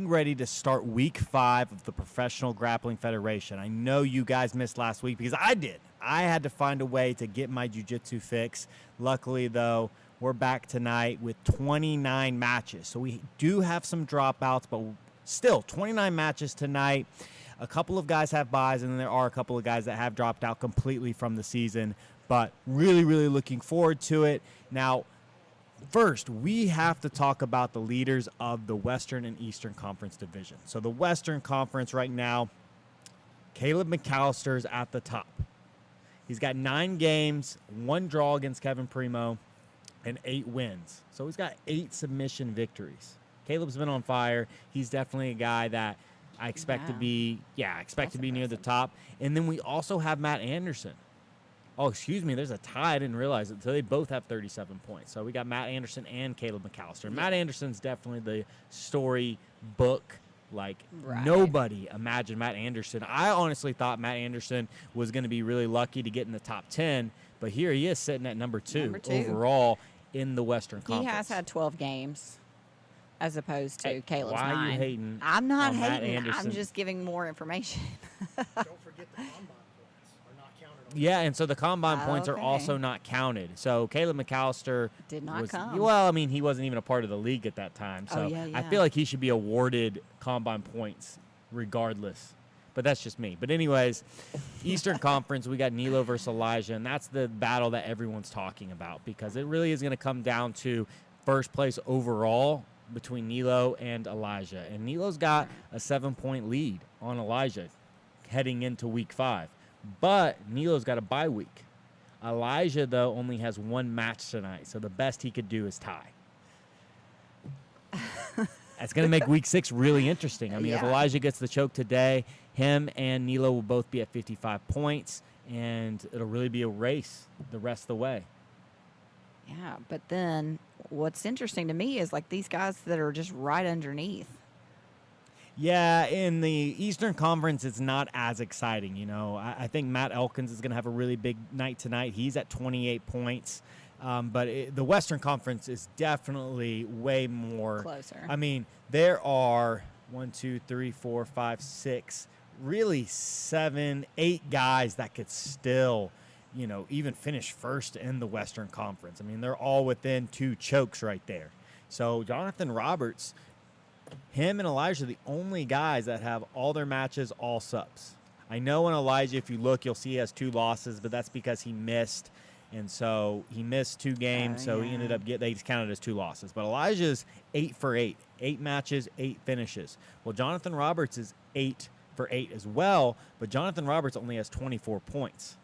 getting ready to start week 5 of the Professional Grappling Federation. I know you guys missed last week because I did. I had to find a way to get my jiu-jitsu fix. Luckily, though, we're back tonight with 29 matches. So we do have some dropouts, but still 29 matches tonight. A couple of guys have buys, and there are a couple of guys that have dropped out completely from the season. But really, really looking forward to it. Now, first, we have to talk about the leaders of the Western and Eastern Conference division. So the Western Conference right now, Caleb McAllister's at the top. He's got 9 games, 1 draw against Kevin Primo, and 8 wins. So he's got 8 submission victories. Caleb's been on fire. He's definitely a guy that I expect to be, near the top. And then we also have Matt Anderson. Oh, excuse me, there's a tie. I didn't realize it. So they both have 37 points. So we got Matt Anderson and Caleb McAllister. Yeah. Matt Anderson's definitely the storybook. Nobody imagined Matt Anderson. I honestly thought Matt Anderson was going to be really lucky to get in the top 10, but here he is sitting at number two overall in the Western Conference. He has had 12 games as opposed to Caleb's 9. Why are you hating? I'm not hating. I'm just giving more information. Don't forget the combine points are not counted. Yeah, and so the combine points are also not counted. So Caleb McAllister did not come. Well, I mean, he wasn't even a part of the league at that time. So I feel like he should be awarded combine points regardless. But that's just me. But anyways, Eastern Conference, we got Nilo versus Elijah, and that's the battle that everyone's talking about because it really is going to come down to first place overall between Nilo and Elijah. And Nilo's got a 7-point lead on Elijah heading into week 5. But Nilo's got a bye week. Elijah, though, only has 1 match tonight, so the best he could do is tie. That's going to make week 6 really interesting. I mean, if Elijah gets the choke today, him and Nilo will both be at 55 points, and it'll really be a race the rest of the way. Yeah, but then what's interesting to me is, like, these guys that are just right underneath. Yeah, in the Eastern Conference, it's not as exciting. You know, I think Matt Elkins is going to have a really big night tonight. He's at 28 points. But the Western Conference is definitely way more closer. I mean, there are really 7, 8 guys that could still, you know, even finish first in the Western Conference. I mean, they're all within 2 chokes right there. So Jonathan Roberts, him and Elijah are the only guys that have all their matches all subs. I know in Elijah, if you look, you'll see he has 2 losses, but that's because he missed. And so he missed 2 games, so he ended up they just counted as 2 losses. But Elijah's 8 for 8. 8 matches, 8 finishes. Well, Jonathan Roberts is 8 for 8 as well, but Jonathan Roberts only has 24 points.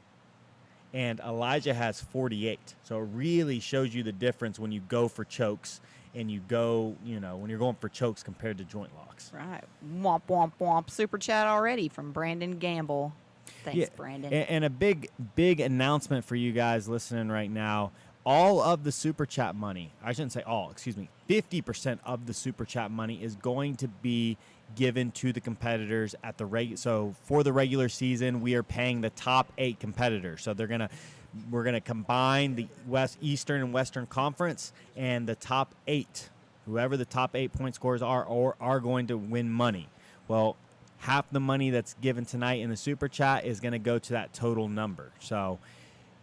And Elijah has 48. So it really shows you the difference when you go for chokes and you go, you know, when you're going for chokes compared to joint locks. Right. Womp, womp, womp. Super chat already from Brandon Gamble. Thanks, Brandon. And a big announcement for you guys listening right now. All of the Super Chat money, I shouldn't say all, 50% of the Super Chat money is going to be given to the competitors at the so for the regular season, we are paying the top 8 competitors. So we're gonna combine the Eastern and Western Conference, and the top 8, whoever the top 8 point scorers are going to win money. Well, half the money that's given tonight in the Super Chat is going to go to that total number. So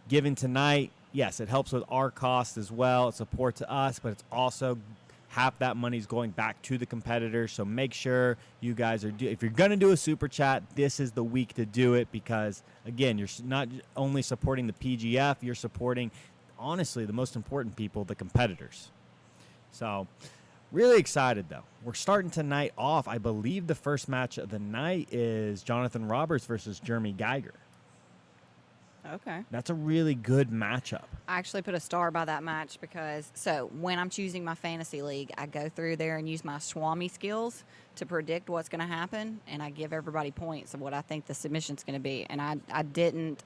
given tonight, yes, it helps with our costs as well. It's support to us, but it's also half that money is going back to the competitors. So make sure you guys if you're going to do a Super Chat, this is the week to do it because, again, you're not only supporting the PGF, you're supporting, honestly, the most important people, the competitors. So really excited, though. We're starting tonight off. I believe the first match of the night is Jonathan Roberts versus Jeremy Geiger. Okay. That's a really good matchup. I actually put a star by that match because, when I'm choosing my fantasy league, I go through there and use my Swami skills to predict what's going to happen, and I give everybody points of what I think the submission's going to be. And I didn't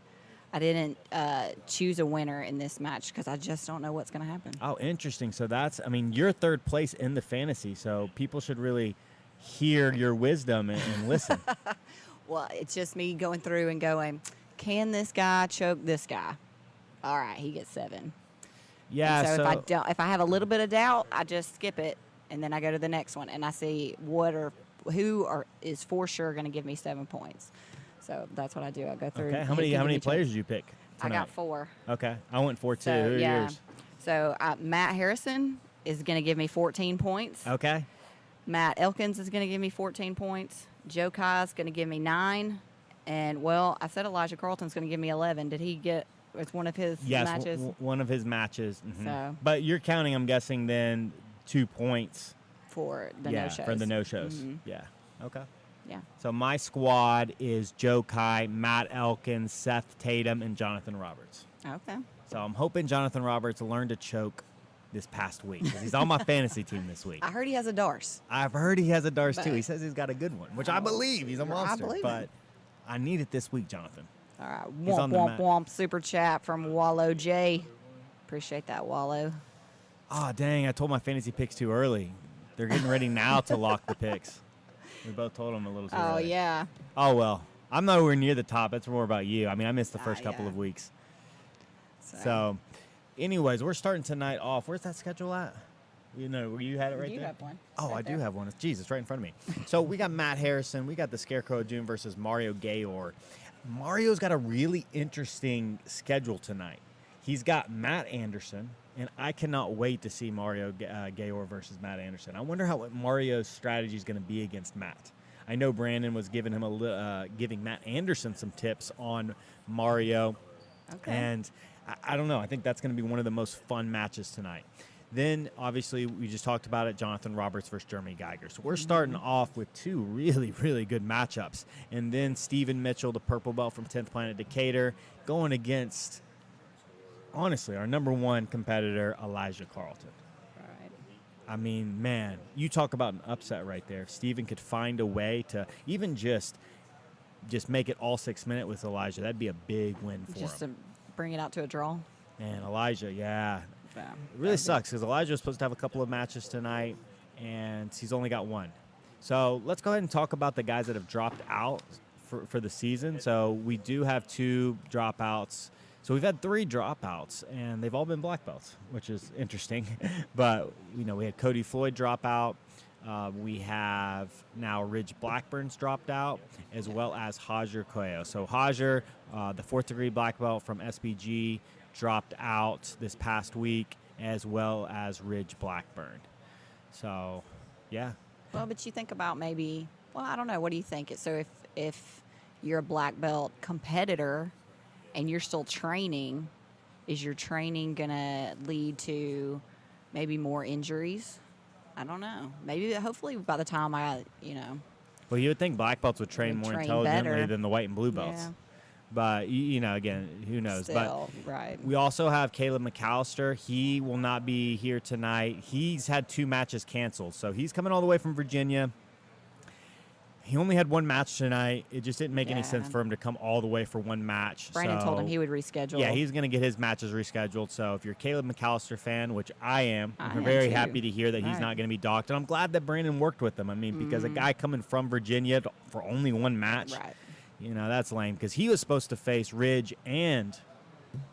choose a winner in this match because I just don't know what's going to happen. Oh, interesting. So you're 3rd place in the fantasy, so people should really hear your wisdom and listen. Well, it's just me going through and going, can this guy choke this guy? All right, he gets 7. Yeah. And if I have a little bit of doubt, I just skip it, and then I go to the next one, and I see what are is for sure going to give me 7 points. So that's what I do. I go through. Okay. How many players did you pick tonight? I got 4. Okay. I went 4 too. So, Who are yeah. yours? So Matt Harrison is going to give me 14 points. Okay. Matt Elkins is going to give me 14 points. Joe Kai is going to give me 9. And, well, I said Elijah Carlton's going to give me 11. Did he get – it's one of his matches? Yes, one of his matches. Mm-hmm. So, but you're counting, I'm guessing, then 2 points. For the no-shows. For the no-shows. Mm-hmm. Yeah. Okay. Yeah. So my squad is Joe Kai, Matt Elkins, Seth Tatum, and Jonathan Roberts. Okay. So I'm hoping Jonathan Roberts learned to choke this past week, because he's on my fantasy team this week. I heard he has a Darce. I've heard he has a Darce too. He says he's got a good one, which I believe. He's a monster. I believe but him. I need it this week, Jonathan. All right. He's on Womp, the womp, map. womp. Super chat from Wallow J. Appreciate that, Wallow. Oh, dang. I told my fantasy picks too early. They're getting ready now to lock the picks. We both told them a little too early. Yeah. Oh, well. I'm nowhere near the top. That's more about you. I mean, I missed the first couple yeah. of weeks. So, anyways, we're starting tonight off. Where's that schedule at? You know, you had it right you there? have one. Oh, right I do there. have one. Jesus, right in front of me. So we got Matt Harrison. We got the Scarecrow of Doom versus Mario Gayor. Mario's got a really interesting schedule tonight. He's got Matt Anderson, and I cannot wait to see Mario Gayor versus Matt Anderson. I wonder what Mario's strategy is going to be against Matt. I know Brandon was giving him giving Matt Anderson some tips on Mario, Okay. and I don't know. I think that's going to be one of the most fun matches tonight. Then, obviously, we just talked about it, Jonathan Roberts versus Jeremy Geiger. So we're starting off with 2 really, really good matchups. And then Stephen Mitchell, the purple belt from 10th Planet Decatur, going against, honestly, our number 1 competitor, Elijah Carlton. Right. I mean, man, you talk about an upset right there. If Stephen could find a way to even just make it all 6 minutes with Elijah, that'd be a big win for Just him. to bring it out to a draw. Man, Elijah, yeah. Yeah. It really sucks because Elijah was supposed to have a couple of matches tonight, and he's only got 1. So let's go ahead and talk about the guys that have dropped out for the season. So we do have 2 dropouts. So we've had 3 dropouts, and they've all been black belts, which is interesting. But, you know, we had Cody Floyd drop out. We have now Ridge Blackburn's dropped out, as well as Hajer Coelho. So Hajer, the 4th degree black belt from SPG, dropped out this past week, as well as Ridge Blackburn. So, yeah. Well, but you think about maybe, well, I don't know. What do you think? So if you're a black belt competitor and you're still training, is your training going to lead to maybe more injuries? I don't know. Maybe, hopefully, by the time Well, you would think black belts would train more intelligently better. than the white and blue belts. Yeah. But, you know, again, who knows? Still, right. We also have Caleb McAllister. He will not be here tonight. He's had 2 matches canceled. So he's coming all the way from Virginia. He only had 1 match tonight. It just didn't make any sense for him to come all the way for 1 match. Brandon told him he would reschedule. Yeah, he's going to get his matches rescheduled. So if you're a Caleb McAllister fan, which I am, I I'm am very too. happy to hear that he's Right. not going to be docked. And I'm glad that Brandon worked with him. I mean, because a guy coming from Virginia for only 1 match, Right. you know, that's lame. Because he was supposed to face Ridge and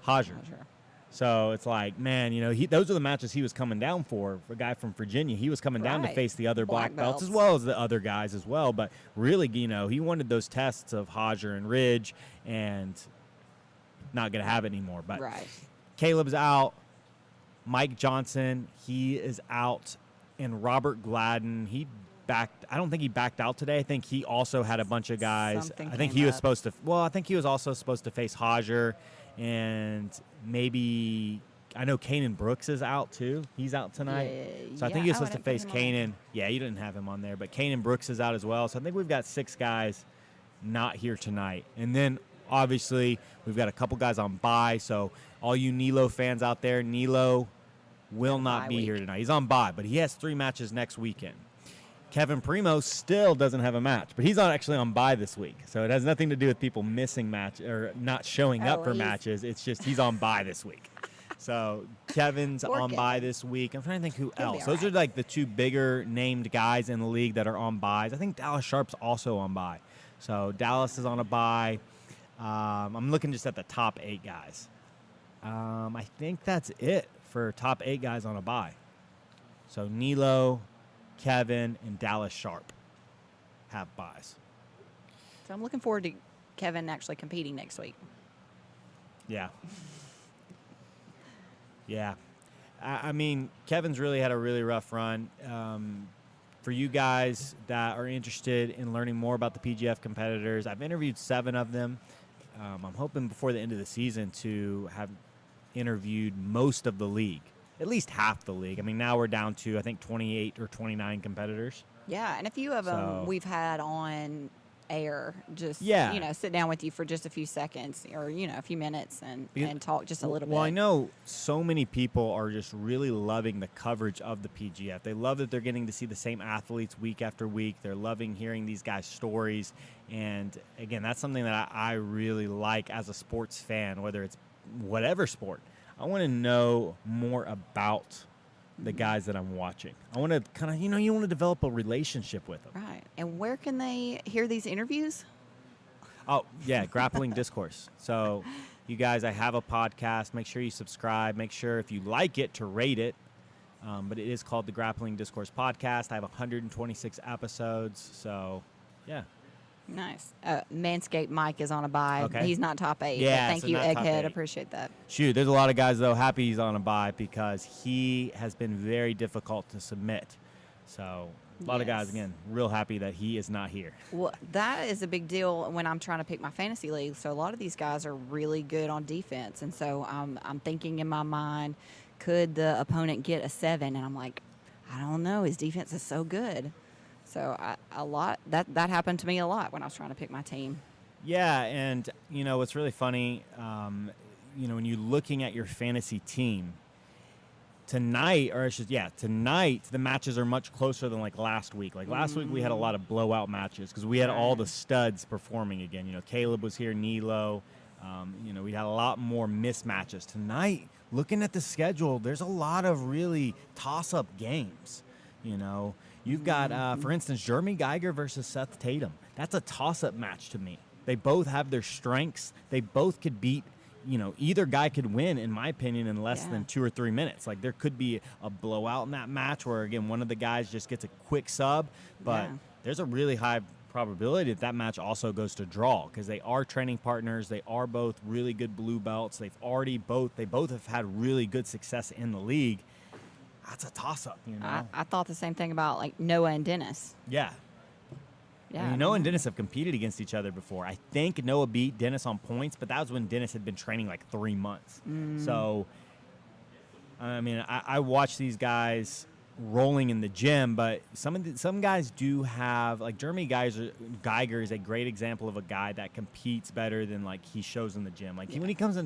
Hajer. Sure. So it's like, man, you know, those are the matches he was coming down for a guy from Virginia. He was coming down to Right. face the other black belts as belts. well as the other guys as well. But really, you know, he wanted those tests of Hajer and Ridge, and not going to have it anymore. But Right. Caleb's out. Mike Johnson, he is out. And Robert Gladden, I don't think he backed out today. I think he also had a bunch of guys. Something I think came he was up. supposed to. Well, I think he was also supposed to face Hajer, and maybe I know Kanan Brooks is out too. He's out tonight. So I think he was supposed to face Kanan. Yeah, you didn't have him on there, but Kanan Brooks is out as well. So I think we've got 6 guys not here tonight. And then obviously we've got a couple guys on bye. So all you Nilo fans out there, Nilo will not Bye be week. here tonight. He's on bye, but he has 3 matches next weekend. Kevin Primo still doesn't have a match, but he's actually on bye this week. So it has nothing to do with people missing match or not showing up for matches. It's just he's on bye this week. So Kevin's Poor on bye Kevin. this week. I'm trying to think who He'll be else. all Those are right. like the 2 bigger named guys in the league that are on byes. I think Dallas Sharp's also on bye. So Dallas is on a bye. I'm looking just at the top 8 guys. I think that's it for top 8 guys on a bye. So Nilo, Kevin, and Dallas Sharp. have buys. So I'm looking forward to Kevin actually competing next week. Yeah. Yeah. I mean, Kevin's really had a really rough run. For you guys that are interested in learning more about the PGF competitors, I've interviewed 7 of them. I'm hoping before the end of the season to have interviewed most of the league, at least half the league. I mean, now we're down to, I think, 28 or 29 competitors. Yeah, and a few of them we've had on air, just sit down with you for just a few seconds or a few minutes and talk just a little bit. Well, I know so many people are just really loving the coverage of the PGF. They love that they're getting to see the same athletes week after week. They're loving hearing these guys' stories, and again, that's something that I really like as a sports fan, whether it's whatever sport. I want to know more about the guys that I'm watching. I want to kind of, you want to develop a relationship with them. Right. And where can they hear these interviews? Oh, yeah, Grappling Discourse. So, you guys, I have a podcast. Make sure you subscribe. Make sure, if you like it, to rate it. But it is called the Grappling Discourse Podcast. I have 126 episodes. So, yeah. Nice. Manscaped Mike is on a bye. Okay. He's not top 8. Yeah, thank so you, not top Egghead. 8. Appreciate that. Shoot, there's a lot of guys, though, happy he's on a bye because he has been very difficult to submit. So, a lot of guys, again, real happy that he is not here. Well, that is a big deal when I'm trying to pick my fantasy league. So, a lot of these guys are really good on defense. And so, I'm thinking in my mind, could the opponent get a 7? And I'm like, I don't know. His defense is so good. So that happened to me a lot when I was trying to pick my team. Yeah, and what's really funny, when you're looking at your fantasy team tonight, tonight the matches are much closer than like last week. Like last week we had a lot of blowout matches because we had all the studs performing again. Caleb was here, Nilo. We had a lot more mismatches tonight. Looking at the schedule, there's a lot of really toss-up games. You've got, for instance, Jeremy Geiger versus Seth Tatum. That's a toss-up match to me. They both have their strengths. They both could beat, either guy could win, in my opinion, in less than 2 or 3 minutes. Like, there could be a blowout in that match where, again, one of the guys just gets a quick sub. But there's a really high probability that match also goes to draw because they are training partners. They are both really good blue belts. They both have had really good success in the league. That's a toss-up, I thought the same thing about, like, Noah and Dennis. Yeah. I mean, Noah and Dennis have competed against each other before. I think Noah beat Dennis on points, but that was when Dennis had been training like 3 months. So, I mean, I watch these guys rolling in the gym, but some guys do have, like Jeremy Geiger is a great example of a guy that competes better than, like, he shows in the gym. Like, when he comes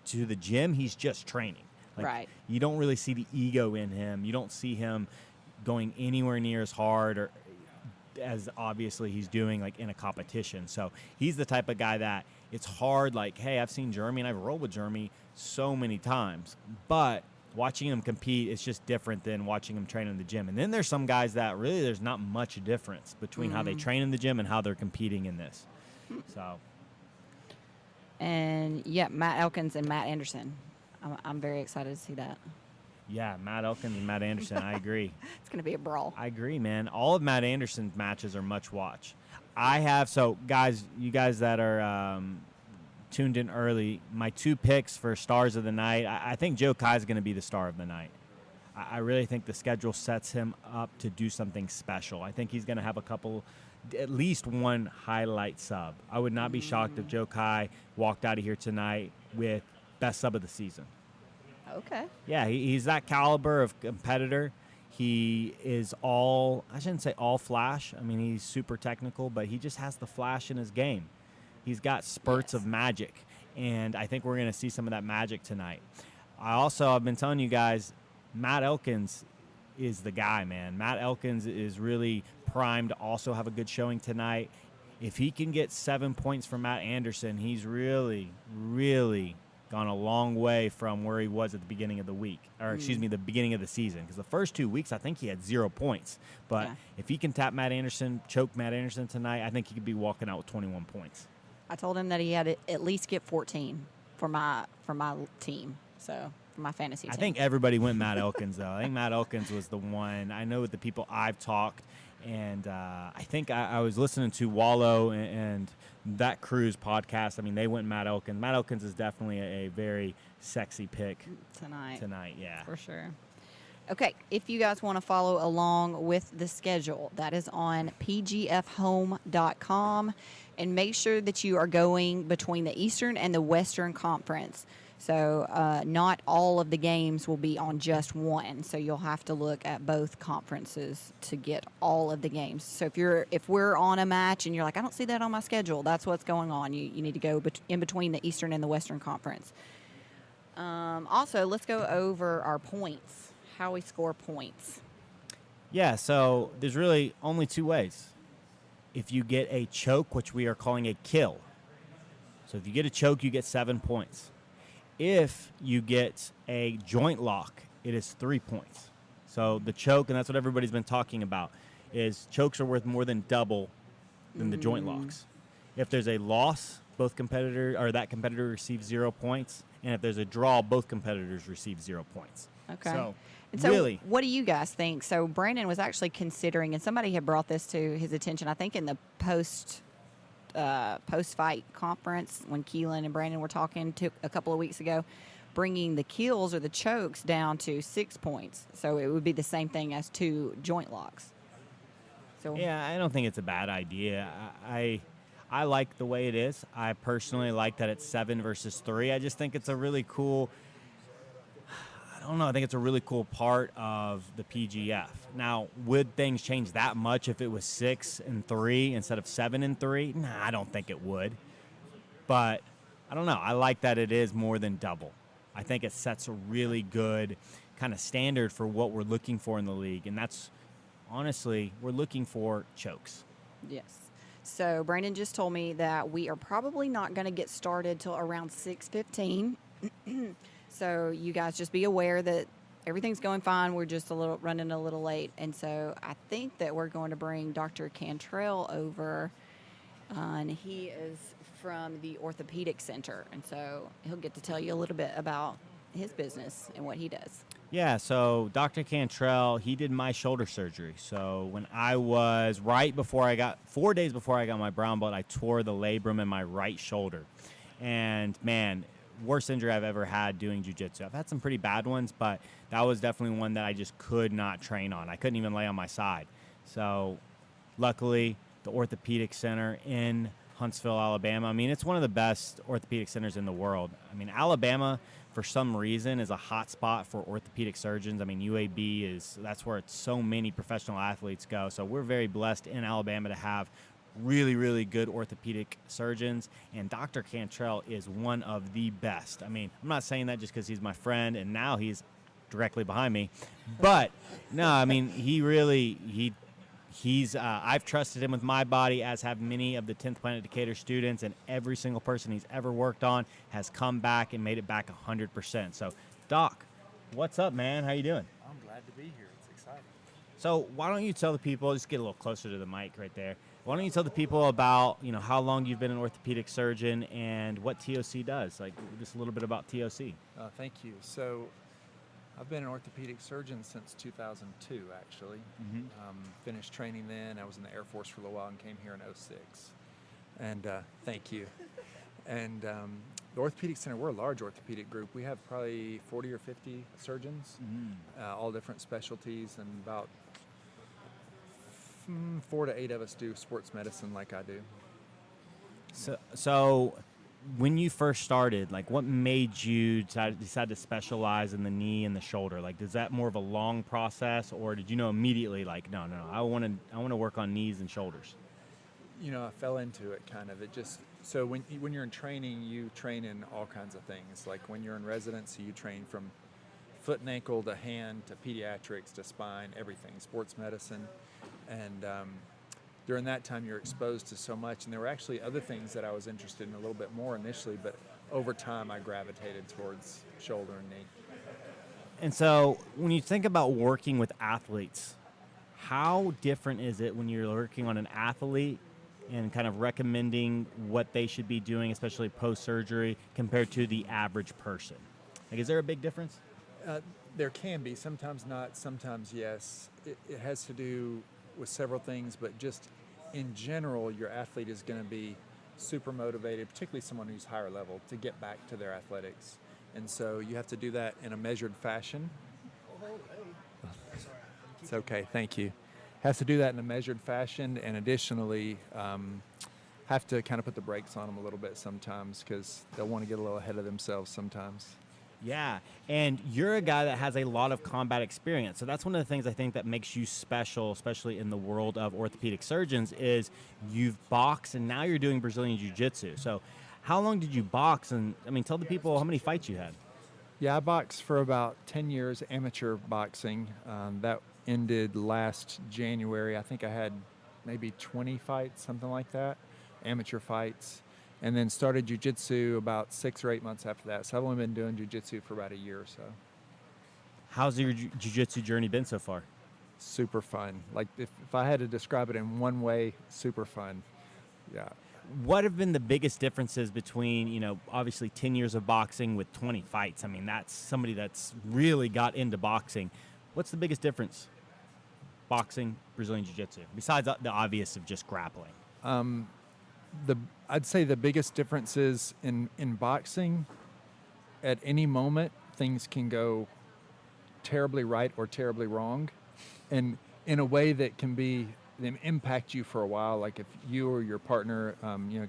to the gym, he's just training. Like, you don't really see the ego in him. You don't see him going anywhere near as hard or as obviously he's doing, like, in a competition. So he's the type of guy that it's hard, like, hey, I've seen Jeremy and I've rolled with Jeremy so many times. But watching him compete, it's just different than watching him train in the gym. And then there's some guys that really there's not much difference between how they train in the gym and how they're competing in this. So. And, Matt Elkins and Matt Anderson. I'm very excited to see that. Yeah, Matt Elkins and Matt Anderson, I agree. It's going to be a brawl. I agree, man. All of Matt Anderson's matches are much watch. Guys, you guys that are tuned in early, my 2 picks for stars of the night, I think Joe Kai is going to be the star of the night. I really think the schedule sets him up to do something special. I think he's going to have at least one highlight sub. I would not be shocked if Joe Kai walked out of here tonight with best sub of the season. Okay. Yeah, he's that caliber of competitor. He is I shouldn't say all flash. I mean, he's super technical, but he just has the flash in his game. He's got spurts of magic, and I think we're going to see some of that magic tonight. I've been telling you guys, Matt Elkins is the guy, man. Matt Elkins is really primed to also have a good showing tonight. If he can get 7 points from Matt Anderson, he's really, really gone a long way from where he was at the beginning of the week, or the beginning of the season. Because the first 2 weeks, I think he had 0 points. But if he can choke Matt Anderson tonight, I think he could be walking out with 21 points. I told him that he had to at least get 14 for my team. So for my fantasy team. I think everybody went Matt Elkins, though. I think Matt Elkins was the one. I know with the people I've talked, And I think I was listening to Wallow and that crew's podcast. I mean, they went Matt Elkins. Matt Elkins is definitely a very sexy pick tonight, yeah. For sure. Okay, if you guys want to follow along with the schedule, that is on pgfhome.com. And make sure that you are going between the Eastern and the Western Conference. So not all of the games will be on just one. So you'll have to look at both conferences to get all of the games. So if we're on a match and you're like, I don't see that on my schedule, that's what's going on. You need to go in between the Eastern and the Western Conference. Also, let's go over our points, how we score points. Yeah, so there's really only two ways. If you get a choke, which we are calling a kill. So if you get a choke, you get 7 points. If you get a joint lock, it is 3 points. So the choke, and that's what everybody's been talking about, is chokes are worth more than double than the joint locks. If there's a loss, that competitor receives 0 points. And if there's a draw, both competitors receive 0 points. Okay. So really, what do you guys think? So Brandon was actually considering, and somebody had brought this to his attention, I think in the post-fight conference when Keelan and Brandon were talking a couple of weeks ago, bringing the kills or the chokes down to 6 points. So it would be the same thing as 2 joint locks. So yeah, I don't think it's a bad idea. I like the way it is. I personally like that it's 7 versus 3. I just think it's a really cool, I think it's a really cool part of the PGF. Now, would things change that much if it was 6 and 3 instead of 7 and 3? Nah, I don't think it would. But I don't know. I like that it is more than double. I think it sets a really good kind of standard for what we're looking for in the league. And that's, honestly, we're looking for chokes. Yes. So Brandon just told me that we are probably not going to get started till around 6:15. So you guys just be aware that everything's going fine. We're just running a little late. And so I think that we're going to bring Dr. Cantrell over, and he is from the Orthopedic Center. And so he'll get to tell you a little bit about his business and what he does. Yeah, so Dr. Cantrell, he did my shoulder surgery. So when I was 4 days before I got my brown belt, I tore the labrum in my right shoulder. And man, worst injury I've ever had doing jiu-jitsu. I've had some pretty bad ones, but that was definitely one that I just could not train on. I couldn't even lay on my side. So luckily, the Orthopedic Center in Huntsville, Alabama, I mean, it's one of the best orthopedic centers in the world. I mean, Alabama, for some reason, is a hot spot for orthopedic surgeons. I mean, UAB that's where so many professional athletes go. So we're very blessed in Alabama to have really, really good orthopedic surgeons, and Dr. Cantrell is one of the best. I mean, I'm not saying that just because he's my friend and now he's directly behind me, but no, I mean, I've trusted him with my body, as have many of the 10th Planet Decatur students, and every single person he's ever worked on has come back and made it back 100%. So, Doc, what's up, man? How you doing? I'm glad to be here. It's exciting. So why don't you tell the people, just get a little closer to the mic right there, why don't you tell the people about, how long you've been an orthopedic surgeon and what TOC does? Like, just a little bit about TOC. Thank you. So I've been an orthopedic surgeon since 2002, actually. Mm-hmm. Finished training then. I was in the Air Force for a little while and came here in 2006. And thank you. And the Orthopedic Center, we're a large orthopedic group. We have probably 40 or 50 surgeons, all different specialties, and about 4 to 8 of us do sports medicine like I do. So when you first started, like, what made you decide to specialize in the knee and the shoulder? Like, is that more of a long process, or did you know immediately, like, no, I want to work on knees and shoulders? I fell into it kind of. So when you're in training, you train in all kinds of things. Like when you're in residency, you train from foot and ankle to hand to pediatrics to spine, everything, sports medicine. And during that time, you're exposed to so much. And there were actually other things that I was interested in a little bit more initially, but over time, I gravitated towards shoulder and knee. And so when you think about working with athletes, how different is it when you're working on an athlete and kind of recommending what they should be doing, especially post-surgery, compared to the average person? Like, is there a big difference? There can be. Sometimes not, sometimes yes. It has to do with several things, but just in general, your athlete is going to be super motivated, particularly someone who's higher level, to get back to their athletics. And so you have to do that in a measured fashion. It's okay, thank you. Has to do that in a measured fashion, and additionally, have to kind of put the brakes on them a little bit sometimes, because they'll want to get a little ahead of themselves sometimes. Yeah, and you're a guy that has a lot of combat experience. So that's one of the things I think that makes you special, especially in the world of orthopedic surgeons, is you've boxed and now you're doing Brazilian Jiu-Jitsu. So how long did you box? And, I mean, tell the people how many fights you had. Yeah, I boxed for about 10 years, amateur boxing. That ended last January. I think I had maybe 20 fights, something like that, amateur fights. And then started jiu-jitsu about 6 or 8 months after that. So I've only been doing jiu-jitsu for about a year or so. How's your jiu-jitsu journey been so far? Super fun. Like, if I had to describe it in one way, super fun. Yeah. What have been the biggest differences between, you know, obviously 10 years of boxing with 20 fights? I mean, that's somebody that's really got into boxing. What's the biggest difference? Boxing, Brazilian Jiu-Jitsu, besides the obvious of just grappling? I'd say the biggest difference is in boxing, at any moment, things can go terribly right or terribly wrong, and in a way that can impact you for a while, like if you or your partner,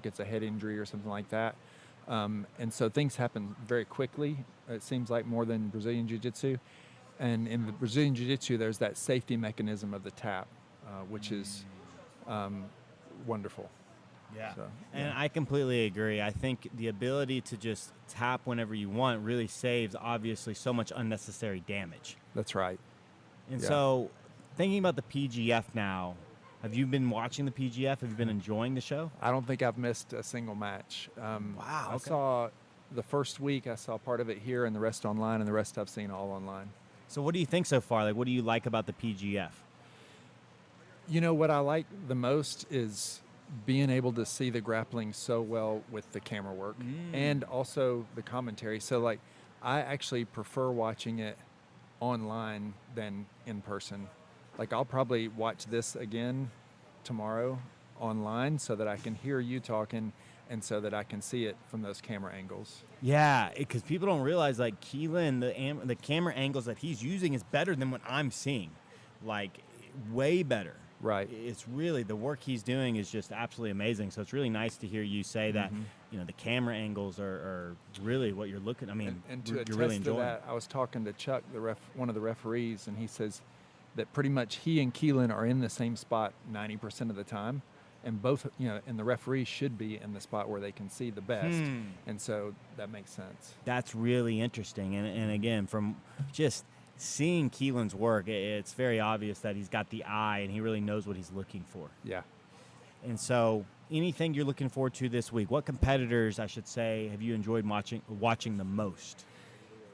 gets a head injury or something like that. And so things happen very quickly, it seems like, more than Brazilian Jiu-Jitsu. And in the Brazilian Jiu-Jitsu, there's that safety mechanism of the tap, which is wonderful. Yeah. So, and I completely agree. I think the ability to just tap whenever you want really saves, obviously, so much unnecessary damage. That's right. And Yeah. so, thinking about the PGF now, have you been watching the PGF? Have you been enjoying the show? I don't think I've missed a single match. Wow, I okay. saw the first week, I saw part of it here and the rest online, and the rest I've seen all online. So what do you think so far? Like, what do you like about the PGF? You know, what I like the most is being able to see the grappling so well with the camera work and also the commentary. So, like, I actually prefer watching it online than in person. Like, I'll probably watch this again tomorrow online so that I can hear you talking and so that I can see it from those camera angles. Yeah, because people don't realize, like, Keelan, the camera angles that he's using is better than what I'm seeing. Like, way better. Right. It's really, the work he's doing is just absolutely amazing. So it's really nice to hear you say that, you know, the camera angles are really what you're looking. I mean, and to you're attest really to enjoying that, I was talking to Chuck, one of the referees, and he says that pretty much he and Keelan are in the same spot 90% of the time, and both, and the referees should be in the spot where they can see the best, and so that makes sense. That's really interesting. And again, from just seeing Keelan's work, it's very obvious that he's got the eye and he really knows what he's looking for. Yeah. And so, anything you're looking forward to this week? What competitors, I should say, have you enjoyed watching the most?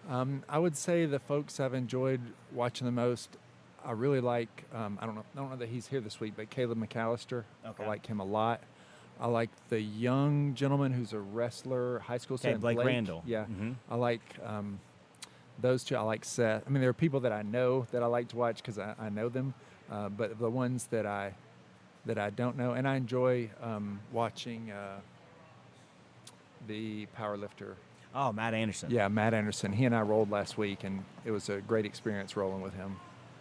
I would say the folks I've enjoyed watching the most, I really like, I don't know that he's here this week, but Caleb McAllister. Okay. I like him a lot. I like the young gentleman who's a wrestler, high school student, Blake Randall. Yeah. Mhm. I like those two. I like Seth. I mean, there are people that I know that I like to watch because I know them, but the ones that I don't know, and I enjoy watching the powerlifter. Oh, Matt Anderson. Yeah, Matt Anderson. He and I rolled last week, and it was a great experience rolling with him.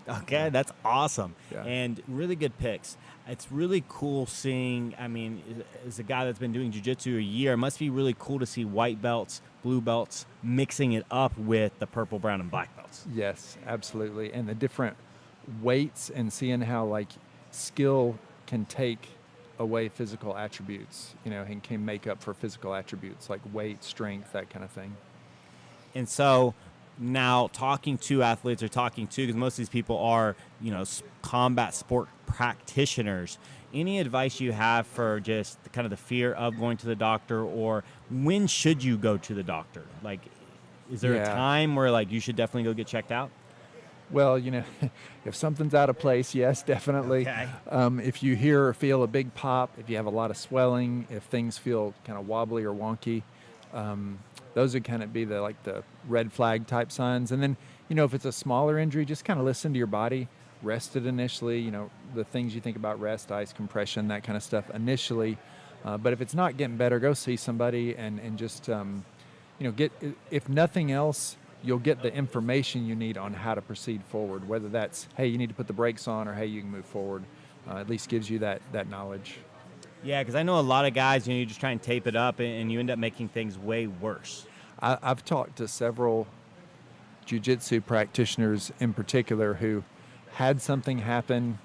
Okay, that's awesome. Yeah. And really good picks. It's really cool seeing, I mean, as a guy that's been doing jiu-jitsu a year, it must be really cool to see white belts, blue belts, mixing it up with the purple, brown, and black belts. Yes, absolutely. And the different weights and seeing how, like, skill can take away physical attributes, and can make up for physical attributes like weight, strength, that kind of thing. And so now talking to athletes because most of these people are, combat sport practitioners, any advice you have for just kind of the fear of going to the doctor, or when should you go to the doctor? Like, is there a time where, like, you should definitely go get checked out? Well, if something's out of place, yes, definitely. Okay. If you hear or feel a big pop, if you have a lot of swelling, if things feel kind of wobbly or wonky, those would kind of be the red flag type signs. And then, if it's a smaller injury, just kind of listen to your body. rested initially, the things you think about rest, ice compression, that kind of stuff initially. But if it's not getting better, go see somebody and just, get, if nothing else, you'll get the information you need on how to proceed forward, whether that's, hey, you need to put the brakes on, or hey, you can move forward. At least gives you that knowledge. Yeah, because I know a lot of guys, you just try and tape it up, and you end up making things way worse. I've talked to several jiu-jitsu practitioners in particular who had something happen.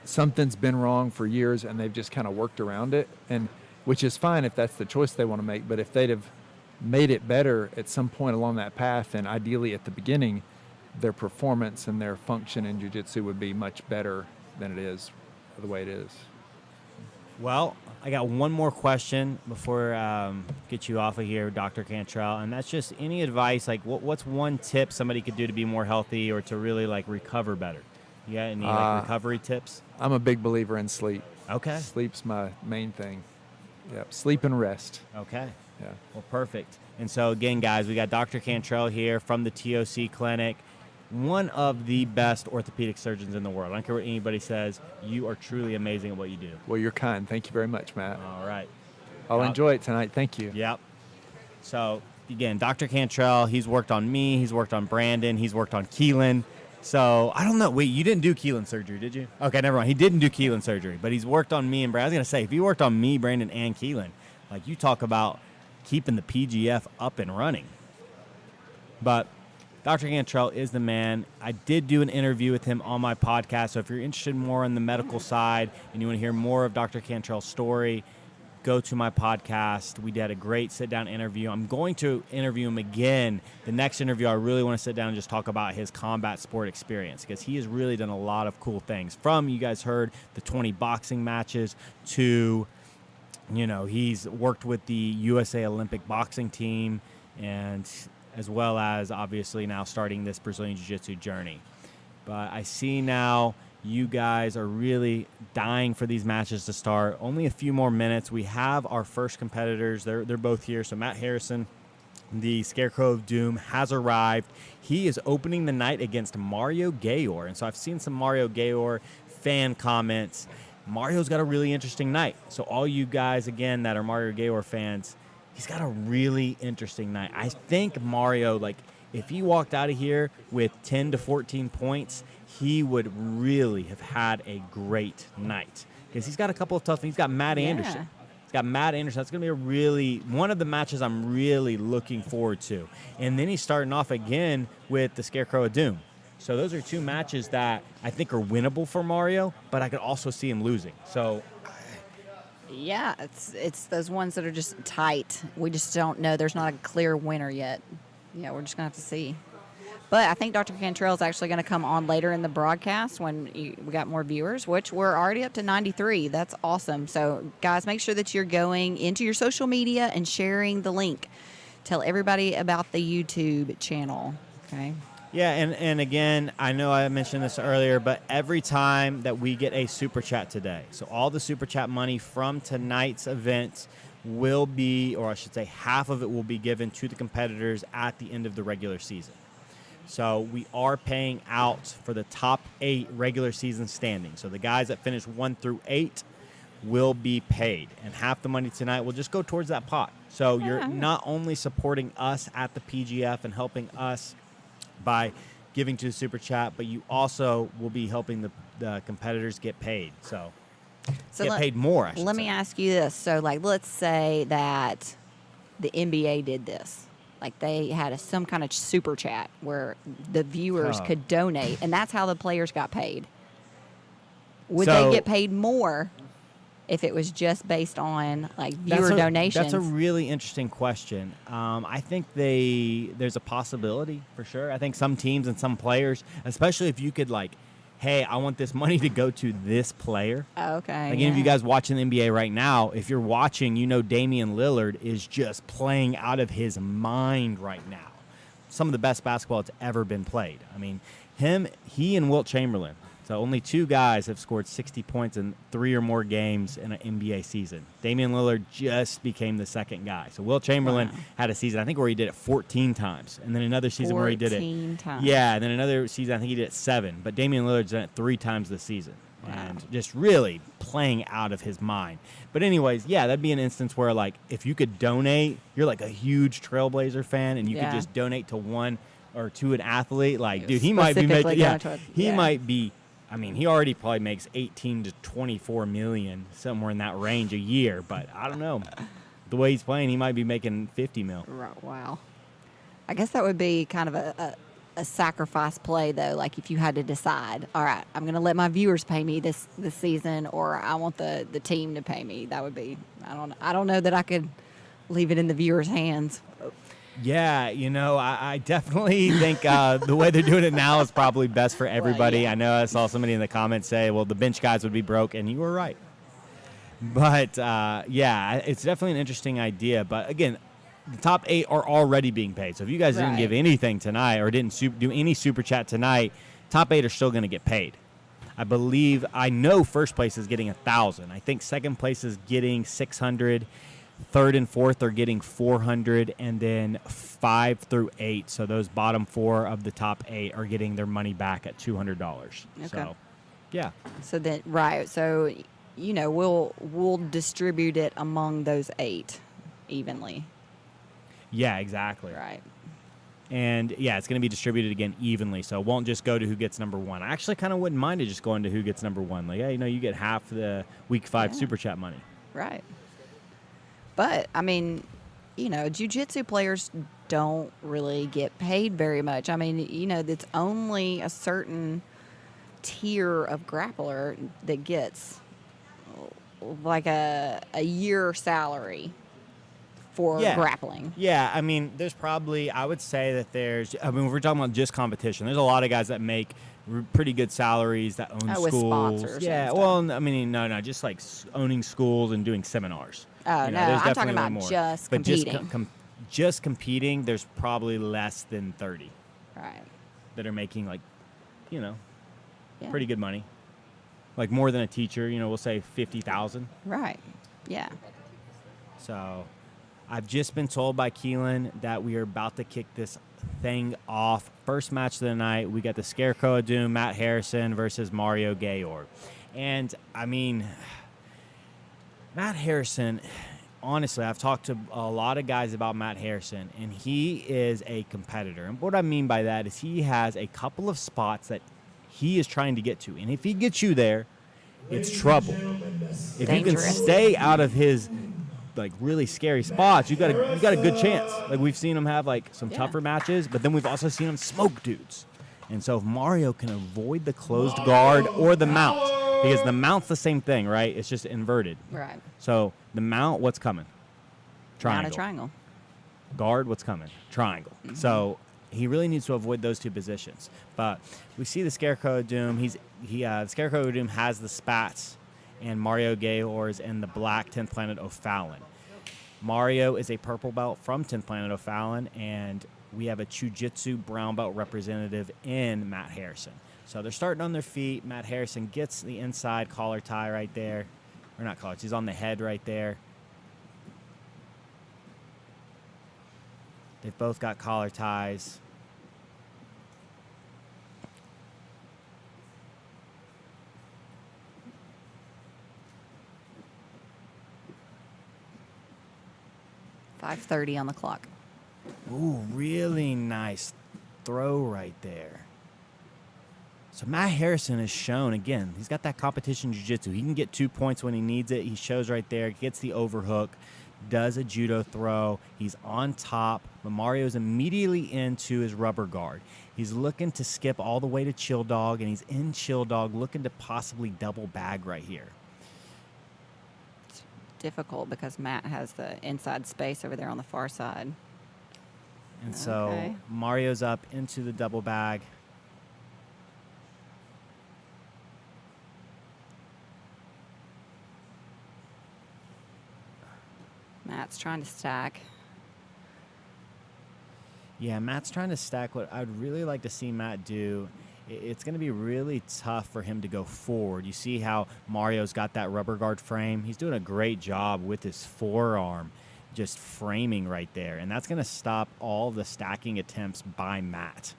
Something's been wrong for years, and they've just kind of worked around it, and which is fine if that's the choice they want to make. But if they'd have made it better at some point along that path, and ideally at the beginning, their performance and their function in jiu-jitsu would be much better than it is the way it is. Well, I got one more question before get you off of here, Dr. Cantrell, and that's just any advice, like what's one tip somebody could do to be more healthy or to really recover better? You got any recovery tips? I'm a big believer in sleep. Okay. Sleep's my main thing. Yep, sleep and rest. Okay. Yeah. Well, perfect. And so again, guys, we got Dr. Cantrell here from the TOC Clinic. One of the best orthopedic surgeons in the world. I don't care what anybody says. You are truly amazing at what you do. Well, you're kind. Thank you very much, Matt. All right. I'll enjoy it tonight. Thank you. Yep. So, again, Dr. Cantrell, he's worked on me. He's worked on Brandon. He's worked on Keelan. So, I don't know. Wait, you didn't do Keelan surgery, did you? Okay, never mind. He didn't do Keelan surgery, but he's worked on me and Brandon. I was going to say, if he worked on me, Brandon, and Keelan, you talk about keeping the PGF up and running. But Dr. Cantrell is the man. I did do an interview with him on my podcast, so if you're interested more on the medical side and you want to hear more of Dr. Cantrell's story, go to my podcast. We did a great sit-down interview. I'm going to interview him again. The next interview, I really want to sit down and just talk about his combat sport experience, because he has really done a lot of cool things. From, you guys heard, the 20 boxing matches to, he's worked with the USA Olympic boxing team, and as well as obviously now starting this Brazilian Jiu-Jitsu journey. But I see now you guys are really dying for these matches to start. Only a few more minutes. We have our first competitors. They're both here. So Matt Harrison, the Scarecrow of Doom, has arrived. He is opening the night against Mario Gayor. And so I've seen some Mario Gayor fan comments. Mario's got a really interesting night. So all you guys, again, that are Mario Gayor fans, he's got a really interesting night. I think Mario, if he walked out of here with 10 to 14 points, he would really have had a great night. Because he's got a couple of tough things. He's got Matt Anderson. He's got Matt Anderson. That's going to be one of the matches I'm really looking forward to. And then he's starting off again with the Scarecrow of Doom. So those are two matches that I think are winnable for Mario, but I could also see him losing. So yeah, it's those ones that are just tight. We just don't know. There's not a clear winner yet. Yeah, we're just going to have to see. But I think Dr. Cantrell is actually going to come on later in the broadcast when we got more viewers, which we're already up to 93. That's awesome. So, guys, make sure that you're going into your social media and sharing the link. Tell everybody about the YouTube channel, okay? Yeah, and again, I know I mentioned this earlier, but every time that we get a Super Chat today, so all the Super Chat money from tonight's event will be, or I should say half of it will be given to the competitors at the end of the regular season. So we are paying out for the top 8 regular season standings. So the guys that finish 1 through 8 will be paid, and half the money tonight will just go towards that pot. So you're not only supporting us at the PGF and helping us by giving to the Super Chat, but you also will be helping the competitors get paid. So get paid more, I should Let say. me ask you this. So, let's say that the NBA did this. They had some kind of Super Chat where the viewers could donate, and that's how the players got paid. Would they get paid more if it was just based on viewer donations? That's a really interesting question. I think there's a possibility for sure. I think some teams and some players, especially if you could hey, I want this money to go to this player. Okay. Any of you guys watching the NBA right now, if you're watching, Damian Lillard is just playing out of his mind right now. Some of the best basketball that's ever been played. I mean, he and Wilt Chamberlain, So only 2 guys have scored 60 points in 3 or more games in an NBA season. Damian Lillard just became the second guy. So Wilt Chamberlain had a season, I think, where he did it 14 times. And then another season where he did it. 14 times. Yeah, and then another season, I think he did it 7. But Damian Lillard's done it 3 times this season. Wow. And just really playing out of his mind. But anyways, yeah, that'd be an instance where, like, if you could donate, you're like a huge Trailblazer fan, and you could just donate to one or to an athlete. Like, dude, he might be making, he might be, I mean, he already probably makes 18 to 24 million, somewhere in that range a year. But I don't know. The way he's playing, he might be making 50 mil. Right, wow. I guess that would be kind of a sacrifice play, though. Like, if you had to decide, all right, I'm going to let my viewers pay me this season, or I want the team to pay me. That would be, I don't know that I could leave it in the viewers' hands. Yeah, you know, I definitely think the way they're doing it now is probably best for everybody. Well, yeah. I know I saw somebody in the comments say, well, the bench guys would be broke, and you were right. But, yeah, it's definitely an interesting idea. But, again, the top 8 are already being paid. So if you guys didn't give anything tonight or didn't do any Super Chat tonight, top 8 are still going to get paid. I know first place is getting 1,000. I think second place is getting 600. Third and fourth are getting 400, and then 5 through 8. So those bottom 4 of the top 8 are getting their money back at $200. Okay. So, yeah. So then, right. So, you know, we'll distribute it among those 8 evenly. Yeah, exactly. Right. And, yeah, it's going to be distributed again evenly. So it won't just go to who gets number 1. I actually kind of wouldn't mind it just going to who gets number 1. Like, yeah, you know, you get half the Week 5 Super Chat money. Right. But, I mean, you know, jiu-jitsu players don't really get paid very much. I mean, you know, it's only a certain tier of grappler that gets like a year salary for grappling. Yeah, I mean, there's probably, I would say that if we're talking about just competition, there's a lot of guys that make pretty good salaries that own schools. With sponsors. Yeah, well, I mean, no, just like owning schools and doing seminars. Oh, you know, no, there's I'm talking definitely about more. just But competing. just competing, there's probably less than 30 Right. that are making, like, you know, Yeah. pretty good money. Like more than a teacher, you know, we'll say 50,000. Right. Yeah. So I've just been told by Keelan that we are about to kick this thing off. First match of the night, we got the Scarecrow of Doom, Matt Harrison versus Mario Gayor. And, I mean, Matt Harrison, honestly, I've talked to a lot of guys about Matt Harrison, and he is a competitor. And what I mean by that is he has a couple of spots that he is trying to get to. And if he gets you there, it's trouble. If you can Dangerous. stay out of his like really scary spots, you got a good chance. Like we've seen him have like some tougher matches, but then we've also seen him smoke dudes. And so if Mario can avoid the closed guard or the mount, because the mount's the same thing, right? It's just inverted. Right. So the mount, what's coming? Triangle. Not a triangle. Guard, what's coming? Triangle. Mm-hmm. So he really needs to avoid those 2 positions. But we see the Scarecrow of Doom. The Scarecrow of Doom has the spats, and Mario Gayor is in the black 10th Planet O'Fallon. Mario is a purple belt from 10th Planet O'Fallon, and we have a Jiu Jitsu brown belt representative in Matt Harrison. So they're starting on their feet. Matt Harrison gets the inside collar tie right there. Or not collar, he's on the head right there. They've both got collar ties. .5:30 on the clock. Ooh, really nice throw right there. So Matt Harrison has shown, again, he's got that competition jiu-jitsu. He can get 2 points when he needs it. He shows right there, gets the overhook, does a judo throw. He's on top, but Mario's immediately into his rubber guard. He's looking to skip all the way to chill dog, and he's in chill dog, looking to possibly double bag right here. It's difficult because Matt has the inside space over there on the far side. And so Mario's up into the double bag. Matt's trying to stack. Yeah, Matt's trying to stack. What I'd really like to see Matt do it's going to be really tough for him to go forward. You see how Mario's got that rubber guard frame? He's doing a great job with his forearm just framing right there, and that's going to stop all the stacking attempts by Matt.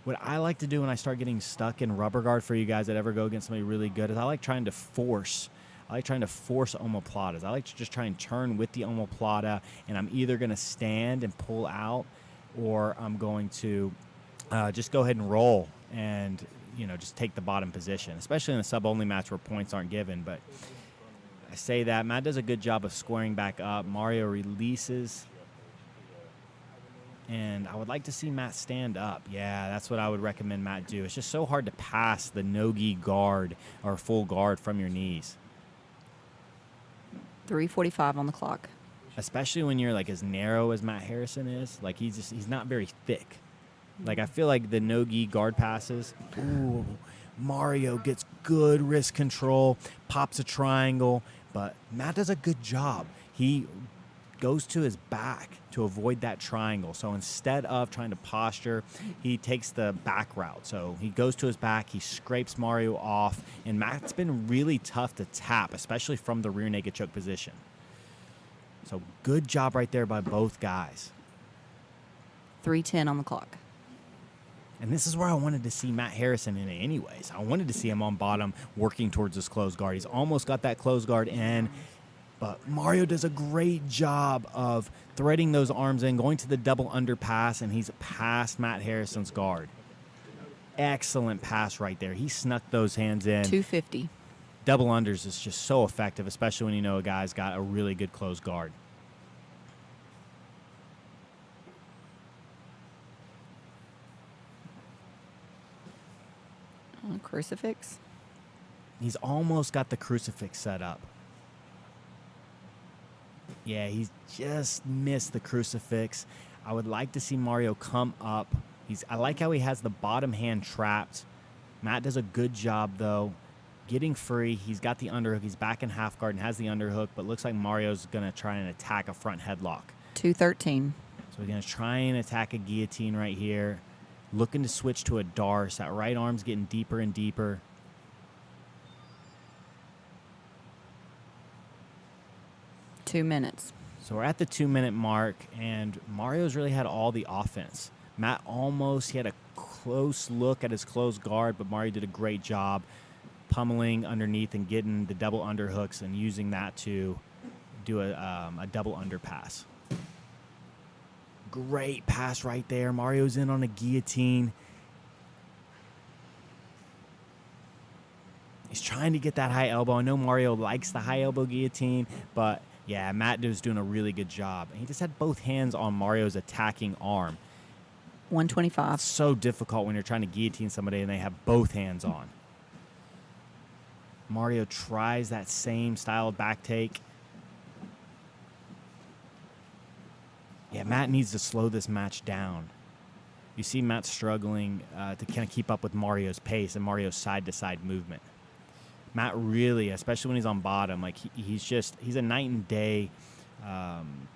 What I like to do when I start getting stuck in rubber guard for you guys that ever go against somebody really good is I like trying to force omoplatas. I like to just try and turn with the omoplata, and I'm either going to stand and pull out, or I'm going to just go ahead and roll and, just take the bottom position, especially in a sub-only match where points aren't given. But I say that. Matt does a good job of squaring back up. Mario releases. And I would like to see Matt stand up. Yeah, that's what I would recommend Matt do. It's just so hard to pass the no-gi guard or full guard from your knees. 3:45 on the clock. Especially when you're like as narrow as Matt Harrison is. Like he's not very thick. Like I feel like the no-gi guard passes. Ooh, Mario gets good wrist control, pops a triangle, but Matt does a good job. He goes to his back to avoid that triangle. So instead of trying to posture, he takes the back route. So he goes to his back, he scrapes Mario off, and Matt's been really tough to tap, especially from the rear naked choke position. So good job right there by both guys. 3:10 on the clock. And this is where I wanted to see Matt Harrison in it anyways. I wanted to see him on bottom working towards his closed guard. He's almost got that closed guard in. But Mario does a great job of threading those arms in, going to the double underpass, and he's past Matt Harrison's guard. Excellent pass right there. He snuck those hands in. 250. Double unders is just so effective, especially when you know a guy's got a really good closed guard. Crucifix. He's almost got the crucifix set up. Yeah, he's just missed the crucifix. I would like to see Mario come up. I like how he has the bottom hand trapped. Matt does a good job, though, getting free. He's got the underhook. He's back in half guard and has the underhook, but looks like Mario's going to try and attack a front headlock. 213. So he's going to try and attack a guillotine right here. Looking to switch to a darce. That right arm's getting deeper and deeper. Two minutes. So we're at the 2-minute mark, and Mario's really had all the offense. Matt he had a close look at his closed guard, but Mario did a great job pummeling underneath and getting the double underhooks and using that to do a double underpass. Great pass right there. Mario's in on a guillotine. He's trying to get that high elbow. I know Mario likes the high elbow guillotine, but yeah, Matt was doing a really good job. He just had both hands on Mario's attacking arm. 125. It's so difficult when you're trying to guillotine somebody and they have both hands on. Mario tries that same style of back take. Yeah, Matt needs to slow this match down. You see Matt struggling to kind of keep up with Mario's pace and Mario's side-to-side movement. Matt really, especially when he's on bottom, like he's a night and day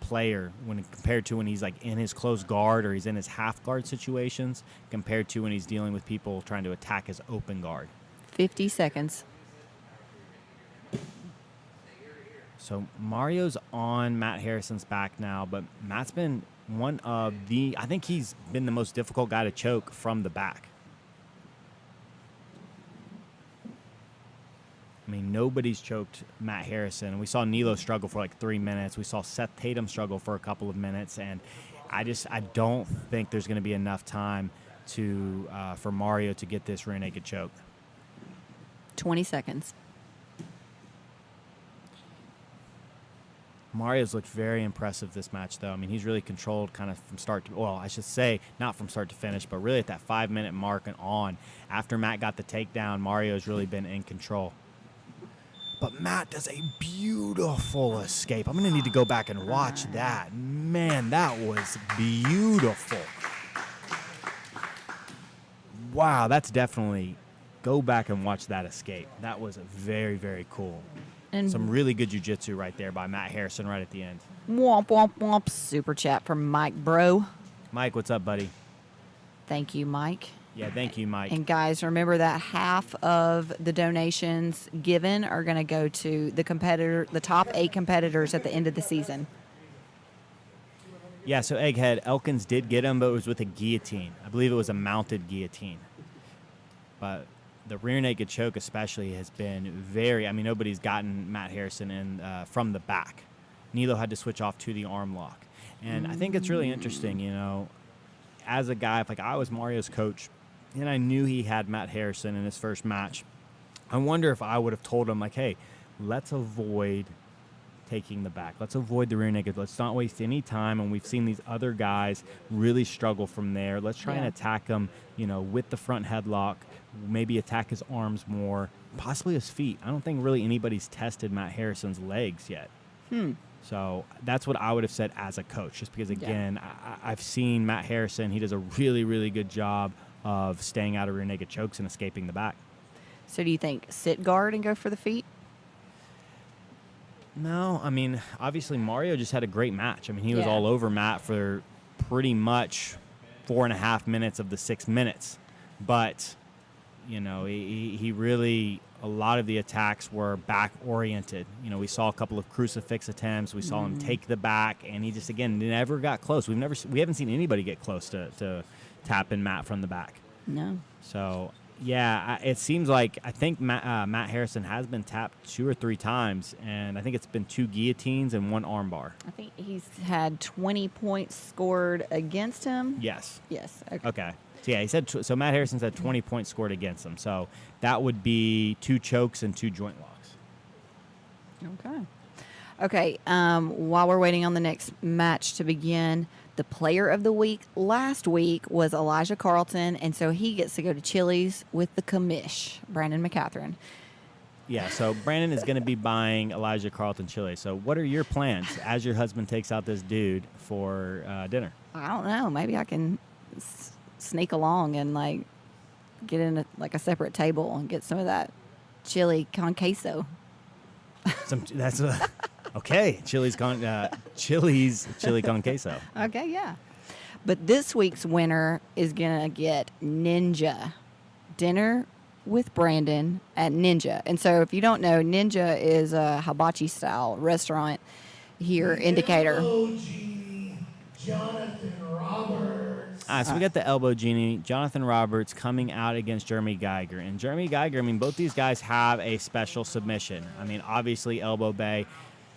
player when compared to when he's like in his closed guard or he's in his half guard situations compared to when he's dealing with people trying to attack his open guard. 50 seconds. So Mario's on Matt Harrison's back now, but Matt's been I think he's been the most difficult guy to choke from the back. I mean, nobody's choked Matt Harrison. We saw Nilo struggle for like 3 minutes. We saw Seth Tatum struggle for a couple of minutes, and I don't think there's going to be enough time for Mario to get this rear naked choke. 20 seconds. Mario's looked very impressive this match, though. I mean, he's really controlled kind of from start to, well, I should say not from start to finish, but really at that 5-minute mark and on. After Matt got the takedown, Mario's really been in control. But Matt does a beautiful escape. I'm going to need to go back and watch that. Man, that was beautiful. Wow, that's definitely, go back and watch that escape. That was very, very cool. And some really good jiu-jitsu right there by Matt Harrison right at the end. Womp, womp, womp. Super chat from Mike, bro. Mike, what's up, buddy? Thank you, Mike. Yeah, thank you, Mike. And guys, remember that half of the donations given are going to go to the top 8 competitors at the end of the season. Yeah, so Egghead, Elkins did get him, but it was with a guillotine. I believe it was a mounted guillotine. But the rear naked choke especially has been nobody's gotten Matt Harrison in from the back. Nilo had to switch off to the arm lock. And I think it's really interesting, as a guy, if I was Mario's coach and I knew he had Matt Harrison in his first match, I wonder if I would have told him, hey, let's avoid taking the back. Let's avoid the rear naked. Let's not waste any time. And we've seen these other guys really struggle from there. Let's try and attack him, with the front headlock, maybe attack his arms more, possibly his feet. I don't think really anybody's tested Matt Harrison's legs yet. So that's what I would have said as a coach, just because, again, I've seen Matt Harrison. He does a really, really good job of staying out of rear naked chokes and escaping the back. So do you think sit guard and go for the feet? No, obviously Mario just had a great match. He was all over Matt for pretty much 4.5 minutes of the 6 minutes. But, he really, a lot of the attacks were back-oriented. We saw a couple of crucifix attempts. We saw him take the back, and he just, again, never got close. We haven't seen anybody get close to tapping Matt from the back. No. So, yeah, it seems like I think Matt Harrison has been tapped 2 or 3 times, and I think it's been 2 guillotines and 1 armbar. I think he's had 20 points scored against him. Yes. Yes. Okay. So, yeah, he said so. Matt Harrison's had 20 points scored against him. So that would be 2 chokes and 2 joint locks. Okay. While we're waiting on the next match to begin, the player of the week last week was Elijah Carlton, and so he gets to go to Chili's with the commish, Brandon Mccaghren. Yeah, so Brandon is going to be buying Elijah Carlton chili. So what are your plans as your husband takes out this dude for dinner? I don't know. Maybe I can sneak along and get in a separate table and get some of that chili con queso. Okay, chili con queso. Okay, yeah. But this week's winner is going to get Ninja, dinner with Brandon at Ninja. And so if you don't know, Ninja is a hibachi-style restaurant here in Decatur. Jonathan Roberts. All right, so we got the elbow genie, Jonathan Roberts, coming out against Jeremy Geiger. And Jeremy Geiger, both these guys have a special submission. Obviously, elbow bay.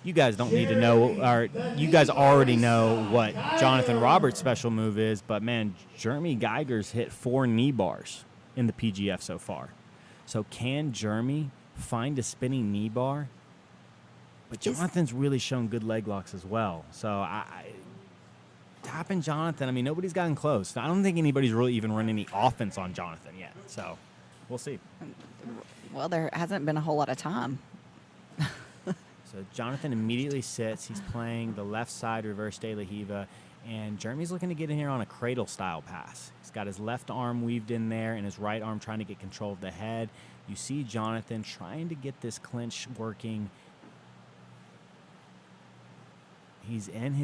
You guys don't need to know, or you guys already know what Jonathan Roberts' special move is, but, man, Jeremy Geiger's hit 4 knee bars in the PGF so far. So can Jeremy find a spinning knee bar? But Jonathan's really shown good leg locks as well. So tapping Jonathan, nobody's gotten close. I don't think anybody's really even run any offense on Jonathan yet. So we'll see. Well, there hasn't been a whole lot of time. So Jonathan immediately sits. He's playing the left side reverse de la Hiva, and Jeremy's looking to get in here on a cradle-style pass. He's got his left arm weaved in there and his right arm trying to get control of the head. You see Jonathan trying to get this clinch working. He's in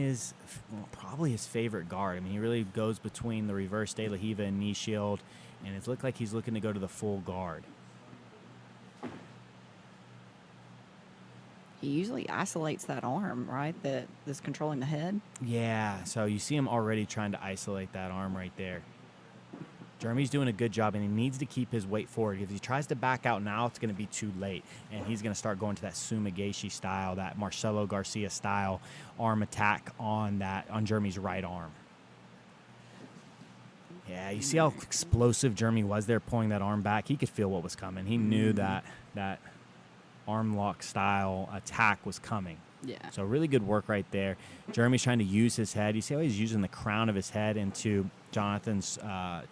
probably his favorite guard. He really goes between the reverse de la Hiva and knee shield, and it's looked like he's looking to go to the full guard. He usually isolates that arm, right, that's controlling the head? Yeah, so you see him already trying to isolate that arm right there. Jeremy's doing a good job, and he needs to keep his weight forward. If he tries to back out now, it's going to be too late, and he's going to start going to that Sumigashi style, that Marcelo Garcia style arm attack on Jeremy's right arm. Yeah, you see how explosive Jeremy was there pulling that arm back? He could feel what was coming. He knew that arm lock style attack was coming. Yeah. So really good work right there. Jeremy's trying to use his head. You see how he's using the crown of his head into Jonathan's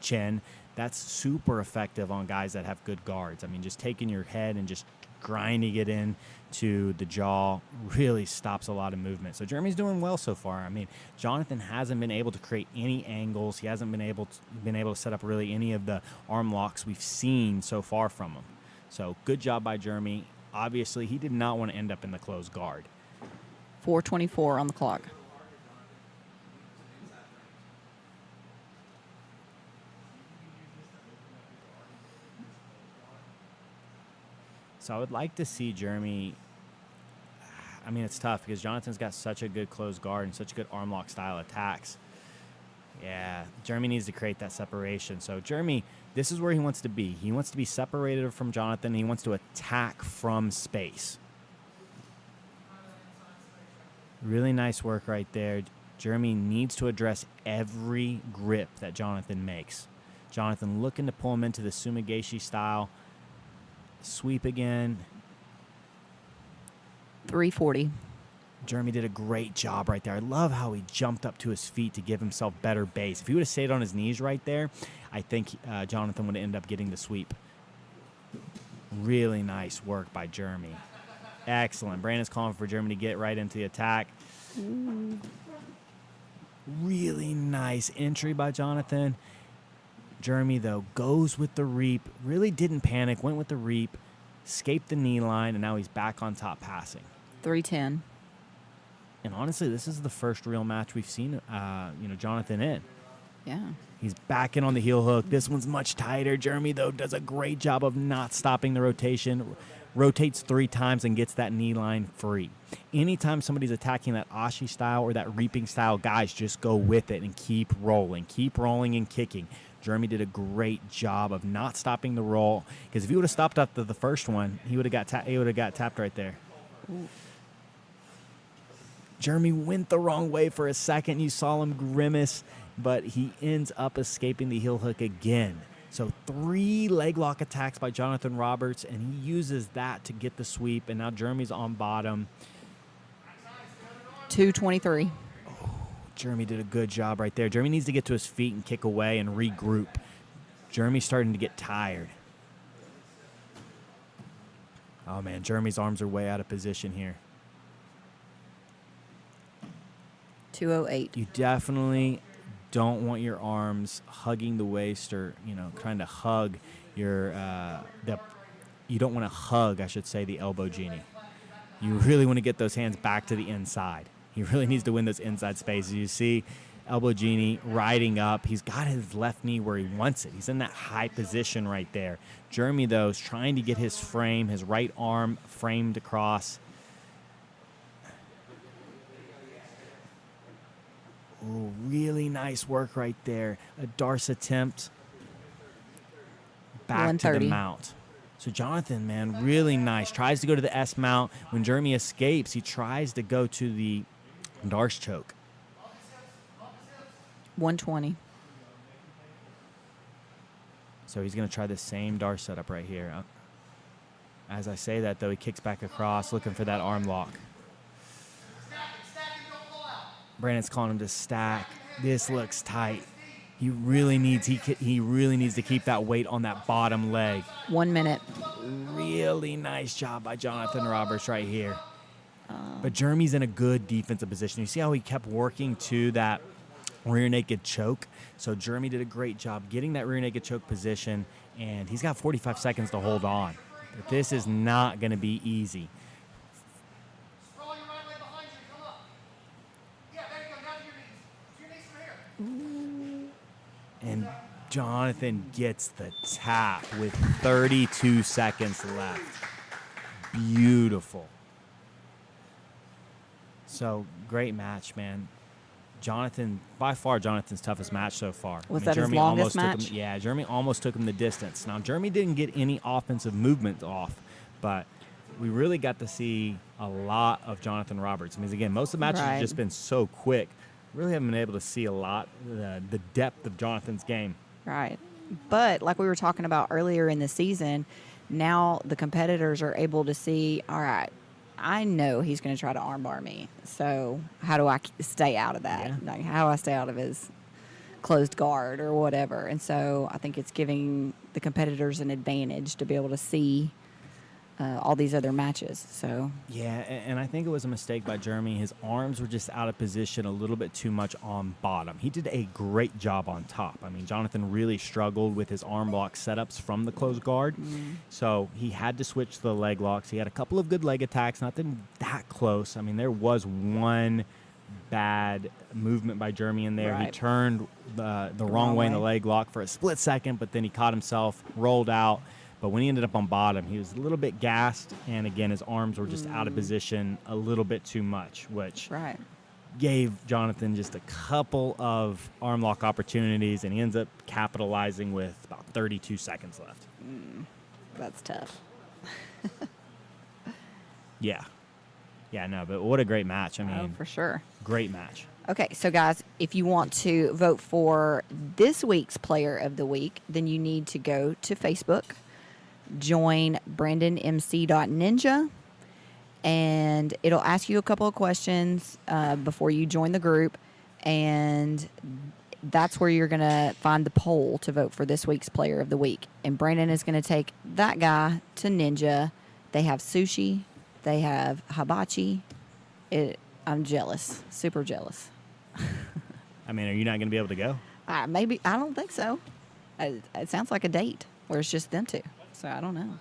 chin. That's super effective on guys that have good guards. Just taking your head and just grinding it in to the jaw really stops a lot of movement. So Jeremy's doing well so far. Jonathan hasn't been able to create any angles. He hasn't been able to set up really any of the arm locks we've seen so far from him. So good job by Jeremy. Obviously, he did not want to end up in the closed guard. 4:24 on the clock. So I would like to see Jeremy. I mean, it's tough because Jonathan's got such a good closed guard and such good arm lock style attacks. Yeah, Jeremy needs to create that separation. So Jeremy, this is where he wants to be. He wants to be separated from Jonathan. And he wants to attack from space. Really nice work right there. Jeremy needs to address every grip that Jonathan makes. Jonathan looking to pull him into the Sumigashi style. Sweep again. 340. Jeremy did a great job right there. I love how he jumped up to his feet to give himself better base. If he would have stayed on his knees right there, I think Jonathan would have ended up getting the sweep. Really nice work by Jeremy. Excellent. Brandon's calling for Jeremy to get right into the attack. Really nice entry by Jonathan. Jeremy, though, goes with the reap. Really didn't panic. Went with the reap. Escaped the knee line, and now he's back on top passing. 310. And honestly, this is the first real match we've seen, Jonathan in. Yeah. He's back in on the heel hook. This one's much tighter. Jeremy, though, does a great job of not stopping the rotation. Rotates 3 times and gets that knee line free. Anytime somebody's attacking that Ashi style or that reaping style, guys, just go with it and keep rolling. Keep rolling and kicking. Jeremy did a great job of not stopping the roll, because if he would have stopped after the first one, he would have got tapped right there. Ooh. Jeremy went the wrong way for a second. You saw him grimace, but he ends up escaping the heel hook again. So 3 leg lock attacks by Jonathan Roberts, and he uses that to get the sweep, and now Jeremy's on bottom. 223. Jeremy did a good job right there. Jeremy needs to get to his feet and kick away and regroup. Jeremy's starting to get tired. Oh, man, Jeremy's arms are way out of position here. 208. You definitely don't want your arms hugging the waist, or, trying to hug your, you don't want to hug, I should say, the elbow genie. You really want to get those hands back to the inside. He really needs to win those inside spaces. You see elbow genie riding up. He's got his left knee where he wants it. He's in that high position right there. Jeremy, though, is trying to get his frame, his right arm framed across. Oh, really nice work right there. A Darce attempt. Back to the mount. So Jonathan, man, really nice. Tries to go to the S mount. When Jeremy escapes, he tries to go to the Darce choke. 120. So he's going to try the same Darce setup right here. As I say that, though, he kicks back across, looking for that arm lock. Brandon's calling him to stack. This looks tight. He really needs to keep that weight on that bottom leg. 1 minute. Really nice job by Jonathan Roberts right here. But Jeremy's in a good defensive position. You see how he kept working to that rear naked choke? So Jeremy did a great job getting that rear naked choke position, and he's got 45 seconds to hold on. But this is not going to be easy. And Jonathan gets the tap with 32 seconds left. Beautiful. So, great match, man. Jonathan, by far, Jonathan's toughest match so far. Was that his longest match? Jeremy almost took him the distance. Now, Jeremy didn't get any offensive movement off, but we really got to see a lot of Jonathan Roberts. I mean, again, most of the matches have just been so quick. Really haven't been able to see a lot, the depth of Jonathan's game. Right. But like we were talking about earlier in the season, now the competitors are able to see, all right, I know he's going to try to armbar me. So how do I stay out of that? Yeah. Like, how do I stay out of his closed guard or whatever? And so I think it's giving the competitors an advantage to be able to see all these other matches. So yeah, and I think it was a mistake by Jeremy. His arms were just out of position a little bit too much on bottom. He did a great job on top. I mean, Jonathan really struggled with his arm block setups from the closed guard. So he had to switch to the leg locks. He had a couple of good leg attacks, nothing that close. I mean, there was one bad movement by Jeremy in there. He turned the wrong way in the leg lock for a split second, but then he caught himself, rolled out. But when he ended up on bottom, he was a little bit gassed, and again, his arms were just out of position a little bit too much, which Right. gave Jonathan just a couple of arm lock opportunities, and he ends up capitalizing with about 32 seconds left. That's tough. Yeah. Yeah, no, but what a great match. I mean, Oh, for sure. great match. Okay, so guys, if you want to vote for this week's Player of the Week, then you need to go to Facebook, join BrandonMC.Ninja, and it'll ask you a couple of questions before you join the group, and that's where you're going to find the poll to vote for this week's Player of the Week. And Brandon is going to take that guy to Ninja. They have sushi. They have hibachi. I'm jealous, super jealous. I mean, are you not going to be able to go? Maybe, I don't think so. It sounds like a date where it's just them two. So I don't know.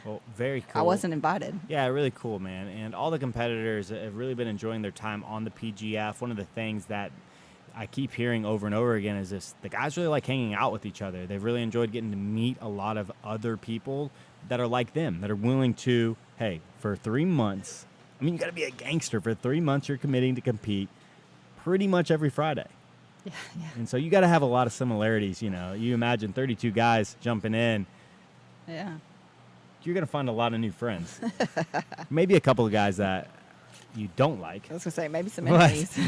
Well, very cool. I wasn't invited. Yeah, really cool, man. And all the competitors have really been enjoying their time on the PGF. One of the things that I keep hearing over and over again is this: the guys really like hanging out with each other. They've really enjoyed getting to meet a lot of other people that are like them, that are willing to, hey, for 3 months, I mean, you got to be a gangster. For 3 months, you're committing to compete pretty much every Friday. Yeah. And so you got to have a lot of similarities. You know, you imagine 32 guys jumping in, Yeah. you're going to find a lot of new friends. Maybe a couple of guys that you don't like. I was going to say, maybe some But, enemies.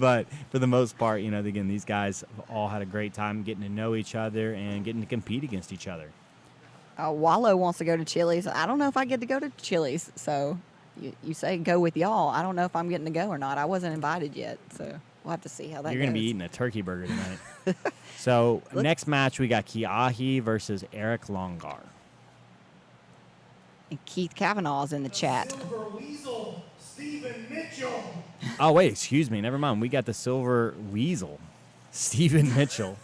but for the most part, you know, again, these guys have all had a great time getting to know each other and getting to compete against each other. Wallow wants to go to Chili's. I don't know if I get to go to Chili's. So you say go with y'all. I don't know if I'm getting to go or not. I wasn't invited yet. So we'll have to see how that You're goes. going to be eating a turkey burger tonight. So next match, we got Kiahi versus Eric Longar. And Keith Kavanaugh's in the chat. Silver Weasel, Stephen Mitchell. Oh, wait, excuse me. Never mind. We got the Silver Weasel, Stephen Mitchell.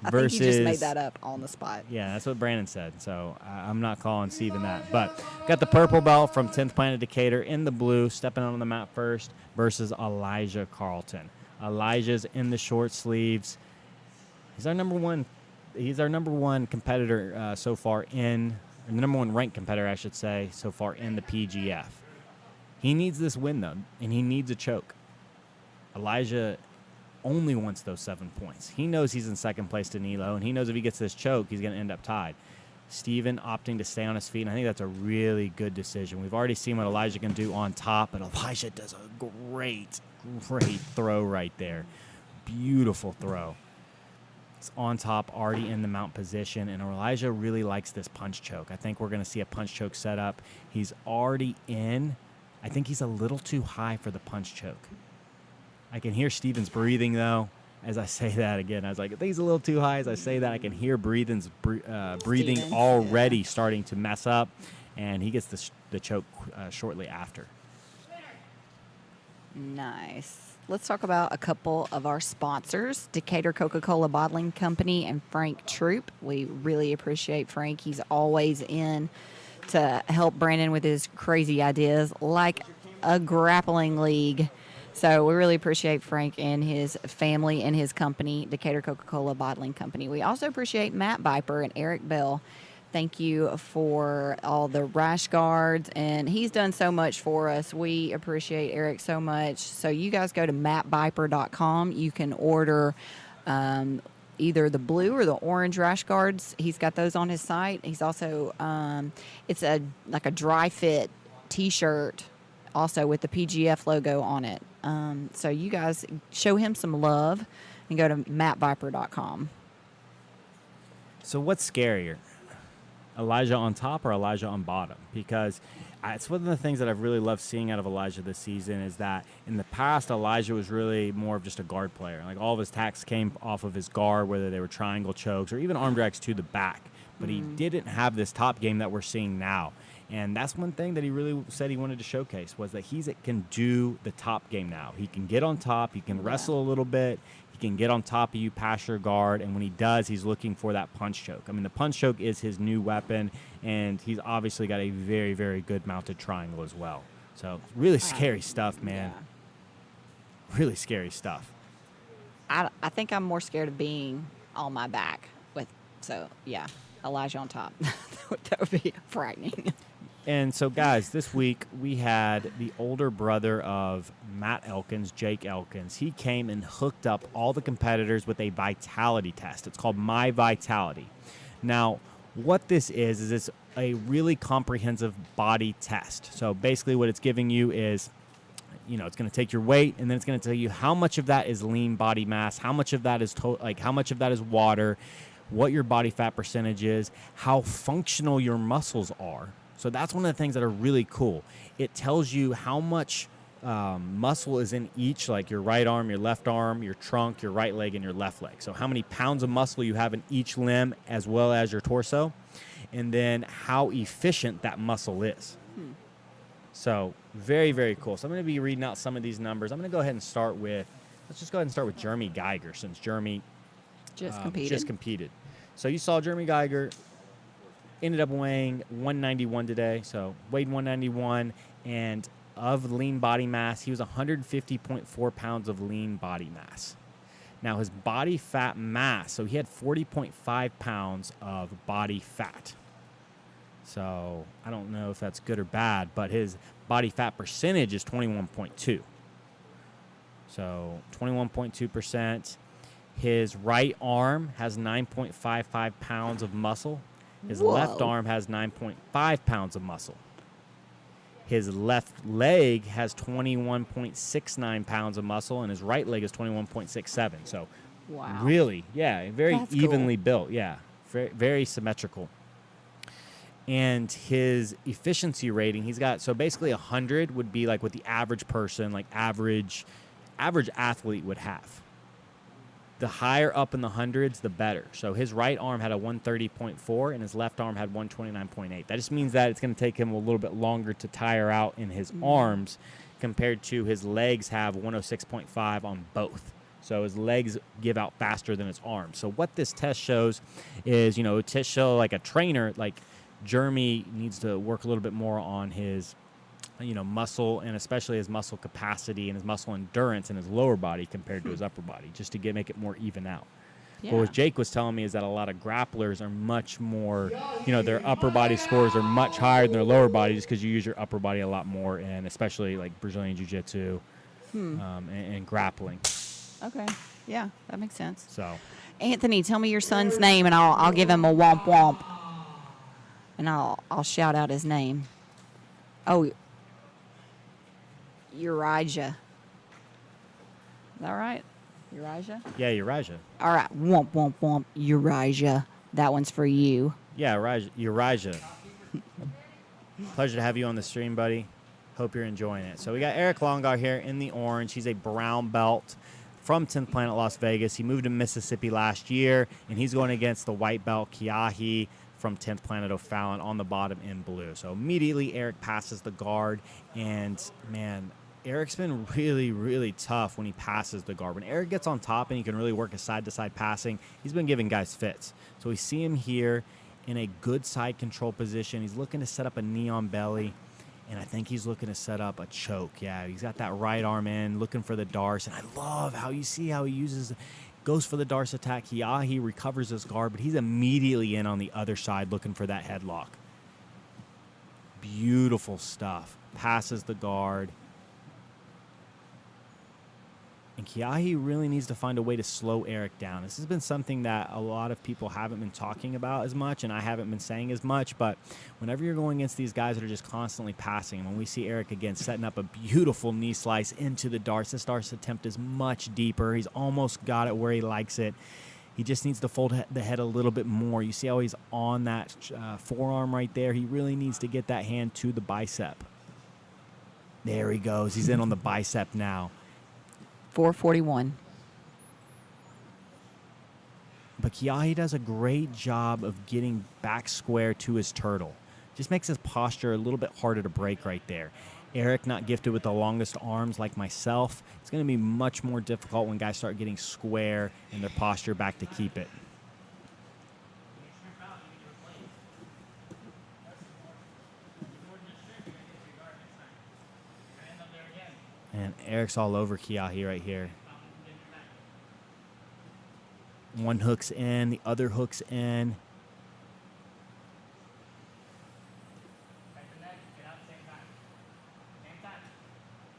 I think you just made that up on the spot. Yeah, that's what Brandon said. So I'm not calling Steven that. But got the purple belt from 10th Planet Decatur in the blue, stepping on the mat first versus Elijah Carlton. Elijah's in the short sleeves. He's our number one competitor so far in, or the number one ranked competitor, I should say, so far in the PGF. He needs this win, though, and he needs a choke. Elijah only wants those 7 points. He knows he's in second place to Nilo, and he knows if he gets this choke, he's going to end up tied. Steven opting to stay on his feet, and I think that's a really good decision. We've already seen what Elijah can do on top, but Elijah does a great throw right there. Beautiful throw. It's on top, already in the mount position, and Elijah really likes this punch choke. I think we're going to see a punch choke set up. He's already in. I think he's a little too high for the punch choke. I can hear Steven's breathing, though, as I say that again. I was like, I think he's a little too high. As I say that, I can hear breathing Stevens, already starting to mess up, and he gets the choke shortly after. Nice. Let's talk about a couple of our sponsors, Decatur Coca-Cola Bottling Company and Frank Troop. We really appreciate Frank. He's always in to help Brandon with his crazy ideas, like a grappling league. So we really appreciate Frank and his family and his company, Decatur Coca-Cola Bottling Company. We also appreciate Matt Viper and Eric Bell. Thank you for all the rash guards, and he's done so much for us. We appreciate Eric so much. So you guys go to mattviper.com. You can order either the blue or the orange rash guards. He's got those on his site. He's also it's like a dry fit T-shirt, also with the PGF logo on it. So you guys show him some love and go to mattviper.com. So what's scarier, Elijah on top or Elijah on bottom? Because it's one of the things that I've really loved seeing out of Elijah this season is that in the past, Elijah was really more of just a guard player. Like all of his attacks came off of his guard, whether they were triangle chokes or even arm drags to the back. But he didn't have this top game that we're seeing now. And that's one thing that he really said he wanted to showcase was that he can do the top game now. He can get on top. He can wrestle a little bit. He can get on top of you, pass your guard. And when he does, he's looking for that punch choke. I mean, the punch choke is his new weapon, and he's obviously got a very, very good mounted triangle as well. So really scary stuff, man. Yeah. Really scary stuff. I think I'm more scared of being on my back with So, yeah, Elijah on top. That would be frightening. And so, guys, this week we had the older brother of Matt Elkins, Jake Elkins. He came and hooked up all the competitors with a vitality test. It's called My Vitality. Now, what this is it's a really comprehensive body test. So basically what it's giving you is, it's going to take your weight, and then it's going to tell you how much of that is lean body mass, how much of that is how much of that is water, what your body fat percentage is, how functional your muscles are. So that's one of the things that are really cool. It tells you how much muscle is in each, like your right arm, your left arm, your trunk, your right leg, and your left leg. So how many pounds of muscle you have in each limb as well as your torso, and then how efficient that muscle is. So very, very cool. So I'm going to be reading out some of these numbers. I'm going to go ahead and let's just go ahead and start with Jeremy Geiger, since Jeremy Just competed. So you saw Jeremy Geiger ended up weighing 191 today. So weighed 191, and of lean body mass, he was 150.4 pounds of lean body mass. Now his body fat mass, so he had 40.5 pounds of body fat. So I don't know if that's good or bad, but his body fat percentage is 21.2. So 21.2%. His right arm has 9.55 pounds of muscle. His left arm has 9.5 pounds of muscle. His left leg has 21.69 pounds of muscle, and his right leg is 21.67. So really, very That's evenly cool. built. Yeah, very, very symmetrical. And his efficiency rating, he's got, so basically 100 would be like what the average person, like average athlete would have. The higher up in the hundreds, the better. So his right arm had a 130.4 and his left arm had 129.8. That just means that it's going to take him a little bit longer to tire out in his arms compared to his legs have 106.5 on both. So his legs give out faster than his arms. So what this test shows is, to show like a trainer, like Jeremy needs to work a little bit more on his muscle, and especially his muscle capacity and his muscle endurance in his lower body compared to his upper body, just to make it more even out. Yeah. But what Jake was telling me is that a lot of grapplers are much more, their upper body scores are much higher than their lower body, just because you use your upper body a lot more, and especially like Brazilian Jiu Jitsu and grappling. Okay. Yeah, that makes sense. So, Anthony, tell me your son's name, and I'll give him a womp womp, and I'll shout out his name. Oh, Urijah. Is that right? Urijah? Yeah, Urijah. All right. Womp, womp, womp. Urijah. That one's for you. Yeah, Urijah. Pleasure to have you on the stream, buddy. Hope you're enjoying it. So we got Eric Longar here in the orange. He's a brown belt from 10th Planet Las Vegas. He moved to Mississippi last year, and he's going against the white belt Kiahi from 10th Planet O'Fallon on the bottom in blue. So immediately Eric passes the guard, and man, Eric's been really, really tough when he passes the guard. When Eric gets on top and he can really work his side-to-side passing, he's been giving guys fits. So we see him here in a good side control position. He's looking to set up a knee on belly, and I think he's looking to set up a choke. Yeah, he's got that right arm in, looking for the darce, and I love how you see how he goes for the darce attack. He recovers his guard, but he's immediately in on the other side looking for that headlock. Beautiful stuff. Passes the guard. And Kiahi really needs to find a way to slow Eric down. This has been something that a lot of people haven't been talking about as much, and I haven't been saying as much, but whenever you're going against these guys that are just constantly passing, and when we see Eric again setting up a beautiful knee slice into the darce, this darce attempt is much deeper. He's almost got it where he likes it. He just needs to fold the head a little bit more. You see how he's on that forearm right there? He really needs to get that hand to the bicep. There he goes. He's in on the bicep now. 441. But Kiahi does a great job of getting back square to his turtle. Just makes his posture a little bit harder to break right there. Eric, not gifted with the longest arms like myself. It's going to be much more difficult when guys start getting square and their posture back to keep it. And Eric's all over Kiahi right here. One hook's in, the other hook's in.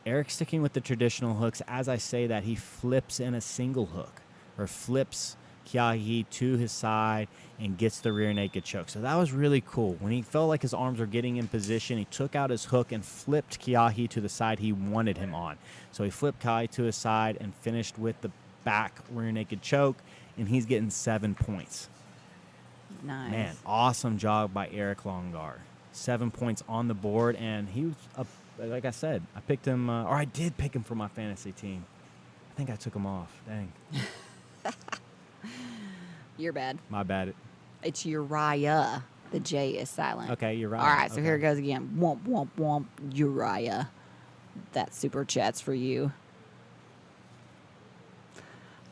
Eric's sticking with the traditional hooks. As I say that, he flips in a single hook, or flips Kiahi to his side and gets the rear naked choke. So that was really cool. When he felt like his arms were getting in position, he took out his hook and flipped Kiahi to the side he wanted him on. So he flipped Kiahi to his side and finished with the back rear naked choke, and he's getting 7 points. Nice. Man, awesome job by Eric Longar. 7 points on the board, and he was up. Like I said, I picked him, or I did pick him for my fantasy team. I think I took him off. Dang. You're bad. My bad. It's Uriah. The J is silent. Okay, you're right. All right, so here it goes again. Womp, womp, womp. Uriah. That super chat's for you.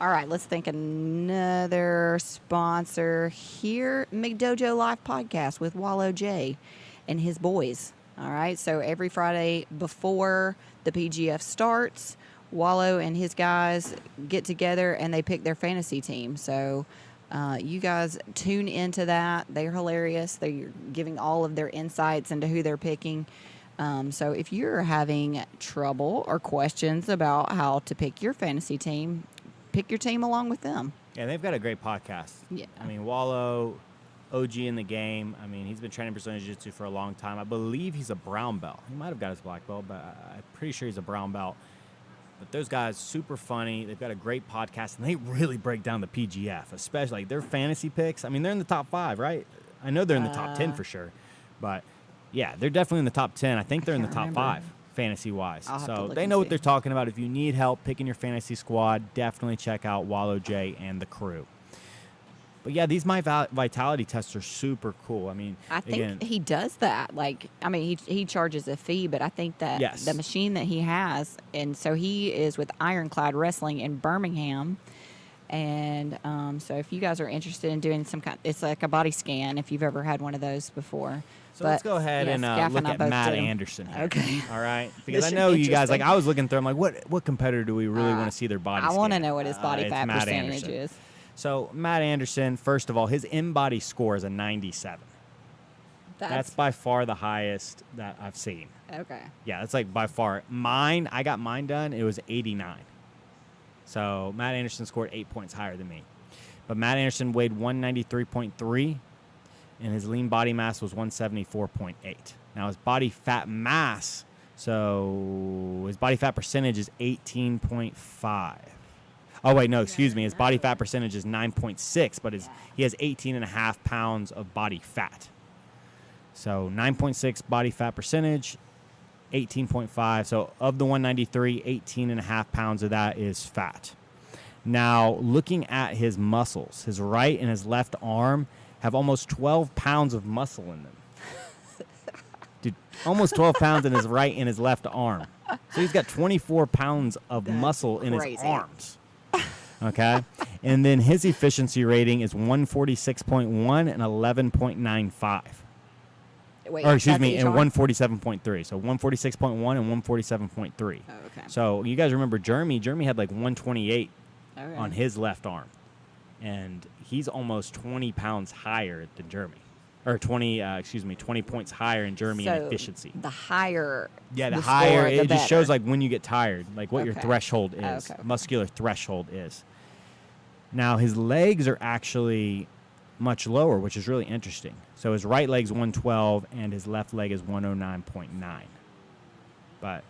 All right, let's think another sponsor here. McDojo Live Podcast with Wallow J and his boys. All right, so every Friday before the PGF starts, Wallow and his guys get together and they pick their fantasy team. So you guys tune into that. They're hilarious. They're giving all of their insights into who they're picking. So if you're having trouble or questions about how to pick your fantasy team, pick your team along with them. Yeah, they've got a great podcast. Yeah. I mean, Wallow, OG in the game. I mean, he's been training Brazilian Jiu-Jitsu for a long time. I believe he's a brown belt. He might have got his black belt, but I'm pretty sure he's a brown belt. But those guys, super funny. They've got a great podcast, and they really break down the PGF, especially like their fantasy picks. I mean, they're in the top 5, right? I know they're in the top 10 for sure. But, yeah, they're definitely in the top 10. I think they're in the top remember. 5 fantasy-wise. I'll have to So look they and know what see. they're talking about. If you need help picking your fantasy squad, definitely check out Wallow J and the crew. But yeah, these My Vitality tests are super cool. I mean, I think again, he does that. Like, I mean, he charges a fee, but I think that Yes. the machine that he has, and so he is with Ironclad Wrestling in Birmingham. And so if you guys are interested in doing some kind, it's like a body scan if you've ever had one of those before. so let's go ahead yes, and Gaff look I at both Matt do. Anderson here. Okay. All right. Because I should know be you guys, like, interesting. I was looking through, I'm like, what competitor do we really want to see their body I want to scan? know what his body It's fat Matt percentage Anderson. is. So Matt Anderson, first of all, his in-body score is a 97. That's by far the highest that I've seen. okay. Yeah, that's like by far. Mine, I got mine done, it was 89. So Matt Anderson scored 8 points higher than me. But Matt Anderson weighed 193.3, and his lean body mass was 174.8. Now his body fat mass, so his body fat percentage is 18.5. Oh, wait, no, excuse me. His body fat percentage is 9.6, but he has 18.5 pounds of body fat. So 9.6 body fat percentage, 18.5. So of the 193, 18.5 pounds of that is fat. Now, looking at his muscles, his right and his left arm have almost 12 pounds of muscle in them. Dude, almost 12 pounds in his right and his left arm. So he's got 24 pounds of muscle in his crazy. arms. Okay? And then his efficiency rating is 146.1 and 11.95. Wait, Or excuse that's me, each and arm? 147.3. So 146.1 and 147.3. Oh, okay. So you guys remember Jeremy? Jeremy had like 128 Okay. on his left arm. And he's almost 20 pounds higher than Jeremy. Or 20 points higher in Jeremy in So efficiency. the higher. Yeah, the score, higher, the it just better. shows like when you get tired, like what your Okay. threshold is, Okay. muscular threshold is. Now, his legs are actually much lower, which is really interesting. So his right leg's 112 and his left leg is 109.9. But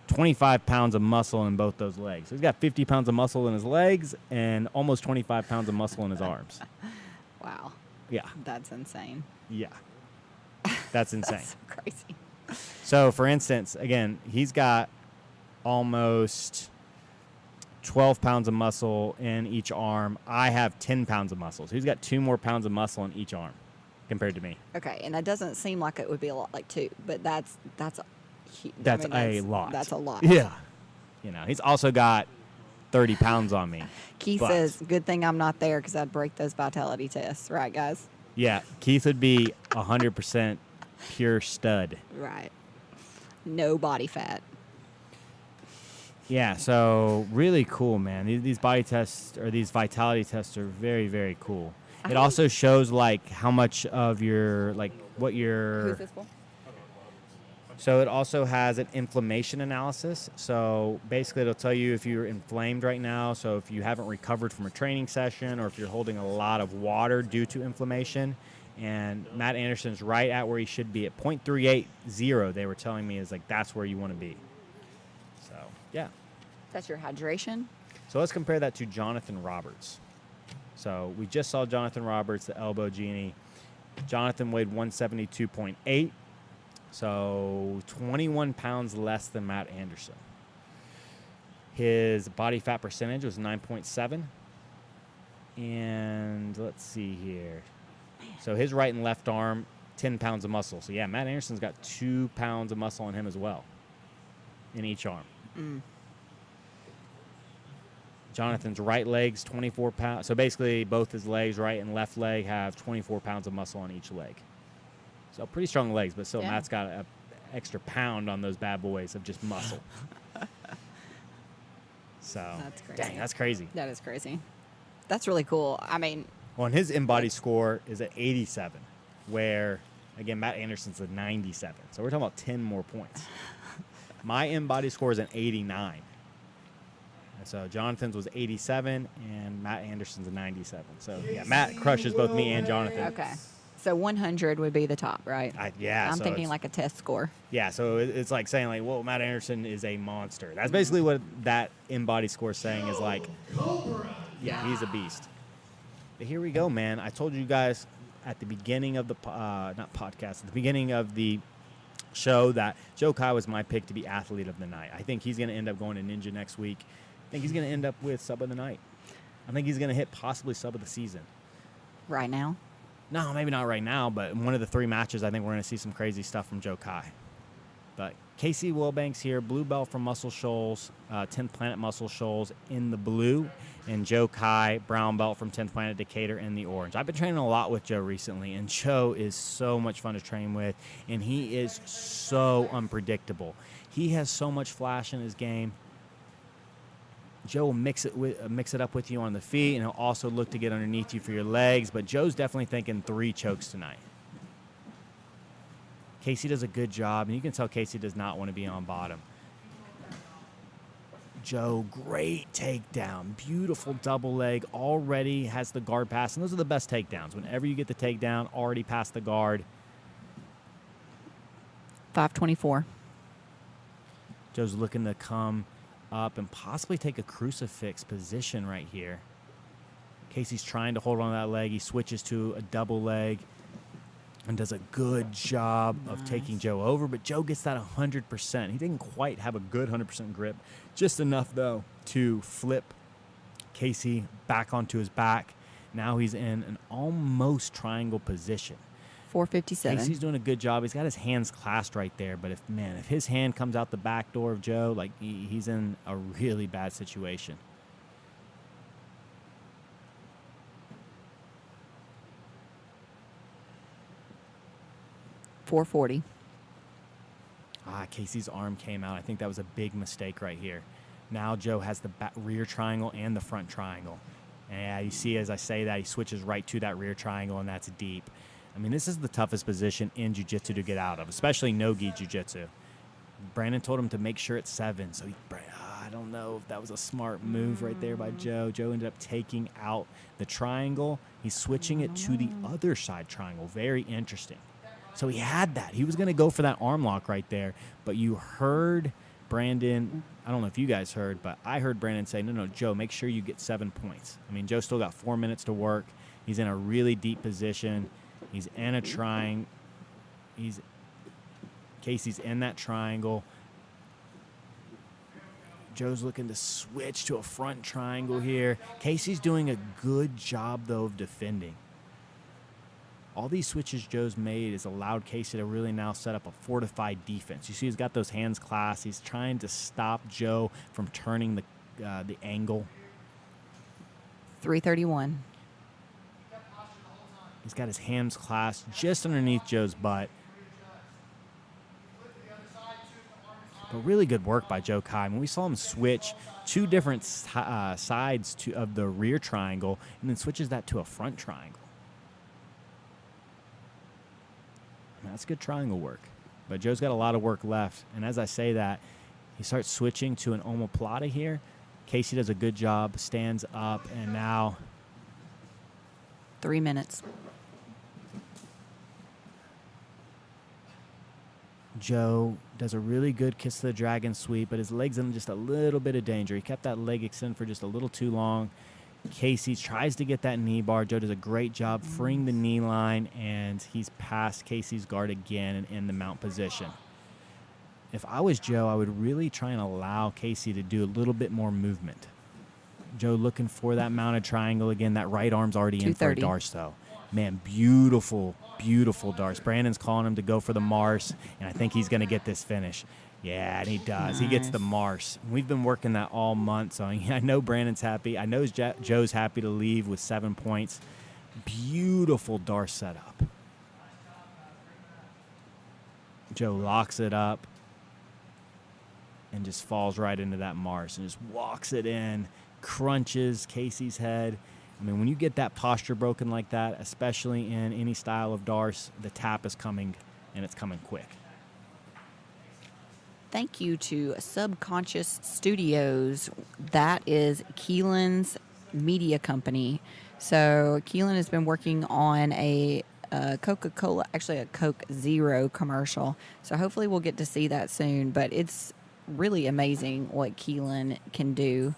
25 pounds of muscle in both those legs. So he's got 50 pounds of muscle in his legs and almost 25 pounds of muscle in his arms. Wow. Yeah, That's insane. yeah. That's insane. That's so crazy. So, for instance, again, he's got almost 12 pounds of muscle in each arm. I have 10 pounds of muscle. So he's got 2 more pounds of muscle in each arm compared to me. Okay, and that doesn't seem like it would be a lot, like 2, but that's That's a lot. That's a lot. Yeah. You know, he's also got 30 pounds on me. Keith but- says, "Good thing I'm not there because I'd break those vitality tests." Right, guys? Yeah, Keith would be 100% pure stud. Right. No body fat. Yeah, so really cool, man. These body tests or these vitality tests are very, very cool. It also shows like how much of your like what your Who's this for? So it also has an inflammation analysis. So basically it'll tell you if you're inflamed right now. So if you haven't recovered from a training session or if you're holding a lot of water due to inflammation. And Matt Anderson's right at where he should be at 0.380. They were telling me is like that's where you want to be. So, yeah. That's your hydration. So let's compare that to Jonathan Roberts. So we just saw Jonathan Roberts, the elbow genie. Jonathan weighed 172.8. So 21 pounds less than Matt Anderson. His body fat percentage was 9.7. And let's see here. So his right and left arm, 10 pounds of muscle. So, yeah, Matt Anderson's got 2 pounds of muscle on him as well in each arm. Jonathan's right leg's 24 pounds. So basically both his legs, right and left leg, have 24 pounds of muscle on each leg. So pretty strong legs, but still Matt's got an extra pound on those bad boys of just muscle. So That's crazy. Dang, that's crazy. That is crazy. That's really cool. I mean, Well, and his in-body score is at 87, where, again, Matt Anderson's at 97. So we're talking about 10 more points. My in-body score is an 89. And so Jonathan's was 87, and Matt Anderson's a 97. So, yeah, Matt crushes both me and Jonathan. okay. So 100 would be the top, right? Yeah. I'm so thinking it's- like a test score. Yeah, so it's like saying, like, well, Matt Anderson is a monster. That's basically what that in-body score is saying is like, yeah, he's a beast. But here we go, man. I told you guys at the beginning of the, not podcast, at the beginning of the show that Joe Kai was my pick to be athlete of the night. I think he's going to end up going to Ninja next week. I think he's going to end up with sub of the night. I think he's going to hit possibly sub of the season. Right now? No, maybe not right now, but in one of the 3 matches, I think we're going to see some crazy stuff from Joe Kai. But Casey Wilbanks here, blue belt from Muscle Shoals, 10th Planet Muscle Shoals in the blue, and Joe Kai, brown belt from 10th Planet Decatur in the orange. I've been training a lot with Joe recently, and Joe is so much fun to train with, and he is so unpredictable. He has so much flash in his game. Joe will mix it up with you on the feet, and he'll also look to get underneath you for your legs. But Joe's definitely thinking 3 chokes tonight. Casey does a good job, and you can tell Casey does not want to be on bottom. Joe, great takedown. Beautiful double leg. Already has the guard pass, and those are the best takedowns. Whenever you get the takedown, already past the guard. 524. Joe's looking to come up and possibly take a crucifix position right here. Casey's trying to hold on to that leg. He switches to a double leg and does a good job of taking Joe over, but Joe gets that 100%. He didn't quite have a good 100% grip, just enough, though, to flip Casey back onto his back. Now he's in an almost triangle position. 457. Casey's doing a good job. He's got his hands clasped right there, but if his hand comes out the back door of Joe, like he's in a really bad situation. .440. Casey's arm came out. I think that was a big mistake right here. Now Joe has the rear triangle and the front triangle. And yeah, you see as I say that, he switches right to that rear triangle, and that's deep. I mean, this is the toughest position in jiu-jitsu to get out of, especially no-gi jiu-jitsu. Brandon told him to make sure it's 7, so I don't know if that was a smart move right there by Joe. Joe ended up taking out the triangle. He's switching it to the other side triangle. Very interesting. So he had that. He was going to go for that arm lock right there, but you heard Brandon, I don't know if you guys heard, but I heard Brandon say, no, Joe, make sure you get 7 points. I mean, Joe still got 4 minutes to work. He's in a really deep position. He's in a triangle. Casey's in that triangle. Joe's looking to switch to a front triangle here. Casey's doing a good job, though, of defending. All these switches Joe's made has allowed Casey to really now set up a fortified defense. You see he's got those hands clasped. He's trying to stop Joe from turning the angle. 331. He's got his hands clasped just underneath Joe's butt. But really good work by Joe Kai. I mean, we saw him switch 2 different sides of the rear triangle and then switches that to a front triangle. And that's good triangle work. But Joe's got a lot of work left. And as I say that, he starts switching to an omoplata here. Casey does a good job, stands up, and now 3 minutes. Joe does a really good kiss to the dragon sweep, but his leg's in just a little bit of danger. He kept that leg extended for just a little too long. Casey tries to get that knee bar. Joe does a great job freeing the knee line, and he's past Casey's guard again and in the mount position. If I was Joe, I would really try and allow Casey to do a little bit more movement. Joe looking for that mounted triangle again. That right arm's already in for a darce, though. Man, beautiful, beautiful darce. Brandon's calling him to go for the Mars, and I think he's going to get this finish. Yeah, and he does. Nice. He gets the Mars. We've been working that all month, so I know Brandon's happy. I know Joe's happy to leave with 7 points. Beautiful darce setup. Joe locks it up and just falls right into that Mars and just walks it in, crunches Casey's head. I mean, when you get that posture broken like that, especially in any style of darce, the tap is coming, and it's coming quick. Thank you to Subconscious Studios. That is Keelan's media company. So Keelan has been working on a Coca-Cola, actually a Coke Zero commercial. So hopefully we'll get to see that soon. But it's really amazing what Keelan can do.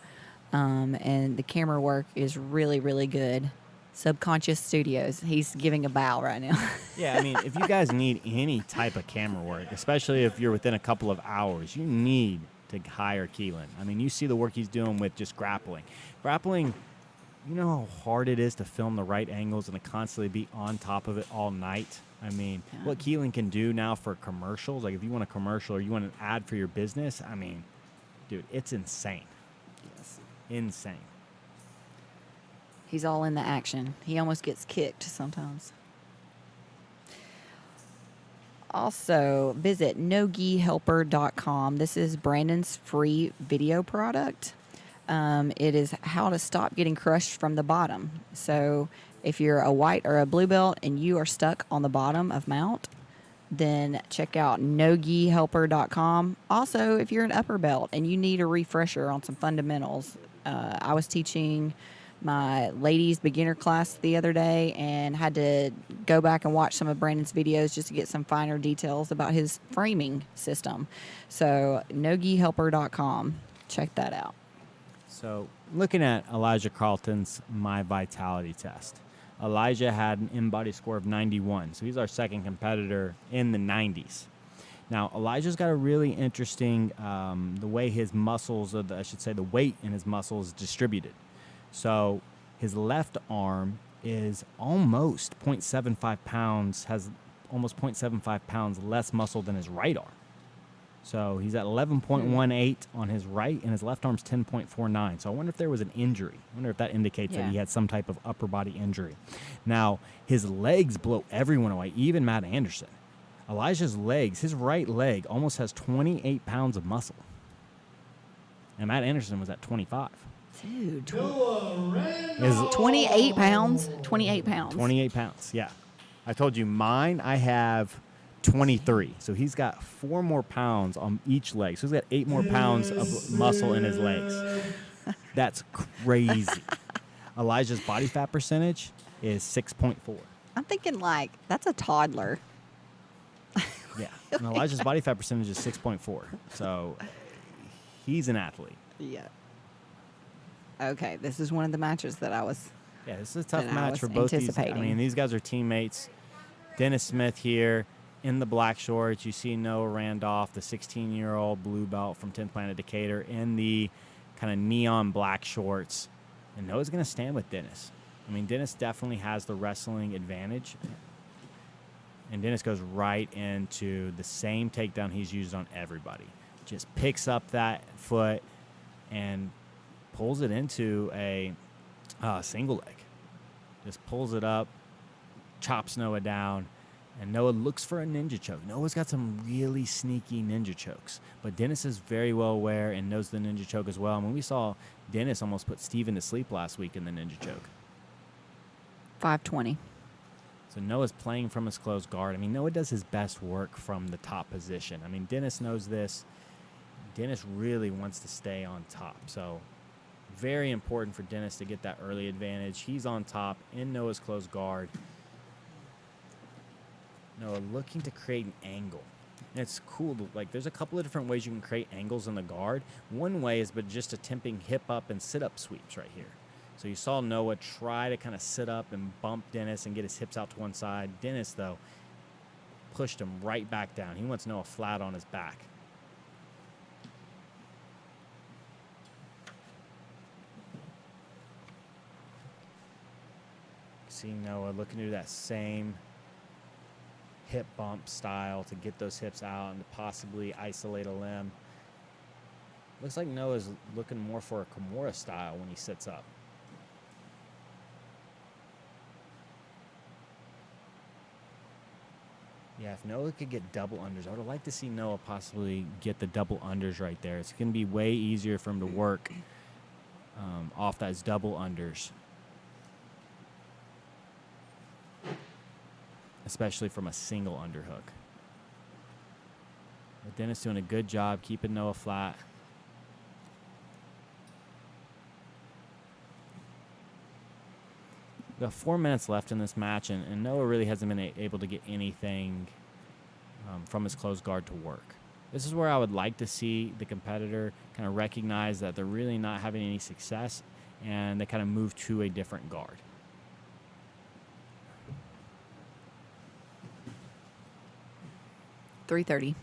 And the camera work is really, really good. Subconscious Studios. He's giving a bow right now. Yeah, I mean, if you guys need any type of camera work, especially if you're within a couple of hours, you need to hire Keelan. I mean, you see the work he's doing with just grappling. Grappling, you know how hard it is to film the right angles and to constantly be on top of it all night? I mean, what Keelan can do now for commercials, like if you want a commercial or you want an ad for your business, I mean, dude, it's insane. Yes. Insane. He's all in the action. He almost gets kicked sometimes. Also, visit nogihelper.com. This is Brandon's free video product. It is how to stop getting crushed from the bottom. So if you're a white or a blue belt and you are stuck on the bottom of mount, then check out nogihelper.com. Also, if you're an upper belt and you need a refresher on some fundamentals, I was teaching my ladies beginner class the other day and had to go back and watch some of Brandon's videos just to get some finer details about his framing system. So nogihelper.com. Check that out. So looking at Elijah Carlton's My Vitality test, Elijah had an in-body score of 91. So he's our second competitor in the 90s. Now, Elijah's got a really interesting, the way his muscles, or the weight in his muscles is distributed. So his left arm is almost 0.75 pounds, has almost 0.75 pounds less muscle than his right arm. So he's at 11.18 on his right, and his left arm's 10.49. So I wonder if there was an injury. I wonder if that indicates that he had some type of upper body injury. Now, his legs blow everyone away, even Matt Anderson. Elijah's legs, his right leg almost has 28 pounds of muscle. And Matt Anderson was at 25. Dude, 28 pounds? 28 pounds. 28 pounds, yeah. I told you mine, I have 23. So he's got 4 more pounds on each leg. So he's got 8 more pounds of muscle in his legs. That's crazy. Elijah's body fat percentage is 6.4. I'm thinking that's a toddler. Yeah, and Elijah's body fat percentage is 6.4. So he's an athlete. Yeah. Okay, this is one of the matches that I was. Yeah, this is a tough match for both these. I mean, these guys are teammates. Dennis Smith here in the black shorts. You see Noah Randolph, the 16-year-old blue belt from 10th Planet Decatur, in the kind of neon black shorts. And Noah's going to stand with Dennis. I mean, Dennis definitely has the wrestling advantage. And Dennis goes right into the same takedown he's used on everybody. Just picks up that foot and pulls it into a single leg. Just pulls it up, chops Noah down, And Noah looks for a ninja choke. Noah's got some really sneaky ninja chokes. But Dennis is very well aware and knows the ninja choke as well. I mean, we saw Dennis almost put Steven to sleep last week in the ninja choke. 520. So Noah's playing from his closed guard. I mean, Noah does his best work from the top position. I mean, Dennis knows this. Dennis really wants to stay on top. So very important for Dennis to get that early advantage. He's on top in Noah's closed guard. Noah looking to create an angle. And it's cool. Like, there's a couple of different ways you can create angles in the guard. One way is but just attempting hip up and sit up sweeps right here. So you saw Noah try to kind of sit up and bump Dennis and get his hips out to one side. Dennis, though, pushed him right back down. He wants Noah flat on his back. See Noah looking to do that same hip bump style to get those hips out and to possibly isolate a limb. Looks like Noah's looking more for a Kimura style when he sits up. Yeah, if Noah could get double unders, I would like to see Noah possibly get the double unders right there. It's going to be way easier for him to work off those double unders, especially from a single underhook. But Dennis doing a good job keeping Noah flat. We've got 4 minutes left in this match, and Noah really hasn't been able to get anything from his closed guard to work. This is where I would like to see the competitor kind of recognize that they're really not having any success, and they kind of move to a different guard. .330.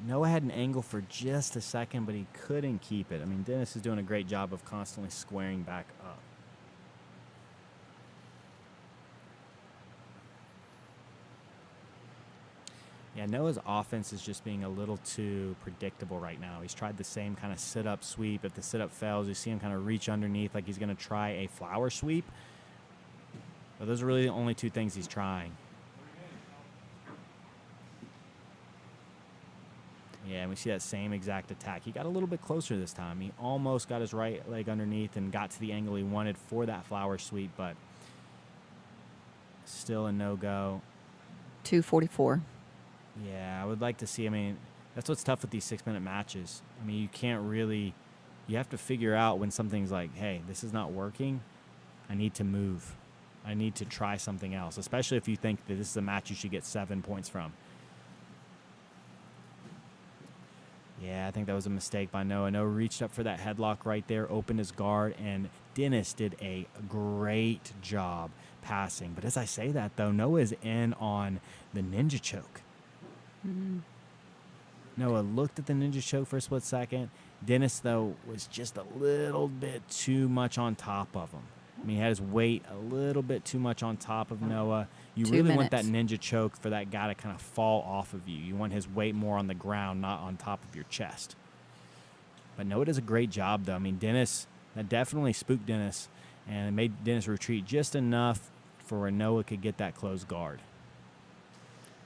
Noah had an angle for just a second, but he couldn't keep it. I mean, Dennis is doing a great job of constantly squaring back up. Yeah, Noah's offense is just being a little too predictable right now. He's tried the same kind of sit-up sweep. If the sit-up fails, you see him kind of reach underneath like he's going to try a flower sweep. But those are really the only two things he's trying. Yeah, and we see that same exact attack. He got a little bit closer this time. He almost got his right leg underneath and got to the angle he wanted for that flower sweep, but still a no-go. 244. Yeah, I would like to see, I mean, that's what's tough with these 6-minute matches. I mean, you can't really, you have to figure out when something's like, hey, this is not working. I need to move. I need to try something else, especially if you think that this is a match you should get 7 points from. Yeah, I think that was a mistake by Noah. Noah reached up for that headlock right there, opened his guard, and Dennis did a great job passing. But as I say that, though, Noah is in on the ninja choke. Mm-hmm. Noah looked at the ninja choke for a split second. Dennis, though, was just a little bit too much on top of him. I mean, he had his weight a little bit too much on top of Noah. You 2 really want that minutes. ninja choke for that guy to kind of fall off of you. You want his weight more on the ground, not on top of your chest. But Noah does a great job, though. I mean, Dennis, that definitely spooked Dennis, and it made Dennis retreat just enough for where Noah could get that closed guard.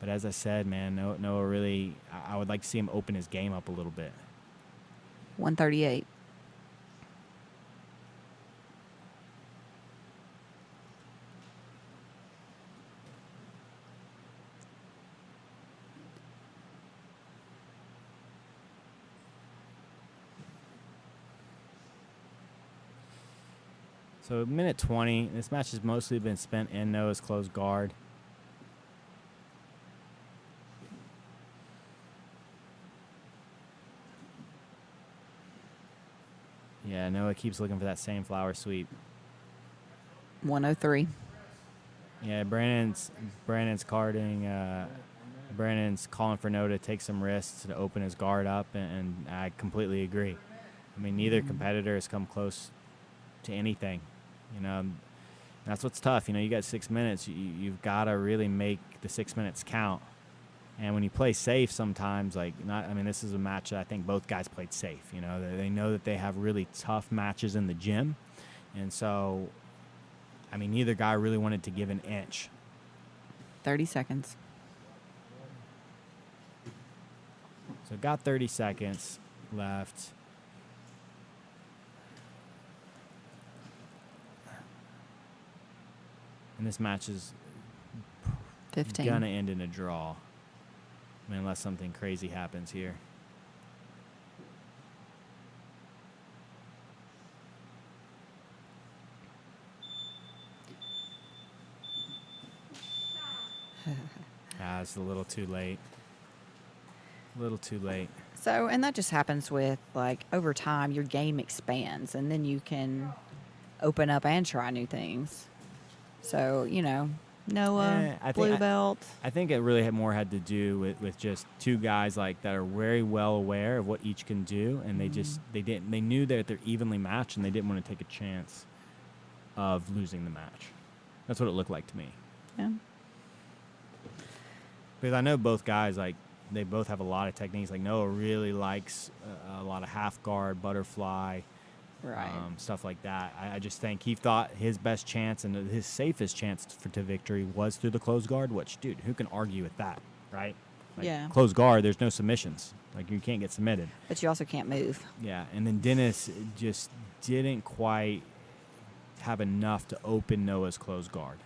But as I said, man, Noah really, I would like to see him open his game up a little bit. 138. So minute 20, this match has mostly been spent in Noah's closed guard. Yeah, Noah keeps looking for that same flower sweep. 103. Yeah, Brandon's carding. Brandon's calling for Noah to take some risks to open his guard up, and I completely agree. I mean, neither competitor has come close to anything. You know, that's what's tough. You know, you got 6 minutes. You've got to really make the 6 minutes count. And when you play safe sometimes, this is a match that I think both guys played safe. You know, they know that they have really tough matches in the gym. And so I mean, neither guy really wanted to give an inch. 30 seconds. So got 30 seconds left. And this match is 15. gonna end in a draw. I mean, unless something crazy happens here. It's a little too late. A little too late. So, and that just happens with, like, over time, your game expands, and then you can open up and try new things. So, you know, Noah, blue belt. I think it really had to do with just two guys like that are very well aware of what each can do, and they knew that they're evenly matched, and they didn't want to take a chance of losing the match. That's what it looked like to me. Yeah. Because I know both guys, like, they both have a lot of techniques. Like, Noah really likes a lot of half guard, butterfly, Right. Stuff like that. I just think he thought his best chance and his safest chance to victory was through the closed guard, which, dude, who can argue with that, right? Like, Yeah. Closed guard, there's no submissions. Like, you can't get submitted. But you also can't move. Yeah, and then Dennis just didn't quite have enough to open Noah's closed guard.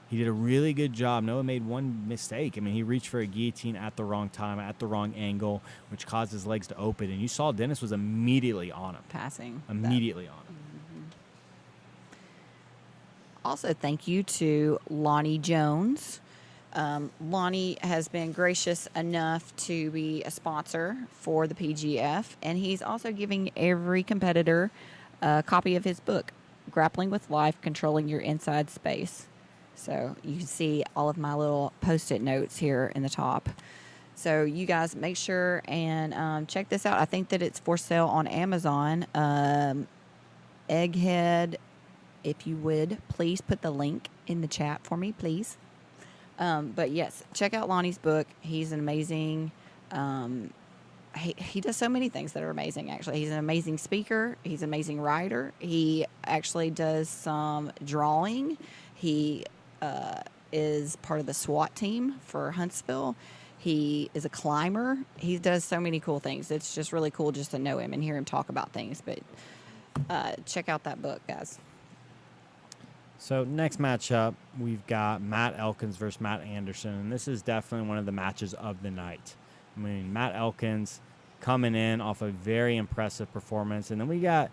He did a really good job. Noah made one mistake. I mean, he reached for a guillotine at the wrong time, at the wrong angle, which caused his legs to open. And you saw Dennis was immediately on him. Passing. Immediately on him. Also, thank you to Lonnie Jones. Lonnie has been gracious enough to be a sponsor for the PGF, and he's also giving every competitor a copy of his book, Grappling with Life, Controlling Your Inside Space. So you can see all of my little Post-it notes here in the top. So you guys make sure and check this out. I think that it's for sale on Amazon. Egghead, if you would, please put the link in the chat for me, please. But yes, check out Lonnie's book. He's an amazing, he does so many things that are amazing, actually. He's an amazing speaker. He's an amazing writer. He actually does some drawing. He is part of the SWAT team for Huntsville. He is a climber. He does so many cool things. It's just really cool just to know him and hear him talk about things. But check out that book, guys. So next matchup, we've got Matt Elkins versus Matt Anderson, and this is definitely one of the matches of the night. I mean, Matt Elkins coming in off a very impressive performance, and then we got,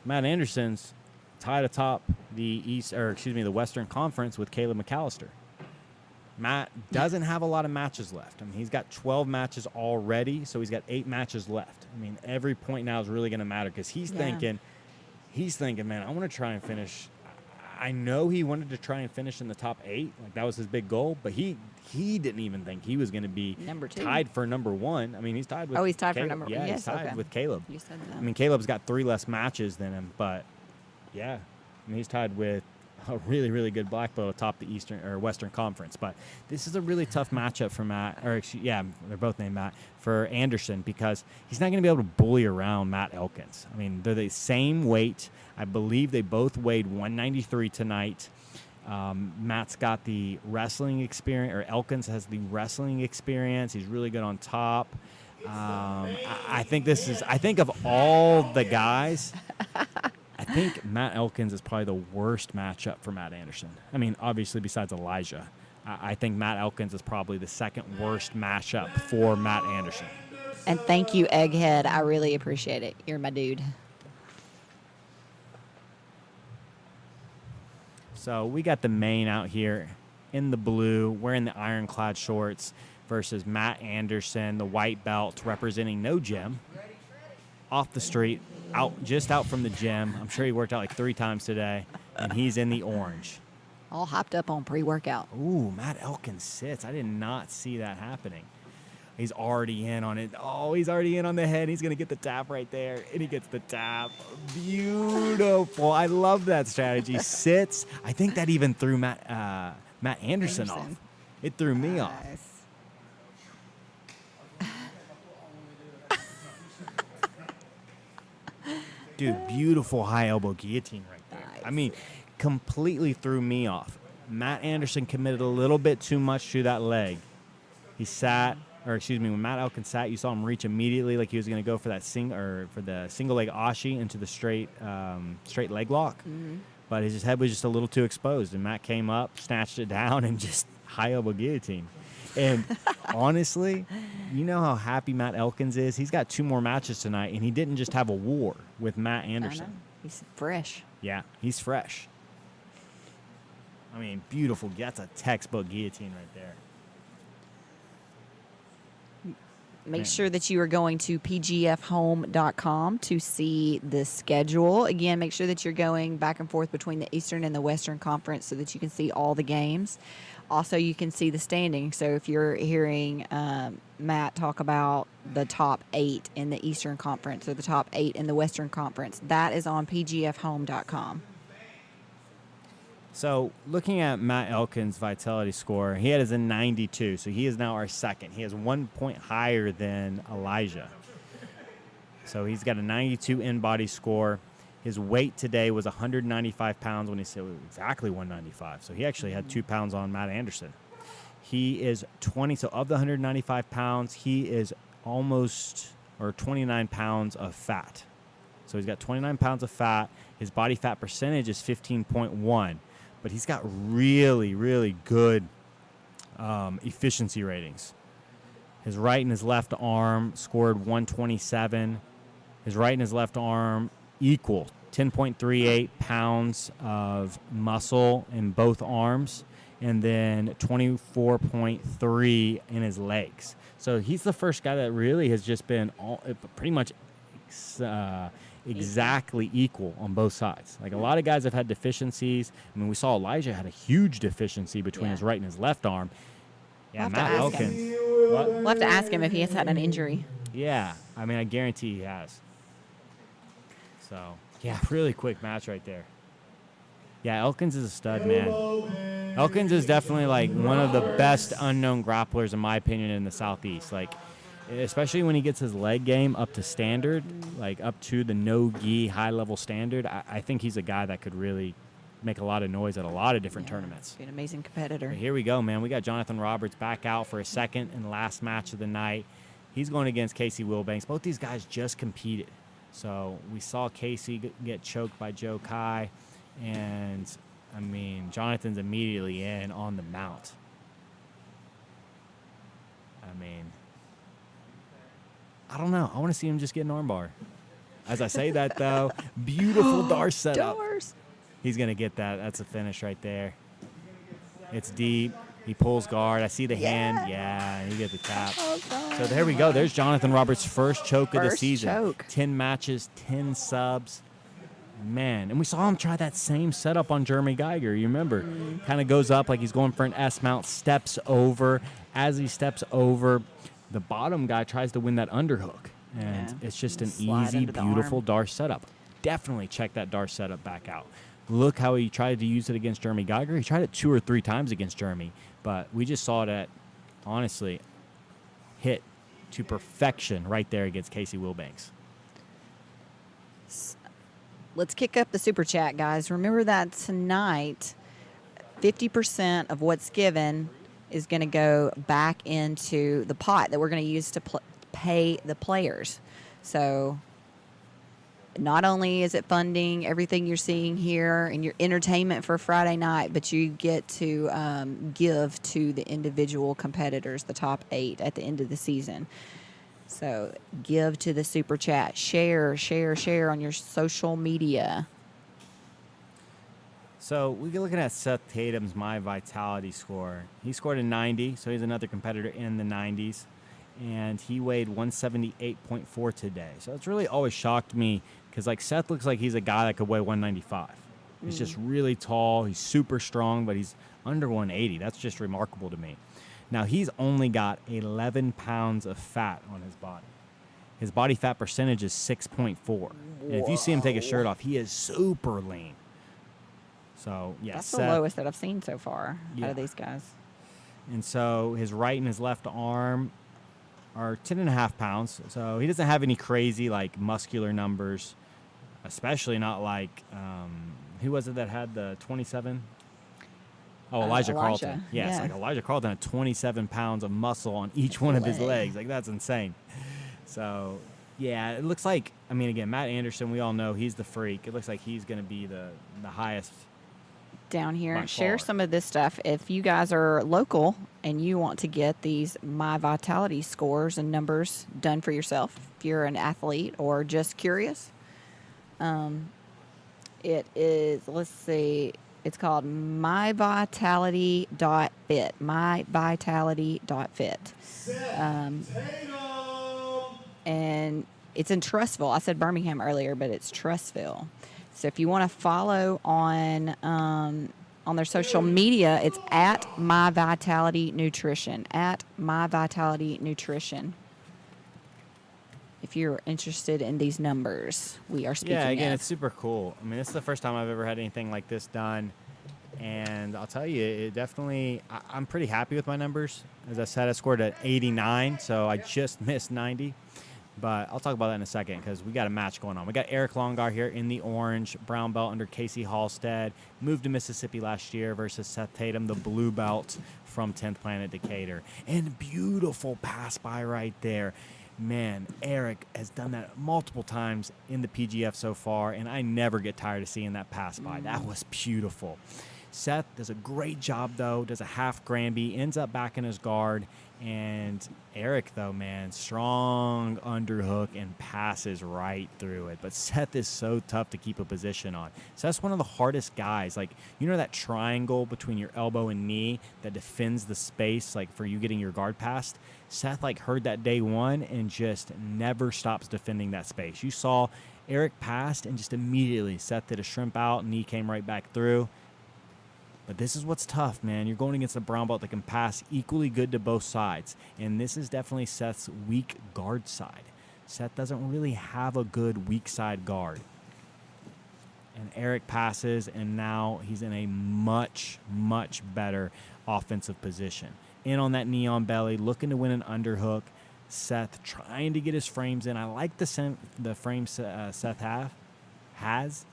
Matt Anderson's tied atop the the Western Conference with Caleb McAllister. Matt doesn't have a lot of matches left. I mean, he's got 12 matches already, so he's got 8 matches left. I mean, every point now is really going to matter because he's thinking, man, I want to try and finish. I know he wanted to try and finish in the top 8. Like, that was his big goal, but he didn't even think he was going to be number 2. Tied for number 1. I mean, he's tied with he's tied Caleb. for number 1. Yeah, yes, he's tied okay. with Caleb. You said that. I mean, Caleb's got 3 less matches than him, but yeah, I mean, he's tied with a really, really good black belt atop the Eastern or Western Conference. But this is a really tough matchup for Matt, they're both named Matt, for Anderson, because he's not going to be able to bully around Matt Elkins. I mean, they're the same weight. I believe they both weighed 193 tonight. Matt's got the wrestling experience, or Elkins has the wrestling experience. He's really good on top. I think of all the guys, I think Matt Elkins is probably the worst matchup for Matt Anderson. I mean, obviously besides Elijah, I think Matt Elkins is probably the second worst matchup for Matt Anderson. And thank you, Egghead. I really appreciate it. You're my dude. So we got the main out here in the blue, wearing the ironclad shorts, versus Matt Anderson, the white belt, representing no gym, off the street, just out from the gym. I'm sure he worked out like 3 times today, and he's in the orange. All hopped up on pre-workout. Ooh, Matt Elkins sits. I did not see that happening. He's already in on it. Oh, he's already in on the head. He's going to get the tap right there, and he gets the tap. Beautiful. I love that strategy. Sits. I think that even threw Matt Anderson off. It threw me off. Dude, beautiful high elbow guillotine right there. Nice. I mean, completely threw me off. Matt Anderson committed a little bit too much to that leg. He sat, or excuse me, when Matt Elkins sat, you saw him reach immediately like he was going to go for that for the single leg ashi into the straight leg lock. Mm-hmm. But his head was just a little too exposed, and Matt came up, snatched it down, and just high elbow guillotine. And honestly, you know how happy Matt Elkins is? He's got 2 more matches tonight, and he didn't just have a war with Matt Anderson. I know. He's fresh. Yeah, he's fresh. I mean, beautiful. That's a textbook guillotine right there. Make sure that you are going to pgfhome.com to see the schedule. Again, make sure that you're going back and forth between the Eastern and the Western Conference so that you can see all the games. Also, you can see the standings. So if you're hearing Matt talk about the top 8 in the Eastern Conference or the top 8 in the Western Conference, that is on pgfhome.com. So looking at Matt Elkins' vitality score, he had as a 92, so he is now our second. He has 1 point higher than Elijah. So he's got a 92 in-body score. His weight today was 195 pounds when he said exactly 195. So he actually had 2 pounds on Matt Anderson. He is 20, so of the 195 pounds, he is almost, or 29 pounds of fat. So he's got 29 pounds of fat. His body fat percentage is 15.1. But he's got really, really good efficiency ratings. His right and his left arm scored 127. His right and his left arm equal 10.38 pounds of muscle in both arms, and then 24.3 in his legs. So he's the first guy that really has just been pretty much exactly equal on both sides. Like a lot of guys have had deficiencies. I mean, we saw Elijah had a huge deficiency between his right and his left arm. Yeah, Matt Elkins. We'll have to ask him if he has had an injury. Yeah, I mean, I guarantee he has. So, yeah, really quick match right there. Yeah, Elkins is a stud, man. Elkins is definitely like one of the best unknown grapplers, in my opinion, in the Southeast. Like, especially when he gets his leg game up to standard, like up to the no-gi high-level standard, I think he's a guy that could really make a lot of noise at a lot of different tournaments. Be an amazing competitor. But here we go, man. We got Jonathan Roberts back out for a second and last match of the night. He's going against Casey Wilbanks. Both these guys just competed. So we saw Casey get choked by Joe Kai, and, I mean, Jonathan's immediately in on the mount. I mean, I don't know. I want to see him just get an armbar. As I say that, though, beautiful Darce setup. He's going to get that. That's a finish right there. It's deep. He pulls guard. I see the hand. Yeah, and he gets the tap. So there we go. There's Jonathan Roberts' first choke of the season. 10 matches, 10 subs. Man, and we saw him try that same setup on Jeremy Geiger. You remember? Kind of goes up like he's going for an S mount, steps over. As he steps over, the bottom guy tries to win that underhook. And it's just an easy, beautiful Darce setup. Definitely check that Darce setup back out. Look how he tried to use it against Jeremy Geiger. He tried it 2 or 3 times against Jeremy, but we just saw that, honestly, hit to perfection right there against Casey Wilbanks. Let's kick up the super chat, guys. Remember that tonight, 50% of what's given is going to go back into the pot that we're going to use to pay the players. So not only is it funding everything you're seeing here and your entertainment for Friday night, but you get to give to the individual competitors, the top 8 at the end of the season. So give to the super chat. Share on your social media. So we're looking at Seth Tatum's My Vitality score. He scored a 90, so he's another competitor in the 90s. And he weighed 178.4 today. So it's really always shocked me because, like, Seth looks like he's a guy that could weigh 195. He's just really tall. He's super strong, but he's under 180. That's just remarkable to me. Now, he's only got 11 pounds of fat on his body. His body fat percentage is 6.4. And if you see him take his shirt off, he is super lean. So, yeah. That's the lowest that I've seen so far out of these guys. And so his right and his left arm are 10.5 pounds. So he doesn't have any crazy, like, muscular numbers, especially not like Who was it that had the 27? Oh, Elijah Carlton. Yes, yeah. like Elijah Carlton had 27 pounds of muscle on each one of his legs. Like, that's insane. So, yeah, it looks like, I mean, again, Matt Anderson, we all know he's the freak. It looks like he's going to be the highest down here by and share far. some of this stuff. If you guys are local and you want to get these My Vitality scores and numbers done for yourself, if you're an athlete or just curious, it is, let's see, it's called myvitality.fit. Myvitality.fit. And it's in Trussville. I said Birmingham earlier, but it's Trussville. So if you want to follow on their social media, it's at My Vitality Nutrition. At My Vitality Nutrition. If you're interested in these numbers, we are speaking. Yeah, again, of. it's super cool. I mean, this is the first time I've ever had anything like this done. And I'll tell you, it definitely, I'm pretty happy with my numbers. As I said, I scored at 89, so I just missed 90. But I'll talk about that in a second because we got a match going on. We got Eric Longar here in the orange, brown belt under Casey Halstead. Moved to Mississippi last year versus Seth Tatum, the blue belt from 10th Planet Decatur. And beautiful pass by right there. Man, Eric has done that multiple times in the PGF so far, and I never get tired of seeing that pass by. That was beautiful. Seth does a great job, though, does a half Granby, ends up back in his guard. And Eric, though, man, strong underhook and passes right through it. But Seth is so tough to keep a position on. Seth's one of the hardest guys. Like, you know that triangle between your elbow and knee that defends the space, like, for you getting your guard passed? Seth, like, heard that day one and just never stops defending that space. You saw Eric passed and just immediately Seth did a shrimp out, knee came right back through. But this is what's tough, man. You're going against a brown belt that can pass equally good to both sides. And this is definitely Seth's weak guard side. Seth doesn't really have a good weak side guard. And Eric passes, and now he's in a much, much better offensive position. In on that knee on belly, looking to win an underhook. Seth trying to get his frames in. I like the frames Seth has.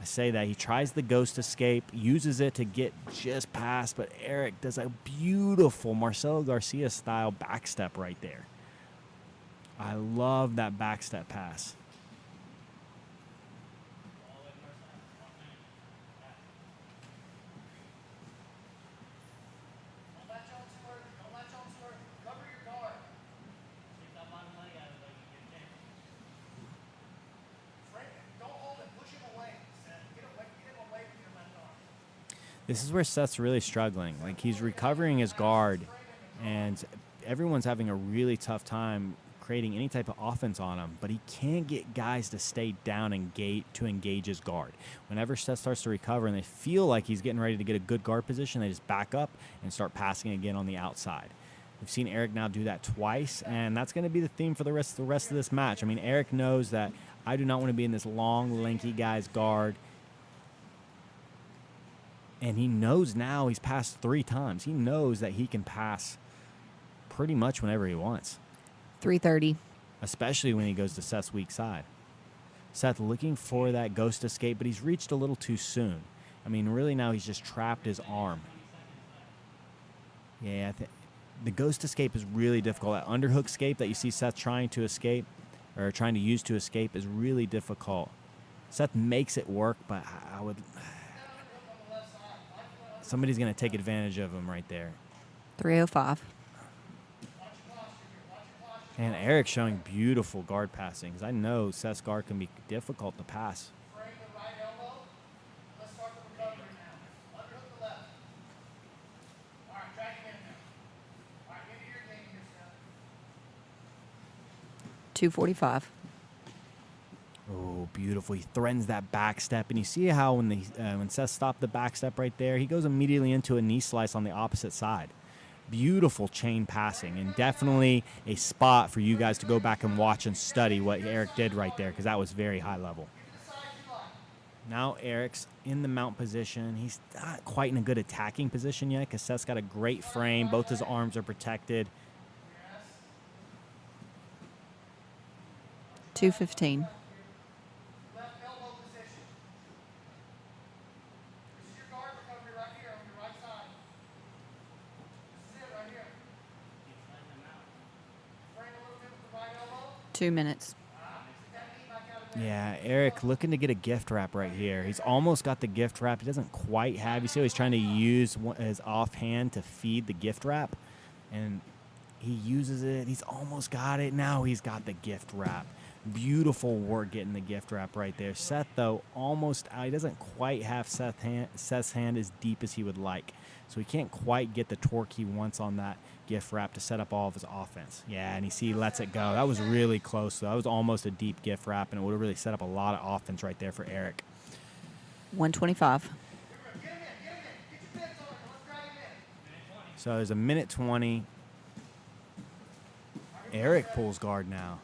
I say that. He tries the ghost escape, uses it to get just past, but Eric does a beautiful Marcelo Garcia style backstep right there. I love that backstep pass. This is where Seth's really struggling. Like, he's recovering his guard, and everyone's having a really tough time creating any type of offense on him, but he can't get guys to stay down and engage his guard. Whenever Seth starts to recover and they feel like he's getting ready to get a good guard position, they just back up and start passing again on the outside. We've seen Eric now do that twice, and that's going to be the theme for the rest of this match. I mean, Eric knows that I do not want to be in this long, lanky guy's guard. And he knows now he's passed 3 times. He knows that he can pass pretty much whenever he wants. 330. Especially when he goes to Seth's weak side. Seth looking for that ghost escape, but he's reached a little too soon. I mean, really now he's just trapped his arm. Yeah, the ghost escape is really difficult. That underhook escape that you see Seth trying to escape, or trying to use to escape, is really difficult. Seth makes it work, but I would... Somebody's going to take advantage of him right there. 305. And Eric showing beautiful guard passing, because I know Seth's guard can be difficult to pass. Frame the right elbow. Let's start the recovery now. Underhook the left. All right, drag him in now. All right, get into your game here, Seth. 245. Oh, beautiful. He threatens that back step. And you see how when Seth stopped the back step right there, he goes immediately into a knee slice on the opposite side. Beautiful chain passing, and definitely a spot for you guys to go back and watch and study what Eric did right there, because that was very high level. Now Eric's in the mount position. He's not quite in a good attacking position yet, because Seth's got a great frame. Both his arms are protected. 215. 2 minutes. Yeah, Eric looking to get a gift wrap right here. He's almost got the gift wrap. He doesn't quite have. You see how he's trying to use his offhand to feed the gift wrap, and he uses it. He's almost got it. Now he's got the gift wrap. Beautiful work getting the gift wrap right there. Seth, though, almost out. He doesn't quite have Seth's hand as deep as he would like, so he can't quite get the torque he wants on that gift wrap to set up all of his offense. Yeah, and you see he lets it go. That was really close, though. That was almost a deep gift wrap, and it would have really set up a lot of offense right there for Eric. 125. So there's a minute 20. Eric pulls guard now.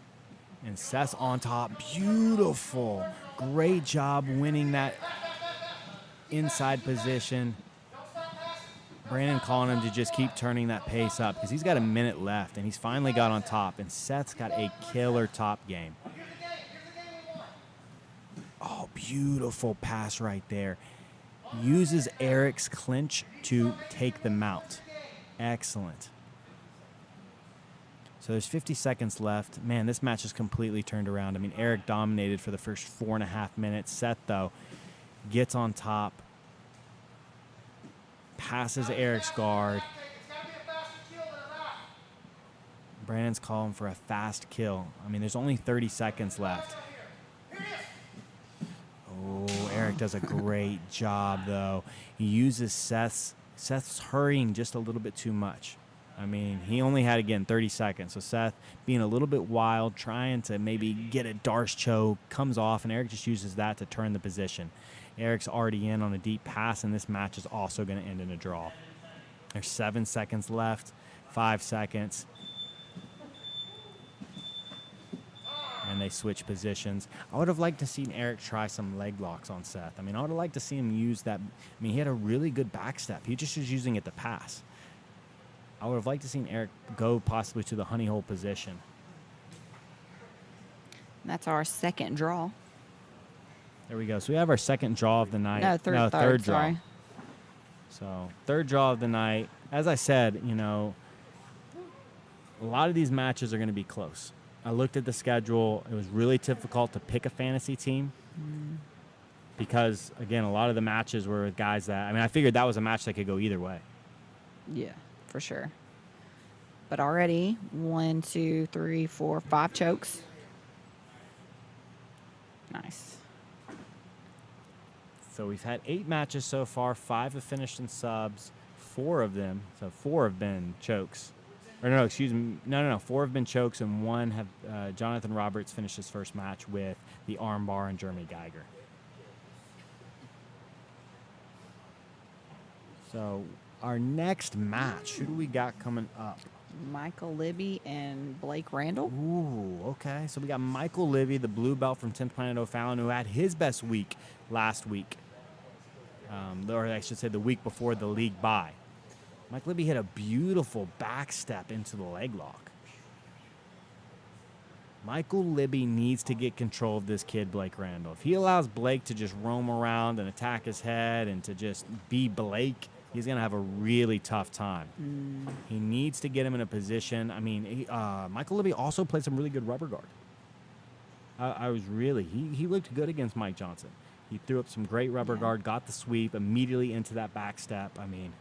And Seth's on top. Beautiful. Great job winning that inside position. Brandon calling him to just keep turning that pace up because he's got a minute left, and he's finally got on top. And Seth's got a killer top game. Oh, beautiful pass right there. Uses Eric's clinch to take the mount. Excellent. So there's 50 seconds left. Man, this match is completely turned around. I mean, Eric dominated for the first 4.5 minutes. Seth, though, gets on top. Passes Eric's guard. Brandon's calling for a fast kill. I mean, there's only 30 seconds left. Oh, Eric does a great job, though. He uses Seth's hurrying just a little bit too much. I mean, he only had, again, 30 seconds. So Seth being a little bit wild, trying to maybe get a Darce choke, comes off, and Eric just uses that to turn the position. Eric's already in on a deep pass, and this match is also going to end in a draw. There's 7 seconds left, 5 seconds. And they switch positions. I would have liked to see Eric try some leg locks on Seth. I mean, I would have liked to see him use that. I mean, he had a really good back step. He just was using it to pass. I would have liked to see Eric go possibly to the honey hole position. That's our second draw. There we go. So we have our second draw of the night. No, third draw. Sorry. So third draw of the night. As I said, you know, a lot of these matches are going to be close. I looked at the schedule. It was really difficult to pick a fantasy team because, again, a lot of the matches were with guys that, I mean, I figured that was a match that could go either way. Yeah, for sure. But already 1, 2, 3, 4, 5 chokes. Nice. So we've had 8 matches so far. 5 have finished in subs. 4 of them, so 4 have been chokes. Or no, excuse me. No. 4 have been chokes, and 1 have. Jonathan Roberts finished his first match with the armbar and Jeremy Geiger. So our next match, who do we got coming up? Michael Libby and Blake Randall. Ooh, okay. So we got Michael Libby, the blue belt from 10th Planet O'Fallon, who had his best week last week. Or I should say the week before the league bye. Mike Libby hit a beautiful back step into the leg lock. Michael Libby needs to get control of this kid, Blake Randall. If he allows Blake to just roam around and attack his head and to just be Blake, he's going to have a really tough time. He needs to get him in a position. I mean, Michael Libby also played some really good rubber guard. He looked good against Mike Johnson. He threw up some great rubber guard, got the sweep, immediately into that back step. I mean.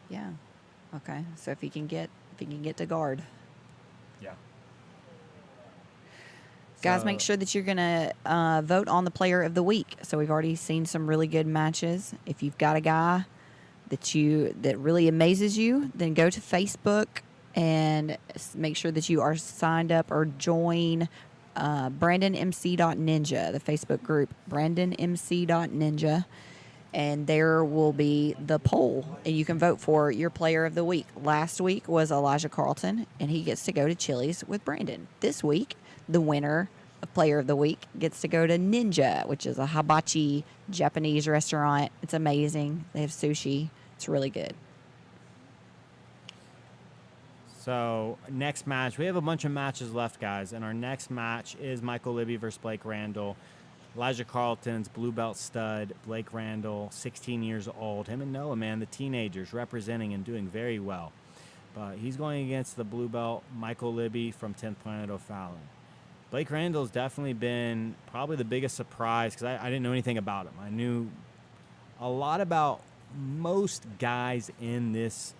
Yeah. Okay. So if he can get to guard. Yeah. Guys, make sure that you're going to vote on the player of the week. So we've already seen some really good matches. If you've got a guy that really amazes you, then go to Facebook and make sure that you are signed up or join BrandonMC.Ninja, the Facebook group, BrandonMC.Ninja. And there will be the poll, and you can vote for your player of the week. Last week was Elijah Carlton, and he gets to go to Chili's with Brandon. This week, the winner of player of the week gets to go to Ninja, which is a hibachi Japanese restaurant. It's amazing. They have sushi. It's really good. So next match, we have a bunch of matches left, guys, and our next match is Michael Libby versus Blake Randall. Elijah Carlton's blue belt stud, Blake Randall, 16 years old. Him and Noah, man, the teenagers representing and doing very well. But he's going against the blue belt, Michael Libby from 10th Planet O'Fallon. Blake Randall's definitely been probably the biggest surprise because I didn't know anything about him. I knew a lot about most guys in this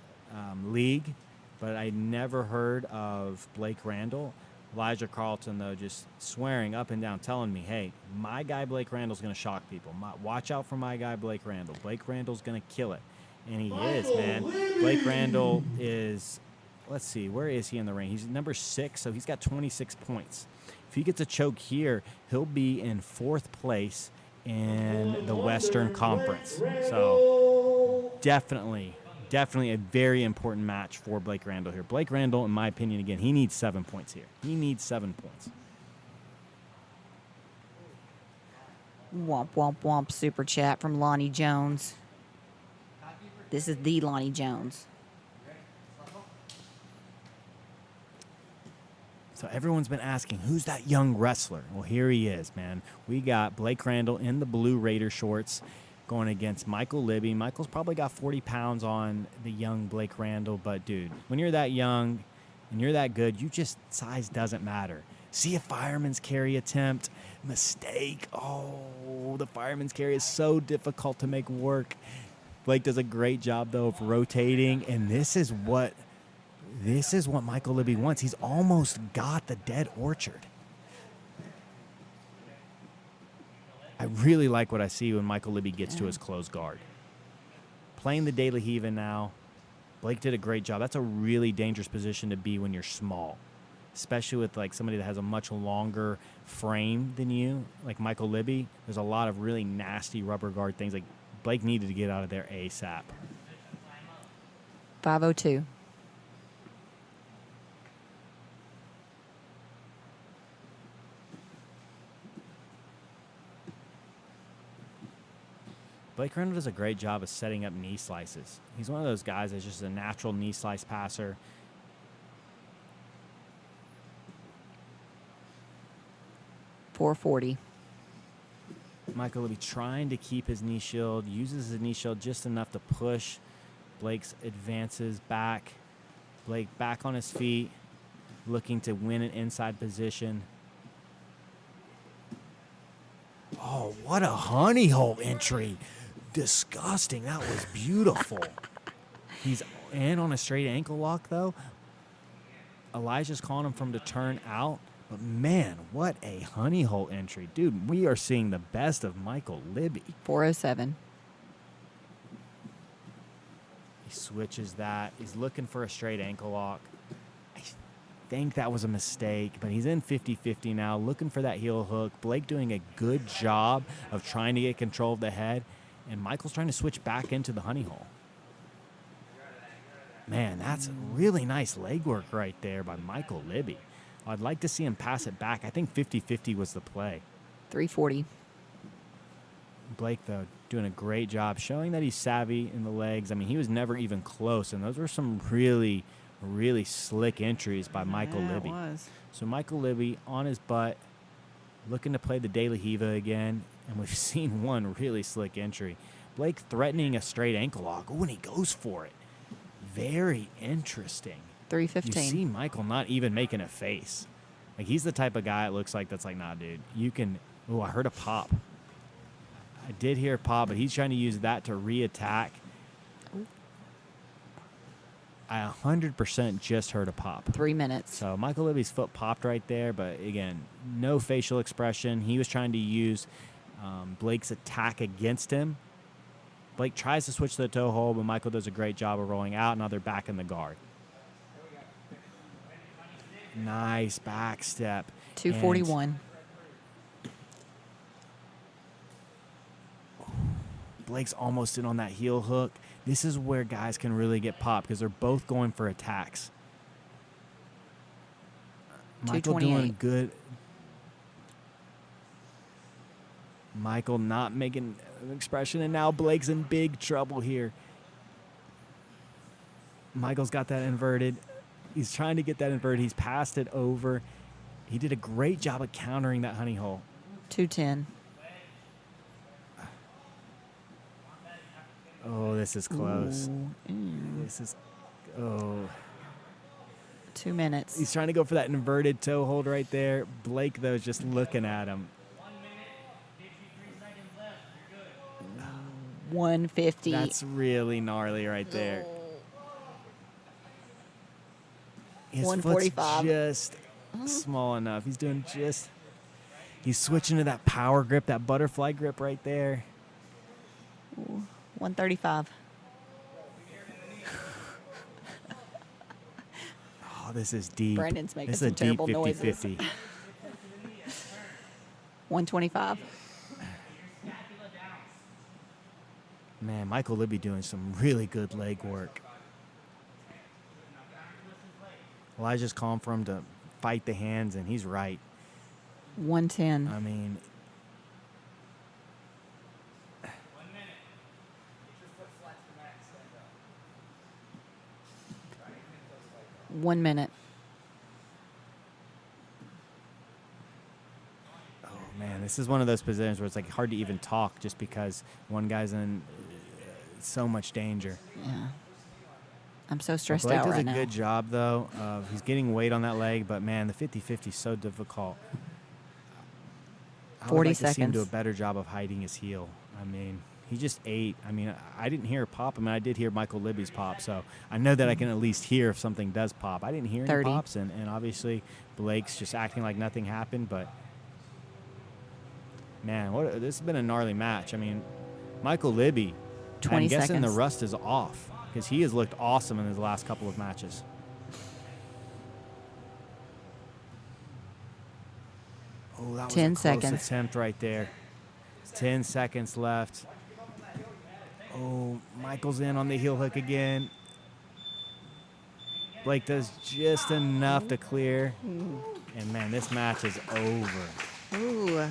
league, but I never heard of Blake Randall. Elijah Carlton, though, just swearing up and down, telling me, hey, my guy Blake Randall's going to shock people. Watch out for my guy Blake Randall. Blake Randall's going to kill it. And he is, man. Blake Randall is, let's see, where is he in the rank? He's number 6, so he's got 26 points. If he gets a choke here, he'll be in 4th place in the Western Conference. So definitely a very important match for Blake Randall here. Blake Randall, in my opinion, again, he needs 7 points here. He needs 7 points. Womp, womp, womp. Super chat from Lonnie Jones. This is the Lonnie Jones. So everyone's been asking, who's that young wrestler? Well, here he is, man. We got Blake Randall in the blue Raider shorts going against Michael Libby. Michael's probably got 40 pounds on the young Blake Randall, but, dude, when you're that young and you're that good, size doesn't matter. See a fireman's carry attempt, mistake. Oh, the fireman's carry is so difficult to make work. Blake does a great job, though, of rotating, and this is what Michael Libby wants. He's almost got the dead orchard. I really like what I see when Michael Libby gets to his closed guard. Playing the De La Hiva now. Blake did a great job. That's a really dangerous position to be when you're small, especially with like somebody that has a much longer frame than you, like Michael Libby. There's a lot of really nasty rubber guard things. Like Blake needed to get out of there ASAP. 502. Blake Randall does a great job of setting up knee slices. He's one of those guys that's just a natural knee slice passer. .440. Michael will be trying to keep his knee shield, uses his knee shield just enough to push. Blake's advances back. Blake back on his feet, looking to win an inside position. Oh, what a honey hole entry. Disgusting. That was beautiful. He's in on a straight ankle lock, though. Elijah's calling him from to turn out. But, man, what a honey hole entry. Dude, we are seeing the best of Michael Libby. 407. He switches that. He's looking for a straight ankle lock. I think that was a mistake, but he's in 50-50 now, looking for that heel hook. Blake doing a good job of trying to get control of the head, and Michael's trying to switch back into the honey hole. Man, that's really nice leg work right there by Michael Libby. I'd like to see him pass it back. I think 50-50 was the play. 340. Blake, though, doing a great job showing that he's savvy in the legs. I mean, he was never even close, and those were some really, really slick entries by Michael Libby. It was. So Michael Libby on his butt, looking to play the De La Hiva again, and we've seen one really slick entry. Blake threatening a straight ankle lock. Oh, and he goes for it. Very interesting. 315. You see Michael not even making a face. Like, he's the type of guy it looks like that's like, nah, dude, you can. Oh, I heard a pop. I did hear a pop, but he's trying to use that to re-attack. I 100% just heard a pop. 3 minutes. So Michael Libby's foot popped right there, but again, no facial expression. He was trying to use Blake's attack against him. Blake tries to switch to the toe hold, but Michael does a great job of rolling out. Now they're back in the guard. Nice back step. 241. Blake's almost in on that heel hook. This is where guys can really get popped because they're both going for attacks. Michael doing good. Michael not making an expression, and now Blake's in big trouble here. Michael's got that inverted. He's trying to get that inverted. He's passed it over. He did a great job of countering that honey hole. 210. Oh, this is close. This is, oh. 2 minutes. He's trying to go for that inverted toe hold right there. Blake, though, is just looking at him. 150. That's really gnarly right there. His foot's 145. just small enough. He's doing just... He's switching to that power grip, that butterfly grip right there. 135. Oh, this is deep. Brandon's making this some is a deep terrible noises. 50-50. 125. Man, Michael Libby doing some really good leg work. Elijah's calling for him to fight the hands, and he's right. 110. I mean, 1 minute. oh man, this is one of those positions where it's like hard to even talk just because one guy's in so much danger. Yeah. I'm so stressed Blake out does right a now. good job, though. He's getting weight on that leg, but man, the 50-50 is so difficult. I would 40 like to see him do a seconds. better job of hiding his heel. I mean, he just ate. I mean, I didn't hear a pop. I mean, I did hear Michael Libby's pop, so I know that I can at least hear if something does pop. I didn't hear any 30. pops, and obviously Blake's just acting like nothing happened, but man, this has been a gnarly match. I mean, Michael Libby, 20 I'm guessing the seconds. rust is off because he has looked awesome in his last couple of matches. Oh, that was 10 a close seconds. attempt right there. 10 seconds left. Oh, Michael's in on the heel hook again. Blake does just enough to clear. And, man, this match is over. Ooh.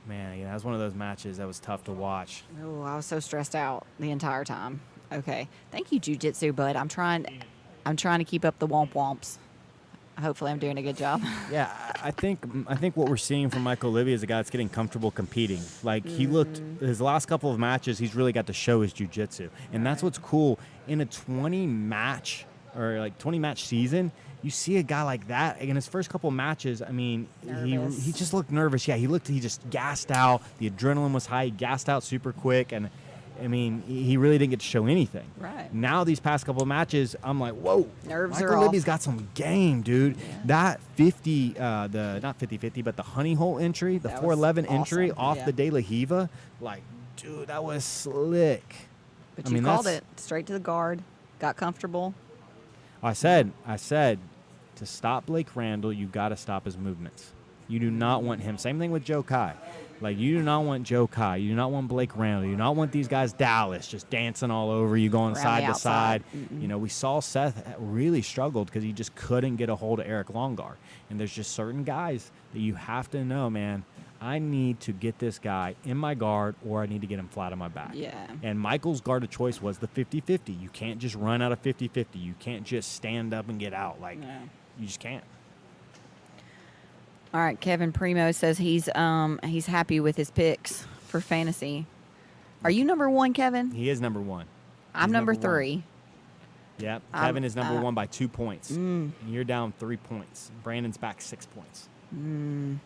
Man, yeah, that was one of those matches that was tough to watch. Oh, I was so stressed out the entire time. Okay. Thank you, Jiu Jitsu, bud. I'm trying to keep up the womp womps. Hopefully I'm doing a good job. Yeah, I think what we're seeing from Michael Libby is a guy that's getting comfortable competing. Like, he looked, his last couple of matches, he's really got to show his jiu-jitsu. And that's what's cool. In a 20-match season, you see a guy like that. In his first couple of matches, I mean, Nervous. he just looked nervous. Yeah, he just gassed out. The adrenaline was high. He gassed out super quick. And, I mean, he really didn't get to show anything. Right. Now, these past couple of matches, I'm like, whoa. Nerves Michael are Libby's off. got some game, dude. Yeah. That 50, not 50-50, but the honey hole entry, the That was 411 entry awesome. off Yeah. the De La Hiva, like, dude, that was slick. But I you mean, called that's- it straight to the guard, got comfortable. I said, to stop Blake Randall, you got to stop his movements. You do not want him. Same thing with Joe Kai. Like, you do not want Joe Kai. You do not want Blake Randall. You do not want these guys, Dallas, just dancing all over you, going Around side the to outside. side. You know, we saw Seth really struggled because he just couldn't get a hold of Eric Longar. And there's just certain guys that you have to know, man, I need to get this guy in my guard or I need to get him flat on my back. Yeah. And Michael's guard of choice was the 50-50. You can't just run out of 50-50. You can't just stand up and get out. Like, No. you just can't. All right, Kevin Primo says he's happy with his picks for fantasy. Are you number one, Kevin? He is number one. I'm He's number number one. 3. Yep. I'm- Kevin is number one by 2 points. Mm. You're down 3 points. Brandon's back 6 points. I'm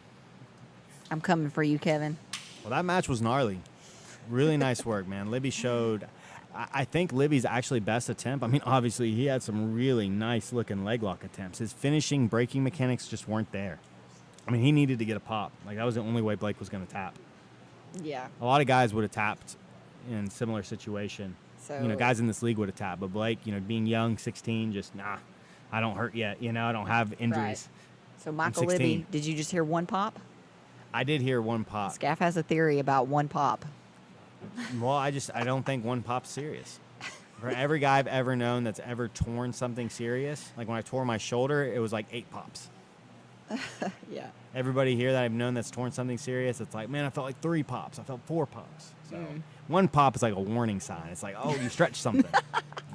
coming for you, Kevin. Well, that match was gnarly. Really nice work, man. Libby showed. I think Libby's actually best attempt. I mean, obviously, he had some really nice-looking leg lock attempts. His finishing, breaking mechanics just weren't there. I mean, he needed to get a pop. Like, that was the only way Blake was going to tap. Yeah. A lot of guys would have tapped in similar situation. So You know, guys in this league would have tapped. But Blake, you know, being young, 16, just, nah, I don't hurt yet. You know, I don't have injuries. So Michael 16. Libby, did you just hear one pop? I did hear one pop. Scaff has a theory about one pop. Well, I don't think one pop's serious. For every guy I've ever known that's ever torn something serious, like when I tore my shoulder, it was like 8 pops. Yeah. Everybody here that I've known that's torn something serious, it's like, man, I felt like 3 pops. I felt 4 pops. So one pop is like a warning sign. It's like, oh, you stretched something.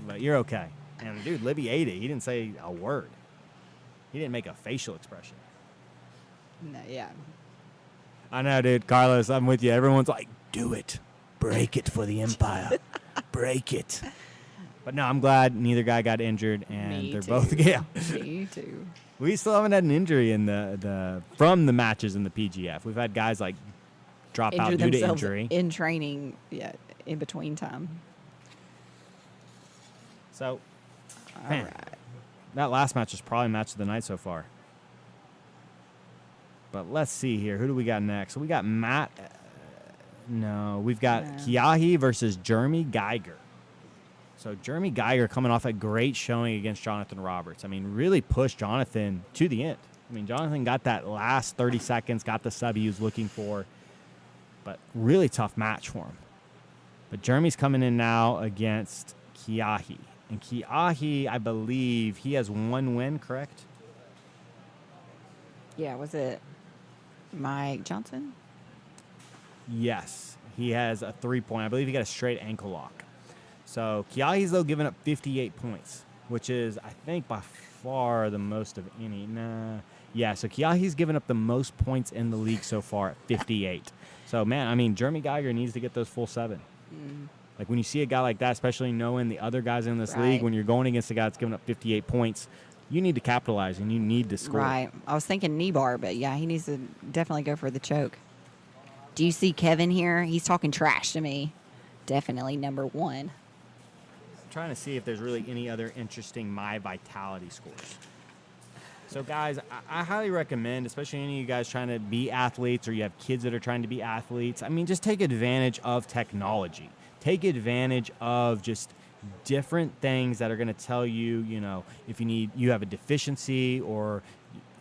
But you're okay. And, dude, Libby ate it. He didn't say a word. He didn't make a facial expression. No, yeah. I know, dude. Carlos, I'm with you. Everyone's like, do it. Break it for the empire. Break it. But no, I'm glad neither guy got injured, and Me they're too. both yeah. Me too. We still haven't had an injury in from the matches in the PGF. We've had guys like drop out Injure due to themselves injury. in training, in between time. So, All man, right. that last match was probably match of the night so far. But let's see here. Who do we got next? So we got Matt. We've got Kiahi versus Jeremy Geiger. So Jeremy Geiger coming off a great showing against Jonathan Roberts. I mean, really pushed Jonathan to the end. I mean, Jonathan got that last 30 seconds, got the sub he was looking for. But really tough match for him. But Jeremy's coming in now against Kiahi. And Kiahi, I believe, he has one win, correct? Yeah, was it Mike Johnson? Yes. He has a 3-point. I believe he got a straight ankle lock. So Kiahi's, though, giving up 58 points, which is, I think, by far the most of any. Yeah, so Kiahi's given up the most points in the league so far at 58. So, man, I mean, Jeremy Geiger needs to get those full 7. Like, when you see a guy like that, especially knowing the other guys in this league, when you're going against a guy that's giving up 58 points, you need to capitalize and you need to score. Right. I was thinking knee bar, but, yeah, he needs to definitely go for the choke. Do you see Kevin here? He's talking trash to me. Definitely number 1. Trying to see if there's really any other interesting My Vitality scores. So, guys, I highly recommend, especially any of you guys trying to be athletes or you have kids that are trying to be athletes, I mean, just take advantage of technology. Take advantage of just different things that are going to tell you, you know, if you have a deficiency or,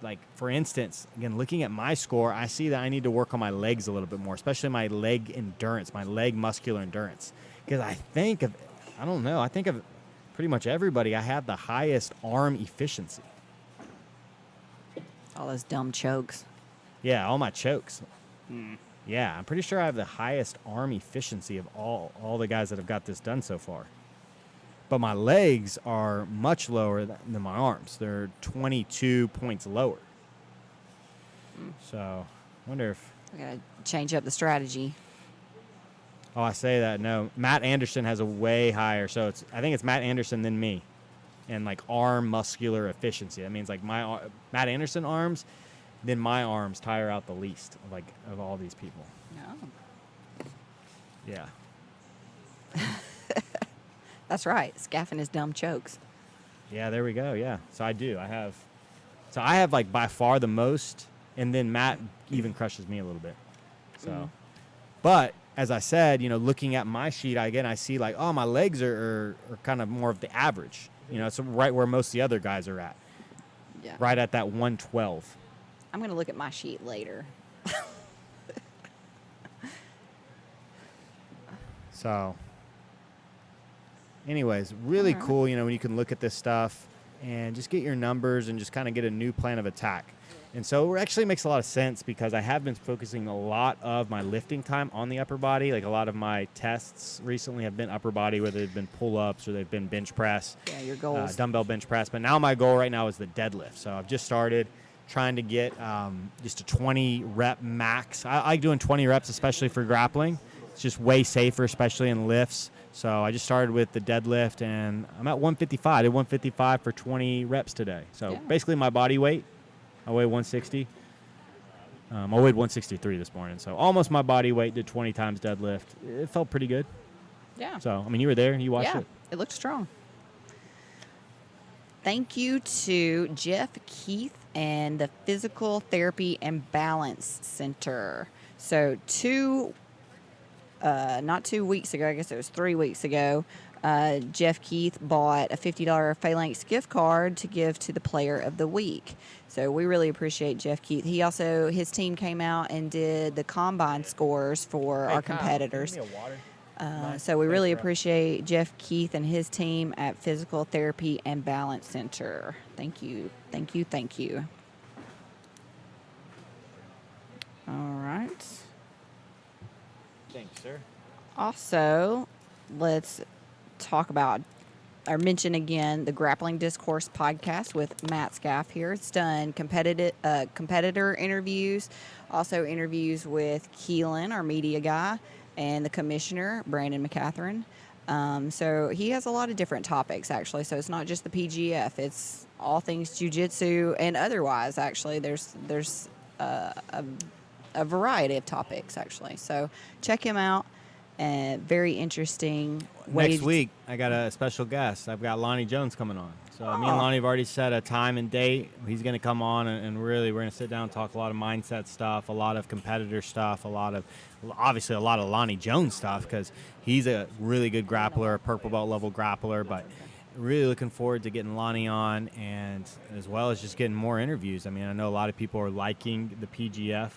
like, for instance, again, looking at my score, I see that I need to work on my legs a little bit more, especially my leg endurance, my leg muscular endurance. Because I think of pretty much everybody, I have the highest arm efficiency. All those dumb chokes. Yeah, all my chokes. Yeah, I'm pretty sure I have the highest arm efficiency of all the guys that have got this done so far. But my legs are much lower than my arms. They're 22 points lower. So, I wonder if... We got to change up the strategy. Oh, I say that. No, Matt Anderson has a way higher. So I think it's Matt Anderson then me, and like arm muscular efficiency. That means like Matt Anderson arms, then my arms tire out the least of all these people. No. Yeah. That's right. Scaffing his dumb chokes. Yeah, there we go. Yeah. So I do. I have like by far the most, and then Matt even crushes me a little bit. So, but as I said, you know, looking at my sheet, I see like, oh, my legs are kind of more of the average. You know, it's right where most of the other guys are at. Yeah. Right at that 112. I'm going to look at my sheet later. So, anyways, really cool, you know, when you can look at this stuff and just get your numbers and just kind of get a new plan of attack. And so it actually makes a lot of sense because I have been focusing a lot of my lifting time on the upper body. Like a lot of my tests recently have been upper body, whether they've been pull-ups or they've been bench press. Yeah, your goals. Dumbbell bench press. But now my goal right now is the deadlift. So I've just started trying to get just a 20 rep max. I like doing 20 reps, especially for grappling. It's just way safer, especially in lifts. So I just started with the deadlift, and I'm at 155. I did 155 for 20 reps today. So basically my body weight. I weigh 160. I weighed 163 this morning. So almost my body weight, did 20 times deadlift. It felt pretty good. Yeah. So, I mean, you were there. You watched it. It looked strong. Thank you to Jeff Keith and the Physical Therapy and Balance Center. So not 2 weeks ago, I guess it was 3 weeks ago, Jeff Keith bought a $50 Phalanx gift card to give to the Player of the Week. So we really appreciate Jeff Keith. He also, his team came out and did the combine scores for our competitors. Give me a water. So we really appreciate Jeff Keith and his team at Physical Therapy and Balance Center. Thank you. Thank you. Thank you. All right. Thanks, sir. Also, let's talk about or mention again the Grappling Discourse podcast with Matt Scaff here. It's done competitor interviews, also interviews with Keelan, our media guy, and the commissioner, Brandon Mccaghren. So he has a lot of different topics, actually. So it's not just the PGF. It's all things jiu-jitsu and otherwise, actually. There's a variety of topics, actually. So check him out. Very interesting. Next week, I got a special guest. I've got Lonnie Jones coming on. So me and Lonnie have already set a time and date. He's going to come on, and really we're going to sit down and talk a lot of mindset stuff, a lot of competitor stuff, obviously a lot of Lonnie Jones stuff, because he's a really good grappler, a purple belt level grappler. But really looking forward to getting Lonnie on, and as well as just getting more interviews. I mean, I know a lot of people are liking the PGF.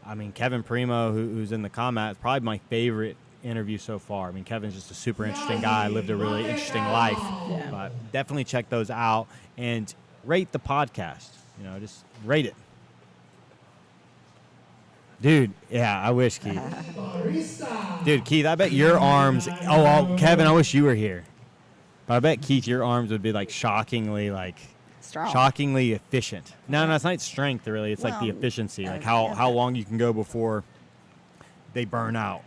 I mean, Kevin Primo, who's in the comments, probably my favorite interview so far. I mean, Kevin's just a super interesting guy, lived a really interesting life. Yeah. But definitely check those out and rate the podcast. You know, just rate it. Dude, yeah, I wish, Keith. Dude, Keith, I bet your arms. Kevin, I wish you were here. But I bet, Keith, your arms would be shockingly Strong. shockingly efficient. No, it's not strength really. It's like the efficiency, how long you can go before they burn out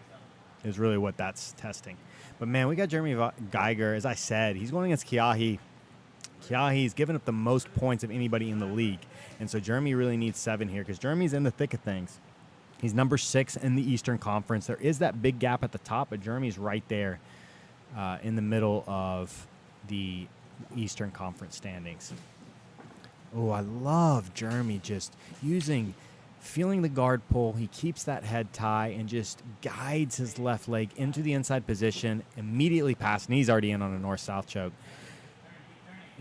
is really what that's testing. But man, we got Jeremy Geiger. As I said, he's going against Kiahi. Kiahi's given up the most points of anybody in the league, and so Jeremy really needs 7 here because Jeremy's in the thick of things. He's number 6 in the Eastern Conference. There is that big gap at the top, but Jeremy's right there in the middle of the Eastern Conference standings. Oh, I love Jeremy just feeling the guard pull. He keeps that head tie and just guides his left leg into the inside position, immediately past, and he's already in on a north-south choke.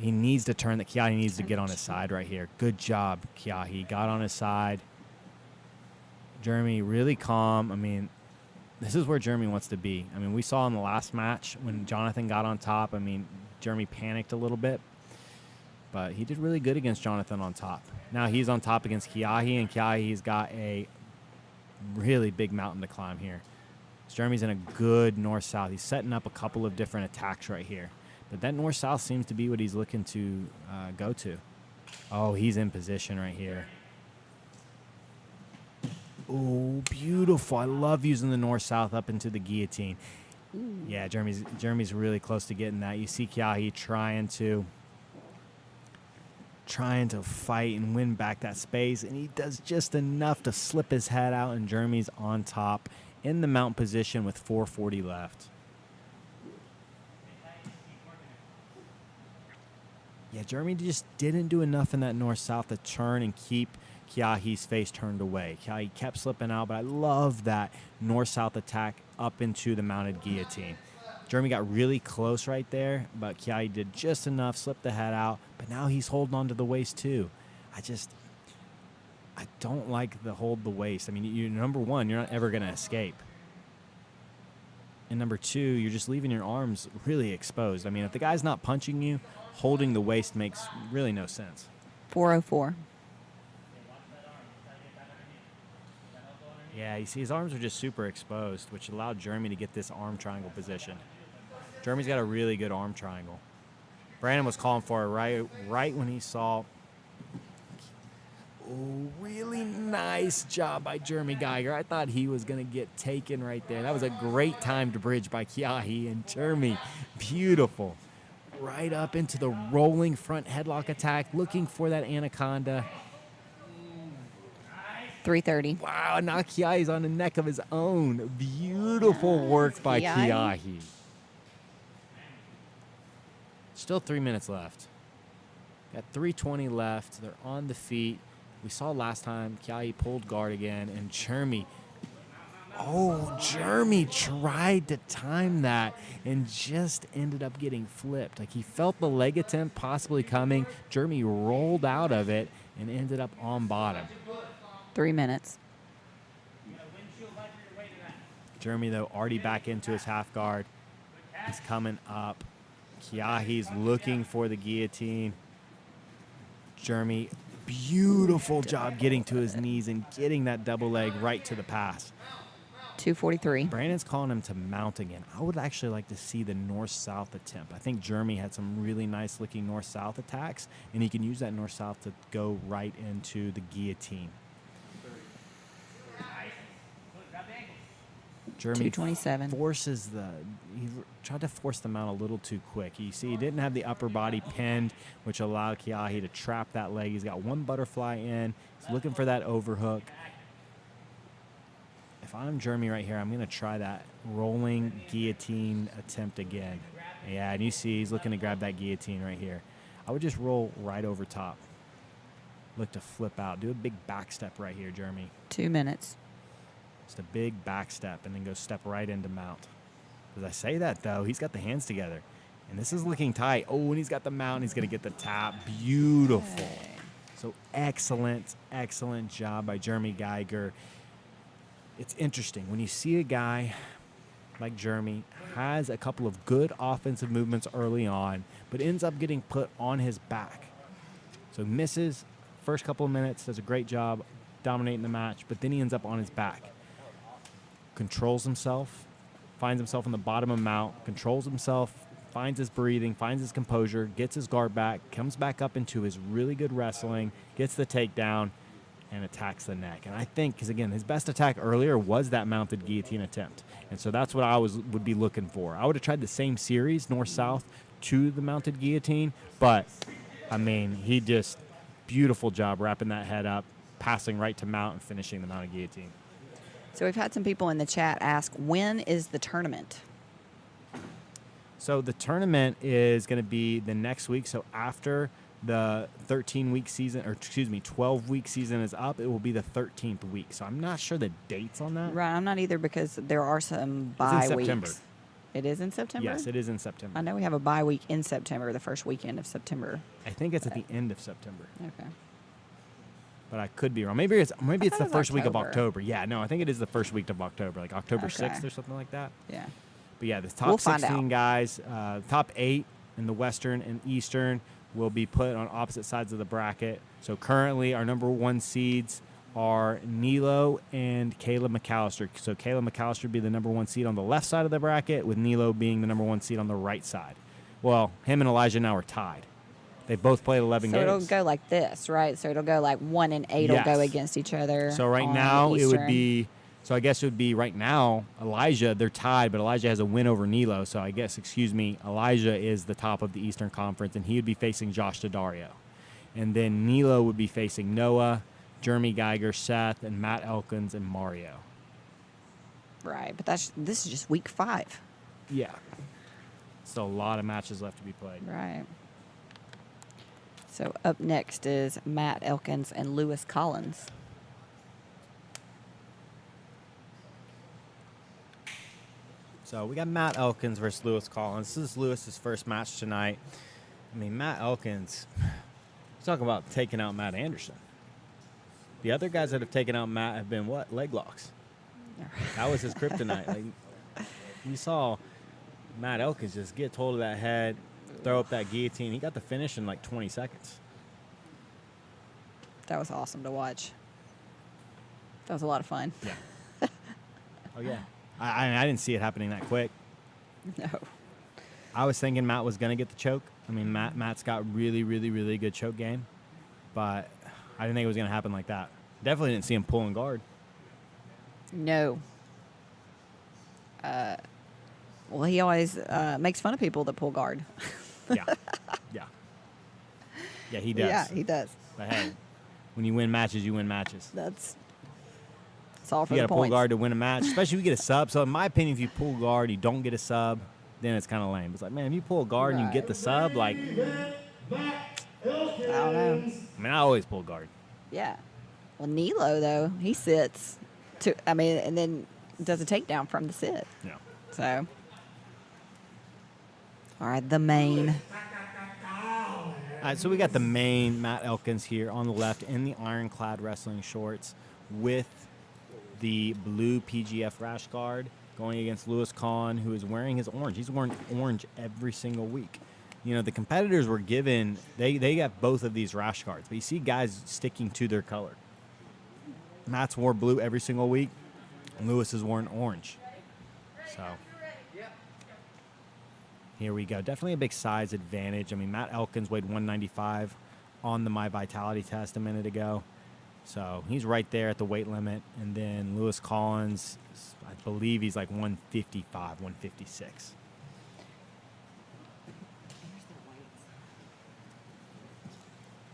He needs to turn. Kiahi needs to get on his side right here. Good job, Kiahi. Got on his side. Jeremy really calm. I mean, this is where Jeremy wants to be. I mean, we saw in the last match when Jonathan got on top, I mean, Jeremy panicked a little bit. But he did really good against Jonathan on top. Now he's on top against Kiahi, and Kiahi's got a really big mountain to climb here. So Jeremy's in a good north-south. He's setting up a couple of different attacks right here. But that north-south seems to be what he's looking to go to. Oh, he's in position right here. Oh, beautiful. I love using the north-south up into the guillotine. Ooh. Yeah, Jeremy's really close to getting that. You see Kiahi trying to fight and win back that space, and he does just enough to slip his head out, and Jeremy's on top in the mount position with 4:40 left. Yeah, Jeremy just didn't do enough in that north-south to turn and keep Kiahi's face turned away. Kiahi kept slipping out, but I love that north-south attack up into the mounted guillotine. Jeremy got really close right there, but Kiahi did just enough, slipped the head out, but now he's holding on to the waist too. I don't like the hold the waist. I mean, number one, you're not ever going to escape. And number two, you're just leaving your arms really exposed. I mean, if the guy's not punching you, holding the waist makes really no sense. 404. Yeah, you see his arms are just super exposed, which allowed Jeremy to get this arm triangle position. Jeremy's got a really good arm triangle. Brandon was calling for it right when he saw. Oh, really nice job by Jeremy Geiger. I thought he was going to get taken right there. That was a great time to bridge by Kiahi, and Jeremy, beautiful. Right up into the rolling front headlock attack, looking for that anaconda. 330. Wow, now Kiahi's on the neck of his own. Beautiful work by Kiahi. Still 3 minutes left. Got 3:20 left. They're on the feet. We saw last time Kiahi pulled guard again, and Jeremy tried to time that and just ended up getting flipped. Like, he felt the leg attempt possibly coming. Jeremy rolled out of it and ended up on bottom. 3 minutes. Jeremy, though, already back into his half guard. He's coming up. Kiahi's looking for the guillotine. Jeremy, beautiful job getting to his knees and getting that double leg right to the pass. 243. Brandon's calling him to mount again. I would actually like to see the north-south attempt. I think Jeremy had some really nice-looking north-south attacks, and he can use that north-south to go right into the guillotine. Jeremy 227. He tried to force the mount a little too quick. You see, he didn't have the upper body pinned, which allowed Kiahi to trap that leg. He's got one butterfly in. He's looking for that overhook. If I'm Jeremy right here, I'm going to try that rolling guillotine attempt again. Yeah, and you see he's looking to grab that guillotine right here. I would just roll right over top. Look to flip out. Do a big back step right here, Jeremy. 2 minutes. Just a big back step and then go step right into mount. As I say that, though, he's got the hands together. And this is looking tight. Oh, and he's got the mount. He's going to get the tap. Beautiful. Okay. So excellent, excellent job by Jeremy Geiger. It's interesting. When you see a guy like Jeremy has a couple of good offensive movements early on, but ends up getting put on his back. So misses first couple of minutes, does a great job dominating the match, but then he ends up on his back. Controls himself, finds himself in the bottom of mount, controls himself, finds his breathing, finds his composure, gets his guard back, comes back up into his really good wrestling, gets the takedown, and attacks the neck. And I think, because again, his best attack earlier was that mounted guillotine attempt. And so that's what I would be looking for. I would have tried the same series, north-south, to the mounted guillotine, but, I mean, he just, beautiful job wrapping that head up, passing right to mount, and finishing the mounted guillotine. So we've had some people in the chat ask, when is the tournament? So the tournament is going to be the next week. So after the 13-week season, or excuse me, 12-week season is up, it will be the 13th week. So I'm not sure the dates on that. Right, I'm not either because there are some bye It's in September. weeks. It is in September? Yes, it is in September. I know we have a bye week in September, the first weekend of September. I think it's at the end of September, Okay. but I could be wrong. Maybe it's thought the it was first week of October. October. Yeah, no, I think it is the first week of October, like October Okay. 6th or something like that. Yeah. But yeah, the top We'll find 16 out. guys, top 8 in the Western and Eastern will be put on opposite sides of the bracket. So currently our number 1 seeds are Nilo and Caleb McAllister. So Caleb McAllister would be the number 1 seed on the left side of the bracket, with Nilo being the number 1 seed on the right side. Well, him and Elijah now are tied. They both played 11 So games. it'll go like this, right? So it'll go like 1 and 8 will go Yes. against each other. So right on now it would Eastern. be, so I guess it would be right now, Elijah, they're tied, but Elijah has a win over Nilo. So I guess, Elijah is the top of the Eastern Conference, and he would be facing Josh Daddario. And then Nilo would be facing Noah, Jeremy Geiger, Seth, and Matt Elkins, and Mario. Right, but this is just week 5. Yeah. So a lot of matches left to be played. Right. So up next is Matt Elkins and Lewis Collins. So we got Matt Elkins versus Lewis Collins. This is Lewis's first match tonight. I mean, Matt Elkins, talk about taking out Matt Anderson. The other guys that have taken out Matt have been what? Leg locks. That was his kryptonite. Like, you saw Matt Elkins just get hold of that head, throw up that guillotine. He got the finish in like 20 seconds. That was awesome to watch. That was a lot of fun. Yeah. Oh, yeah. I didn't see it happening that quick. No. I was thinking Matt was going to get the choke. I mean, Matt's got really, really, really good choke game. But I didn't think it was going to happen like that. Definitely didn't see him pull and guard. No. Well, he always makes fun of people that pull guard. Yeah. Yeah. Yeah, he does. Yeah, he does. But hey, when you win matches, you win matches. That's all for You the got to pull points. guard to win a match, especially if you get a sub. So in my opinion, if you pull guard, you don't get a sub, then it's kind of lame. It's like, man, if you pull guard and you get the sub, like, I don't know. I mean, I always pull guard. Yeah. Well, Nilo, though, he sits, and then does a takedown from the sit. Yeah. So, all right, the main. All right, so we got the main Matt Elkins here on the left in the ironclad wrestling shorts with the blue PGF rash guard going against Lewis Kahn, who is wearing his orange. He's wearing orange every single week. You know, the competitors were given, they got both of these rash guards, but you see guys sticking to their color. Matt's wore blue every single week, and Lewis has worn orange. So here we go. Definitely a big size advantage. I mean, Matt Elkins weighed 195 on the My Vitality test a minute ago. So he's right there at the weight limit. And then Lewis Collins, I believe he's like 155, 156.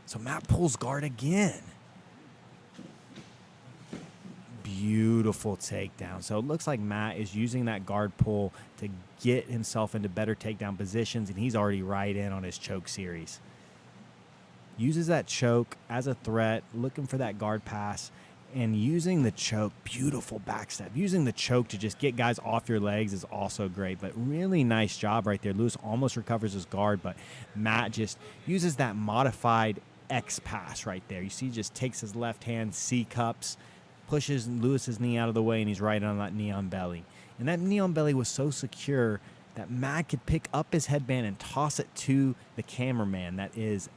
So Matt pulls guard again. Beautiful takedown. So it looks like Matt is using that guard pull to get himself into better takedown positions, and he's already right in on his choke series. Uses that choke as a threat, looking for that guard pass, and using the choke, beautiful backstep. Using the choke to just get guys off your legs is also great, but really nice job right there. Lewis almost recovers his guard, but Matt just uses that modified X pass right there. You see, he just takes his left hand, C cups, pushes Lewis's knee out of the way, and he's right on that knee on belly. And that knee on belly was so secure that Matt could pick up his headband and toss it to the cameraman. That is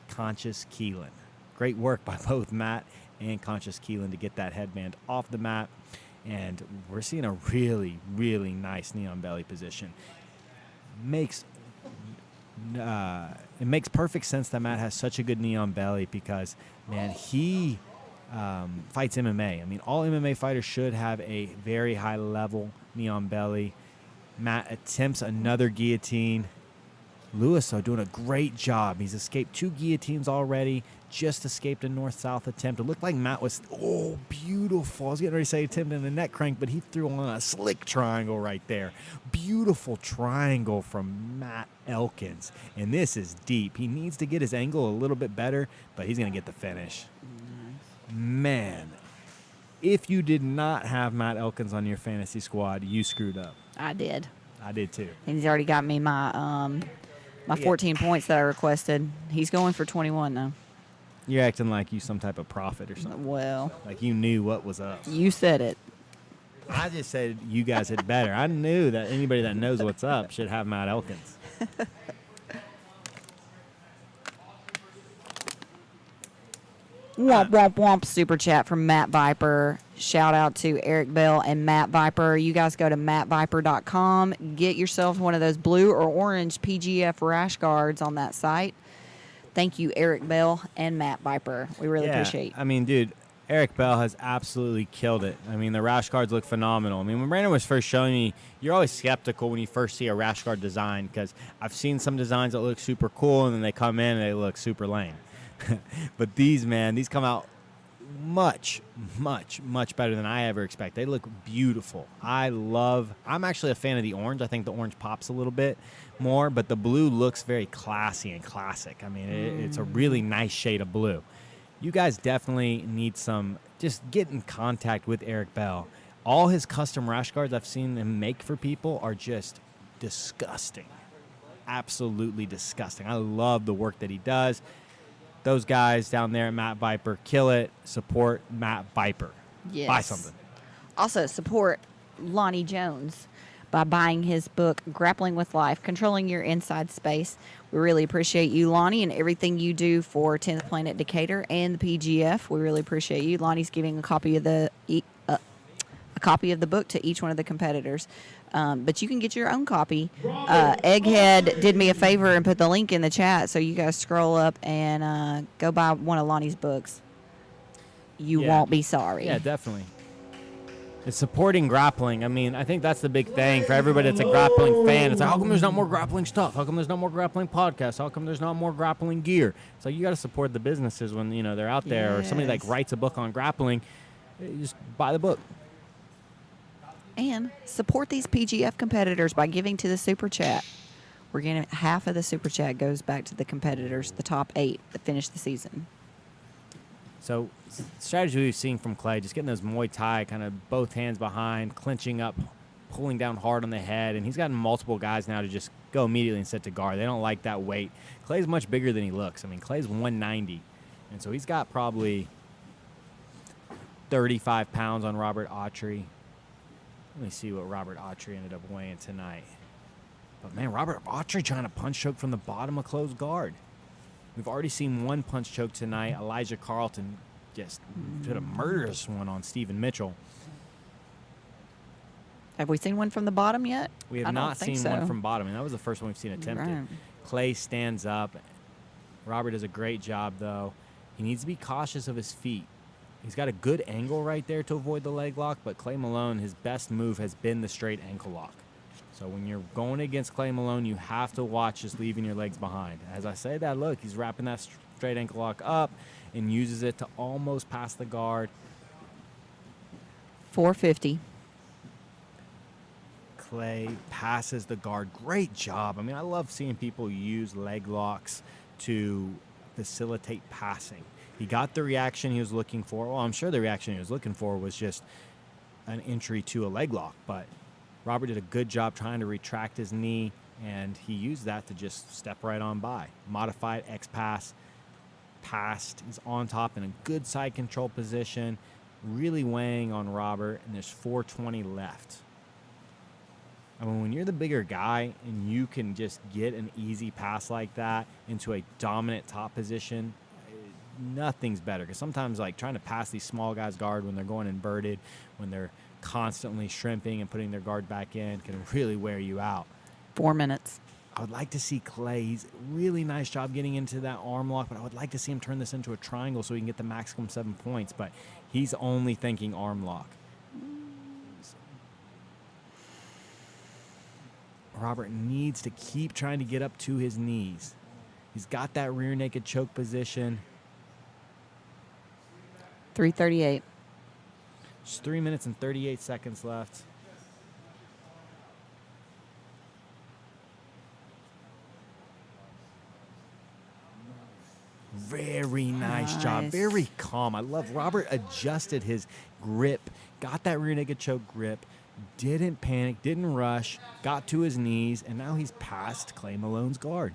Conscious Keelan. Great work by both Matt and Conscious Keelan to get that headband off the mat. And we're seeing a really, really nice knee on belly position. It makes perfect sense that Matt has such a good knee on belly because, man, he fights MMA. I mean, all MMA fighters should have a very high level knee on belly. Matt attempts another guillotine. Lewis, though, doing a great job. He's escaped 2 guillotines already, just escaped a north-south attempt. It looked like Matt was, oh, beautiful. I was getting ready to say attempting a neck crank, but he threw on a slick triangle right there. Beautiful triangle from Matt Elkins. And this is deep. He needs to get his angle a little bit better, but he's going to get the finish. Man, if you did not have Matt Elkins on your fantasy squad, you screwed up. I did. I did too. And he's already got me my 14 points that I requested. He's going for 21 though. You're acting like you some type of prophet or something. Well, Like you knew what was up. you said it. I just said you guys had better. I knew that anybody that knows what's up should have Matt Elkins. Womp, womp, womp. Super chat from Matt Viper. Shout out to Eric Bell and Matt Viper. You guys go to mattviper.com. Get yourself one of those blue or orange PGF rash guards on that site. Thank you, Eric Bell and Matt Viper. We really appreciate it. I mean, dude, Eric Bell has absolutely killed it. I mean, the rash guards look phenomenal. I mean, when Brandon was first showing me, you're always skeptical when you first see a rash guard design because I've seen some designs that look super cool and then they come in and they look super lame. But these, man, these come out much, much, much better than I ever expect. They look beautiful. I'm actually a fan of the orange. I think the orange pops a little bit more, but the blue looks very classy and classic. I mean, it's a really nice shade of blue. You guys definitely need just get in contact with Eric Bell. All his custom rash guards I've seen him make for people are just disgusting. Absolutely disgusting. I love the work that he does. Those guys down there at Matt Viper, kill it. Support Matt Viper. Yes. Buy something. Also, support Lonnie Jones by buying his book, Grappling with Life, Controlling Your Inside Space. We really appreciate you, Lonnie, and everything you do for 10th Planet Decatur and the PGF. We really appreciate you. Lonnie's giving a copy of the book to each one of the competitors. But you can get your own copy. Egghead did me a favor and put the link in the chat, so you guys scroll up and go buy one of Lonnie's books. You won't be sorry. Yeah, definitely. It's supporting grappling. I mean, I think that's the big thing for everybody that's a grappling fan. It's like, how come there's not more grappling stuff? How come there's not more grappling podcasts? How come there's not more grappling gear? So you got to support the businesses when, they're out there. Or somebody like writes a book on grappling, you just buy the book. And support these PGF competitors by giving to the Super Chat. We're getting half of the Super Chat goes back to the competitors, the top 8 that finished the season. So strategy we've seen from Clay, just getting those Muay Thai, kind of both hands behind, clinching up, pulling down hard on the head. And he's gotten multiple guys now to just go immediately and set to guard. They don't like that weight. Clay's much bigger than he looks. I mean, Clay's 190. And so he's got probably 35 pounds on Robert Autry. Let me see what Robert Autry ended up weighing tonight. But, man, Robert Autry trying to punch choke from the bottom of closed guard. We've already seen one punch choke tonight. Elijah Carlton just did a murderous one on Stephen Mitchell. Have we seen one from the bottom yet? We have not seen one from bottom, and that was the first one we've seen attempted. Right. Clay stands up. Robert does a great job, though. He needs to be cautious of his feet. He's got a good angle right there to avoid the leg lock, but Clay Malone, his best move has been the straight ankle lock. So when you're going against Clay Malone, you have to watch just leaving your legs behind. As I say that, look, he's wrapping that straight ankle lock up and uses it to almost pass the guard. 450. Clay passes the guard. Great job. I mean, I love seeing people use leg locks to facilitate passing. He got the reaction he was looking for. Well, I'm sure the reaction he was looking for was just an entry to a leg lock, but Robert did a good job trying to retract his knee, and he used that to just step right on by. Modified X pass, passed. He's on top in a good side control position, really weighing on Robert, and there's 420 left. I mean, when you're the bigger guy and you can just get an easy pass like that into a dominant top position, nothing's better. Because sometimes, like, trying to pass these small guys' guard when they're going inverted, when they're constantly shrimping and putting their guard back in, can really wear you out. 4 minutes. I would like to see Clay. He's really nice job getting into that arm lock, but I would like to see him turn this into a triangle so he can get the maximum 7 points. But he's only thinking arm lock. Robert needs to keep trying to get up to his knees. He's got that rear naked choke position. 338. Just 3 minutes and 38 seconds left. Very nice job. Very calm. I love Robert adjusted his grip, got that rear naked choke grip, didn't panic, didn't rush, got to his knees, and now he's past Clay Malone's guard.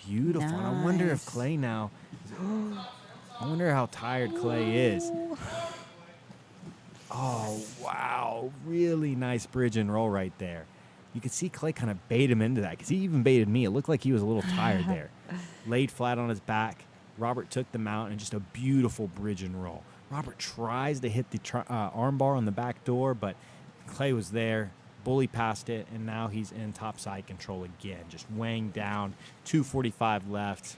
Beautiful. Nice. And I wonder if Clay now, I wonder how tired Clay is. Oh, wow. Really nice bridge and roll right there. You could see Clay kind of bait him into that because he even baited me. It looked like he was a little tired there. Laid flat on his back. Robert took the mount and just a beautiful bridge and roll. Robert tries to hit the arm bar on the back door, but Clay was there, bully past it, and now he's in top side control again, just weighing down. 2:45 left.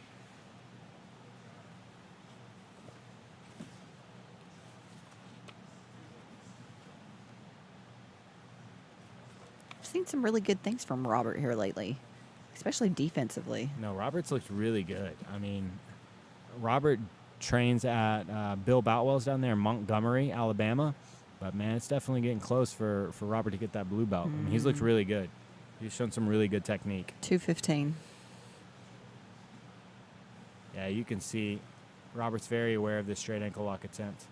I've seen some really good things from Robert here lately, especially defensively. No, Robert's looked really good. I mean, Robert trains at Bill Boutwell's down there in Montgomery, Alabama. But, man, it's definitely getting close for Robert to get that blue belt. I mean, he's looked really good. He's shown some really good technique. 215. Yeah, you can see Robert's very aware of this straight ankle lock attempt.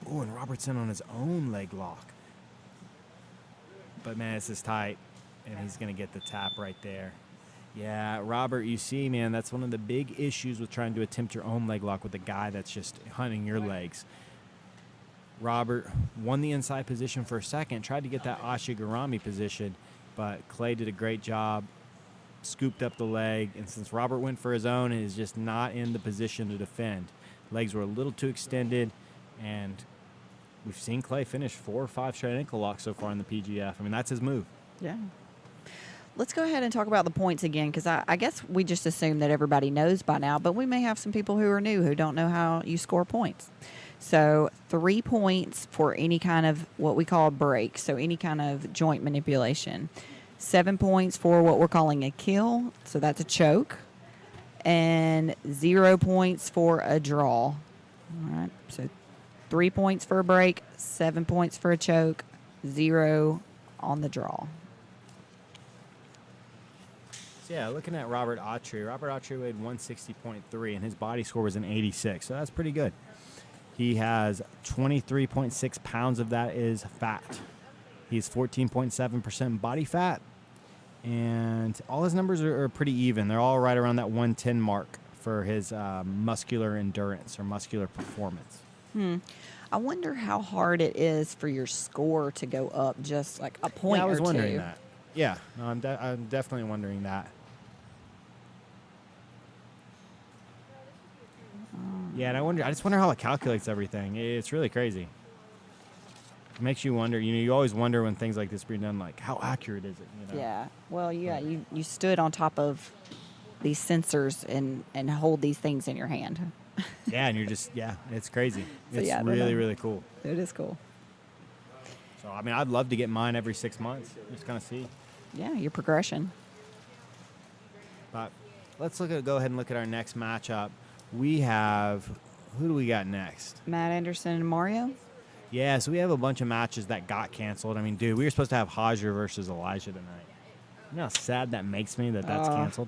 Oh, and Robert's in on his own leg lock. But, man, this is tight, and he's going to get the tap right there. Yeah, Robert, you see, man, that's one of the big issues with trying to attempt your own leg lock with a guy that's just hunting your legs. Robert won the inside position for a second, tried to get that Ashigarami position, but Clay did a great job, scooped up the leg, and since Robert went for his own and is just not in the position to defend, legs were a little too extended, and we've seen Clay finish 4 or 5 straight ankle locks so far in the PGF. I mean, that's his move. Yeah. Let's go ahead and talk about the points again, because I guess we just assume that everybody knows by now, but we may have some people who are new who don't know how you score points. So 3 points for any kind of what we call a break, so any kind of joint manipulation. 7 points for what we're calling a kill, so that's a choke. And 0 points for a draw. All right, so 3 points for a break, 7 points for a choke, 0 on the draw. So yeah, looking at Robert Autry. Robert Autry weighed 160.3, and his body score was an 86, so that's pretty good. He has 23.6 pounds of that is fat. He's 14.7% body fat, and all his numbers are pretty even. They're all right around that 110 mark for his muscular endurance or muscular performance. I wonder how hard it is for your score to go up just like a point Yeah, I was or two. wondering that. Yeah, no, I'm definitely wondering that. Yeah, and I just wonder how it calculates everything. It's really crazy. It makes you wonder. You always wonder when things like this are being done, like how accurate is it? Yeah. Well, yeah, you stood on top of these sensors and hold these things in your hand. Yeah, and you're just, it's crazy. So, It's yeah, I don't really, know. really cool. It is cool. So, I mean, I'd love to get mine every 6 months, just kind of see. Yeah, your progression. But let's go ahead and look at our next matchup. We have, who do we got next? Matt Anderson and Mario. Yeah, so we have a bunch of matches that got canceled. I mean, dude, we were supposed to have Hajer versus Elijah tonight. You know how sad that makes me that that's canceled?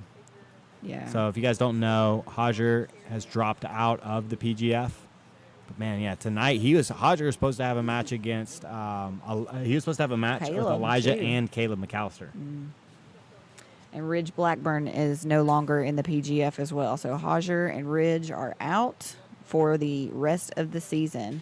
Yeah. So if you guys don't know, Hajer has dropped out of the PGF. But man, yeah, tonight Hajer was supposed to have a match against he was supposed to have a match with Caleb, Elijah too. and Caleb McAllister. And Ridge Blackburn is no longer in the PGF as well. So Hajer and Ridge are out for the rest of the season.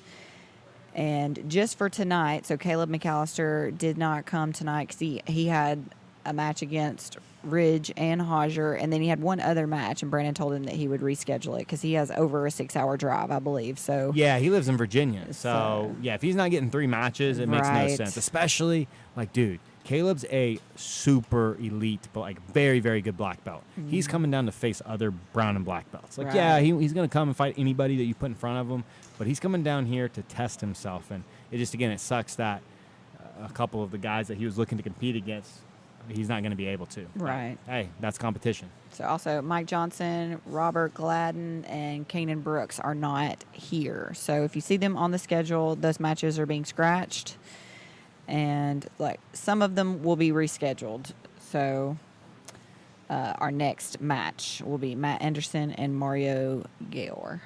And just for tonight, so Caleb McAllister did not come tonight because he had a match against Ridge and Hajer, and then he had one other match, and Brandon told him that he would reschedule it because he has over a 6-hour drive, I believe. So Yeah, he lives in Virginia. So, yeah, if he's not getting 3 matches, it makes no Right. sense. Especially, like, dude, Caleb's a super elite, but, like, very, very good black belt. He's coming down to face other brown and black belts. Like, yeah, Right. he's going to come and fight anybody that you put in front of him, but he's coming down here to test himself. And it just, again, it sucks that a couple of the guys that he was looking to compete against, he's not going to be able to. Right. But, hey, that's competition. So also Mike Johnson, Robert Gladden, and Kanan Brooks are not here. So if you see them on the schedule, those matches are being scratched, and like some of them will be rescheduled. So our next match will be Matt Anderson and Mario Gayor.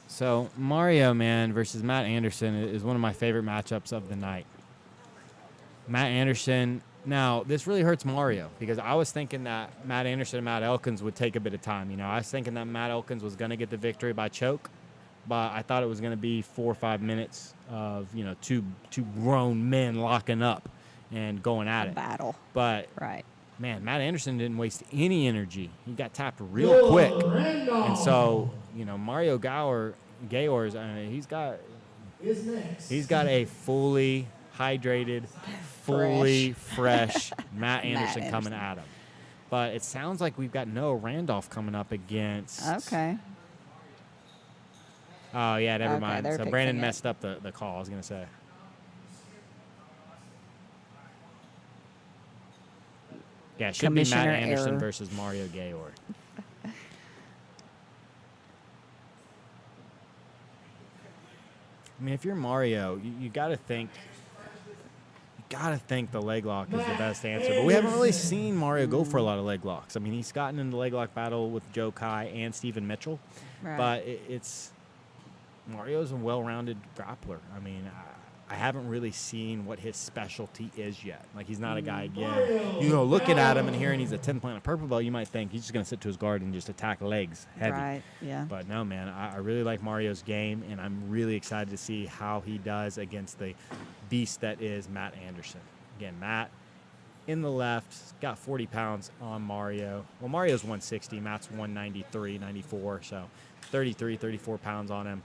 So Mario, man, versus Matt Anderson is one of my favorite matchups of the night. Matt Anderson, now this really hurts Mario because I was thinking that Matt Anderson and Matt Elkins would take a bit of time. You know, I was thinking that Matt Elkins was going to get the victory by choke, but I thought it was going to be 4 or 5 minutes of, you know, two grown men locking up and going at it. Battle. But Right. man, Matt Anderson didn't waste any energy. He got tapped real quick. And so, you know, Mario Gayor's, I mean, he's got a fully hydrated, fully fresh Matt Anderson coming at him. But it sounds like we've got Noah Randolph coming up against. Okay. Oh, yeah, never Okay, mind. they're So Brandon fixing it. messed up the call, I was going to say. Yeah, it should be Matt Commissioner Anderson error. versus Mario Gayor. I mean, if you're Mario, you got to think the leg lock is the best answer. But we haven't really seen Mario go for a lot of leg locks. I mean, he's gotten in the leg lock battle with Joe Kai and Stephen Mitchell. Right. But Mario's a well-rounded grappler. I mean, I haven't really seen what his specialty is yet. Like, he's not a guy, again, you know, looking at him and hearing he's a 10 planet purple belt, you might think he's just going to sit to his guard and just attack legs heavy. Right. Yeah. But no, man, I really like Mario's game, and I'm really excited to see how he does against the beast that is Matt Anderson. Again, Matt in the left, got 40 pounds on Mario. Well, Mario's 160, Matt's 193, 94, so 33, 34 pounds on him.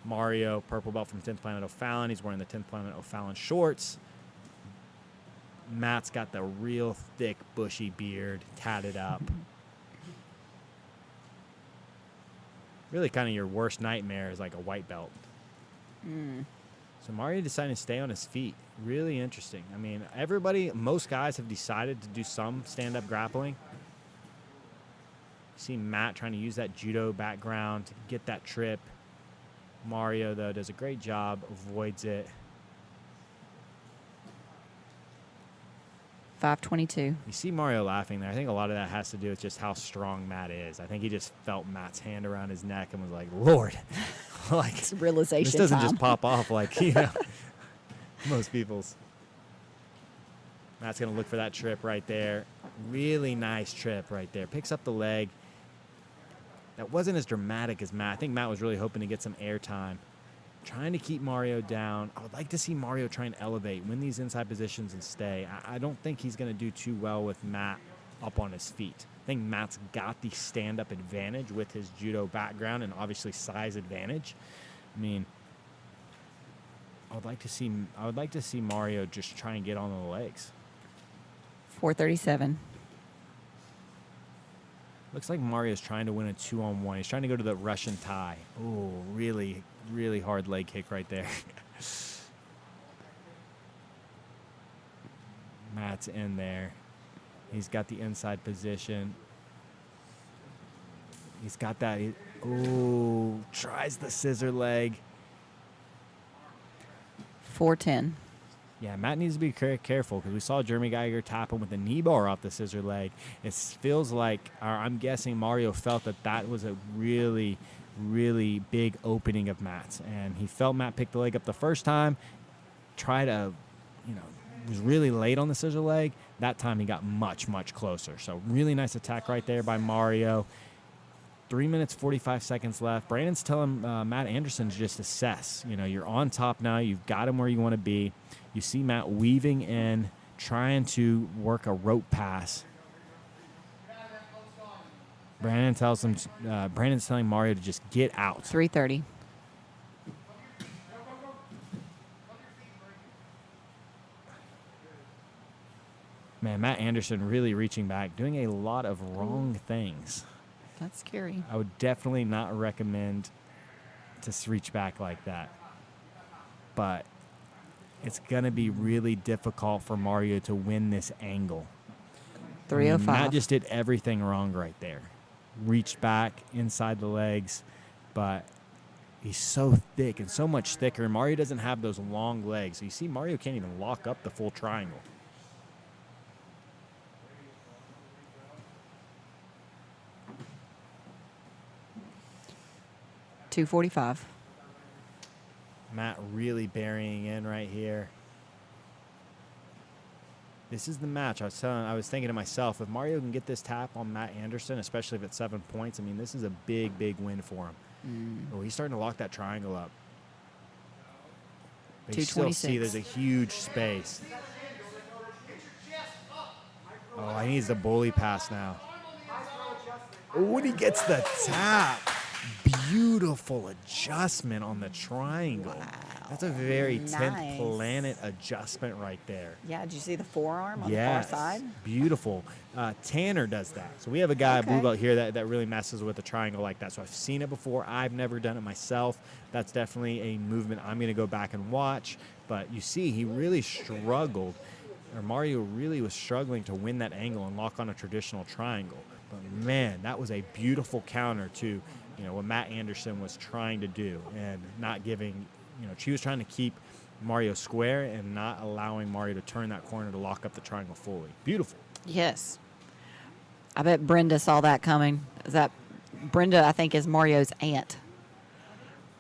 Mario, purple belt from 10th Planet O'Fallon. He's wearing the 10th Planet O'Fallon shorts. Matt's got the real thick, bushy beard, tatted up. Really kind of your worst nightmare is like a white belt. So Mario decided to stay on his feet. Really interesting. I mean, most guys have decided to do some stand-up grappling. See Matt trying to use that judo background to get that trip. Mario, though, does a great job, avoids it. 522. You see Mario laughing there. I think a lot of that has to do with just how strong Matt is. I think he just felt Matt's hand around his neck and was like, Lord, like, It's realization this doesn't time. just pop off like, you know, most people's. Matt's going to look for that trip right there. Really nice trip right there. Picks up the leg. That wasn't as dramatic as Matt. I think Matt was really hoping to get some airtime. Trying to keep Mario down. I would like to see Mario try and elevate, win these inside positions and stay. I don't think he's going to do too well with Matt up on his feet. I think Matt's got the stand-up advantage with his judo background and obviously size advantage. I mean, I would like to see Mario just try and get on the legs. 437. Looks like Mario's trying to win a 2-on-1. He's trying to go to the Russian tie. Oh, really, really hard leg kick right there. Matt's in there. He's got the inside position. He's got that. Oh, tries the scissor leg. 410. Yeah, Matt needs to be careful because we saw Jeremy Geiger tap him with a knee bar off the scissor leg. It feels like, or I'm guessing Mario felt that was a really, really big opening of Matt's. And he felt Matt pick the leg up the first time, was really late on the scissor leg. That time he got much, much closer. So really nice attack right there by Mario. 3 minutes, 45 seconds left. Brandon's telling Matt Anderson to just assess. You're on top now. You've got him where you want to be. You see Matt weaving in, trying to work a rope pass. Brandon's telling Mario to just get out. 330. Man, Matt Anderson really reaching back, doing a lot of wrong things. That's scary. I would definitely not recommend to reach back like that. But it's going to be really difficult for Mario to win this angle. 305. Matt just did everything wrong right there. Reached back inside the legs, but he's so thick and so much thicker. Mario doesn't have those long legs. So you see Mario can't even lock up the full triangle. $245. Matt really burying in right here. This is the match. I was thinking to myself, if Mario can get this tap on Matt Anderson, especially if it's 7 points, I mean, this is a big, big win for him. Oh, he's starting to lock that triangle up. But you still see there's a huge space. Oh, he needs the bully pass now. Oh, and he gets the tap. Beautiful adjustment on the triangle. Wow. That's a very Nice. 10th planet adjustment right there. Yeah, did you see the forearm on the far side? Beautiful. Tanner does that. So we have a guy, a blue Okay. belt here, that really messes with a triangle like that. So I've seen it before. I've never done it myself. That's definitely a movement I'm going to go back and watch. But you see, he really struggled, or Mario really was struggling to win that angle and lock on a traditional triangle. But man, that was a beautiful counter to what Matt Anderson was trying to do, and not giving, she was trying to keep Mario square and not allowing Mario to turn that corner to lock up the triangle fully. Beautiful. Yes. I bet Brenda saw that coming. Brenda, I think, is Mario's aunt.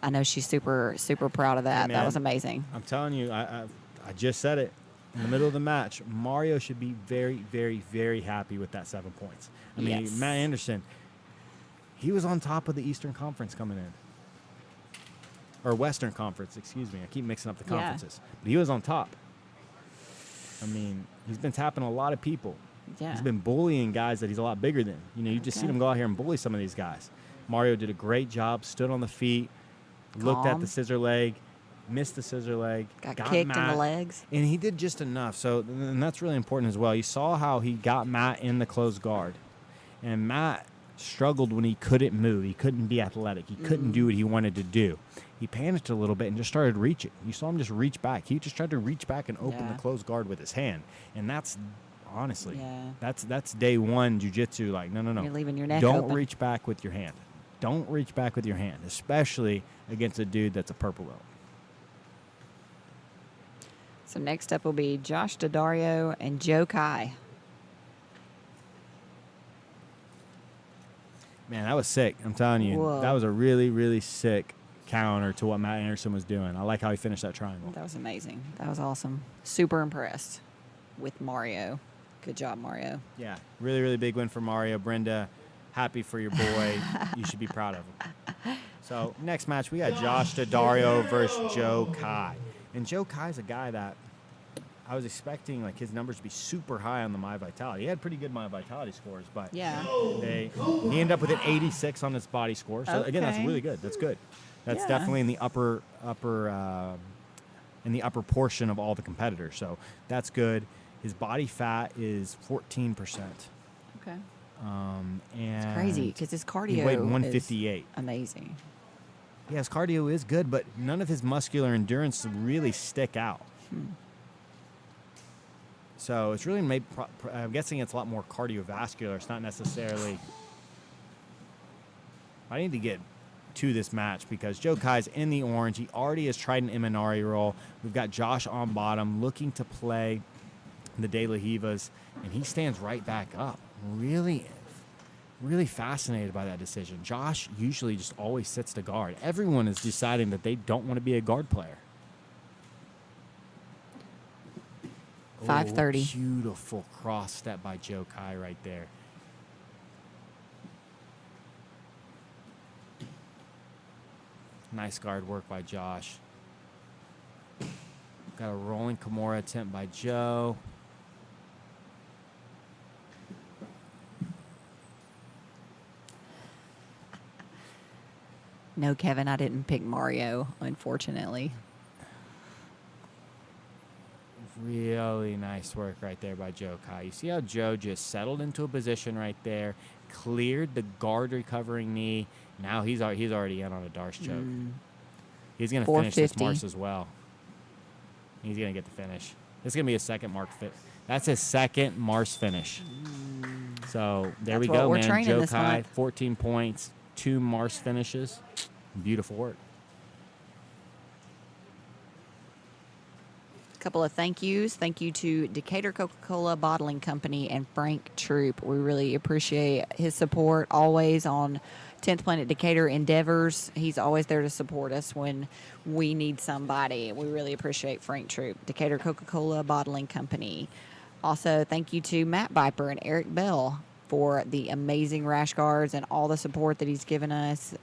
I know she's super, super proud of that. Hey, that man, was amazing. I'm telling you, I just said it. In the middle of the match, Mario should be very, very, very happy with that 7 points. I mean, Yes. Matt Anderson, he was on top of the Eastern Conference coming in. Or Western Conference, excuse me. I keep mixing up the conferences. But he was on top. I mean, he's been tapping a lot of people. Yeah. He's been bullying guys that he's a lot bigger than. You just seen him go out here and bully some of these guys. Mario did a great job, stood on the feet, looked at Calm. the scissor leg, missed the scissor leg. Got kicked in Matt, the legs. and he did just enough. So, and that's really important as well. You saw how he got Matt in the closed guard. And Matt struggled when he couldn't move. He couldn't be athletic. He couldn't do what he wanted to do. He panicked a little bit and just started reaching. You saw him just reach back. He just tried to reach back and open the closed guard with his hand. And that's, honestly, that's day one jiu-jitsu. Like, no. You're leaving your neck Don't open. reach back with your hand. Don't reach back with your hand, especially against a dude that's a purple belt. So next up will be Josh Daddario and Joe Kai. Man, that was sick. I'm telling you. Whoa. That was a really, really sick counter to what Matt Anderson was doing. I like how he finished that triangle. That was amazing. That was awesome. Super impressed with Mario. Good job, Mario. Yeah, really, really big win for Mario. Brenda, happy for your boy. You should be proud of him. So next match, we got Josh Daddario versus Joe Kai. And Joe Kai's a guy that I was expecting like his numbers to be super high on the My Vitality. He had pretty good My Vitality scores, but Yeah. he ended up with an 86 on his body score. So again, that's Okay. really good. That's good. That's Yeah. definitely in the upper portion of all the competitors. So that's good. His body fat is 14%. Okay. And It's crazy because his cardio he weighed is 158. amazing. Yeah, his cardio is good, but none of his muscular endurance really stick out. So it's really made. I'm guessing it's a lot more cardiovascular. It's not necessarily. I need to get to this match because Joe Kai's in the orange. He already has tried an Imanari roll. We've got Josh on bottom looking to play the De La Rivas, and he stands right back up. Really fascinated by that decision. Josh usually just always sits to guard. Everyone is deciding that they don't want to be a guard player. 5:30. Beautiful cross step by Joe Kai right there. Nice guard work by Josh. Got a rolling Kimura attempt by Joe. No, Kevin, I didn't pick Mario, unfortunately. Really nice work right there by Joe Kai. You see how Joe just settled into a position right there, cleared the guard recovering knee. Now he's already in on a Darce choke. He's going to finish this 450. Mars as well. He's going to get the finish. This is going to be his second Mark fit. That's his second Mars finish. So there That's we what go, we're man. training Joe this Kai, month. 14 points, 2 Mars finishes. Beautiful work. Couple of thank yous. Thank you to Decatur Coca-Cola Bottling Company and Frank Troop. We really appreciate his support always on 10th Planet Decatur endeavors. He's always there to support us when we need somebody. We really appreciate Frank Troop, Decatur Coca-Cola Bottling Company. Also, thank you to Matt Viper and Eric Bell for the amazing rash guards and all the support that he's given us.